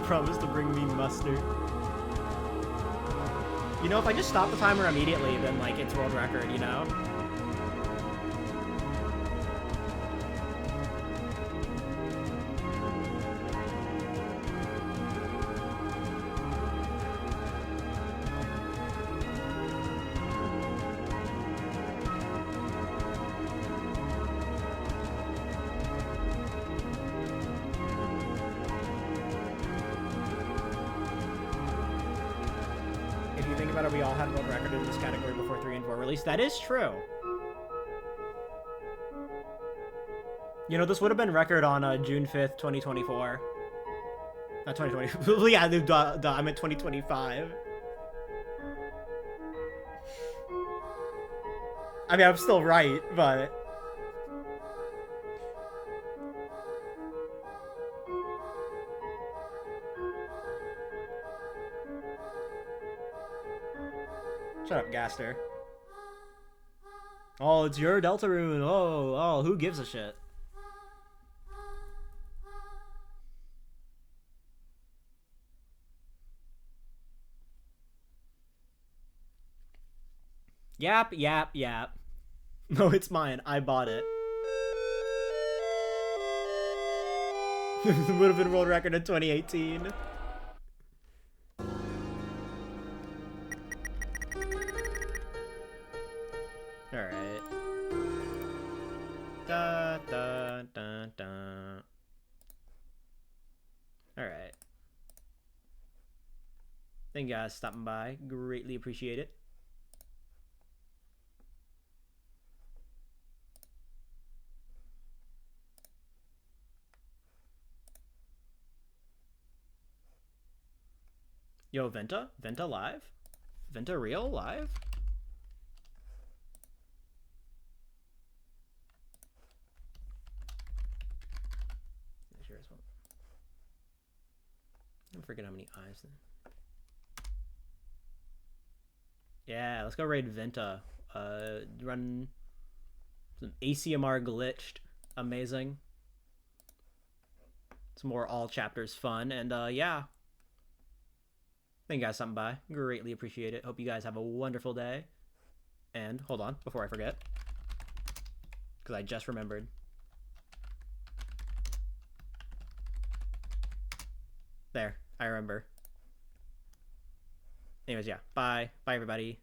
Promise to bring me mustard. You know, if I just stop the timer immediately, then, like, it's world record, you know? We all had world record in this category before 3 and 4 release. That is true. You know, this would have been record on June 5th, 2024. Not 2020. Yeah, I meant 2025. I mean, I'm still right, but... Shut up, Gaster. Oh, it's your Deltarune. Oh, who gives a shit? Yap. No, it's mine. I bought it. It would have been world record in 2018. Alright. Alright. Thank you guys for stopping by. Greatly appreciate it. Yo, Venta? Venta live? Venta real live? I forget how many eyes then. Yeah, let's go raid Venta. Run some ACMR glitched. Amazing. Some more all chapters fun. And yeah. Thank you guys for stopping by. Greatly appreciate it. Hope you guys have a wonderful day. And hold on, before I forget. Because I just remembered. There, I remember. Anyways, yeah. Bye. Bye, everybody.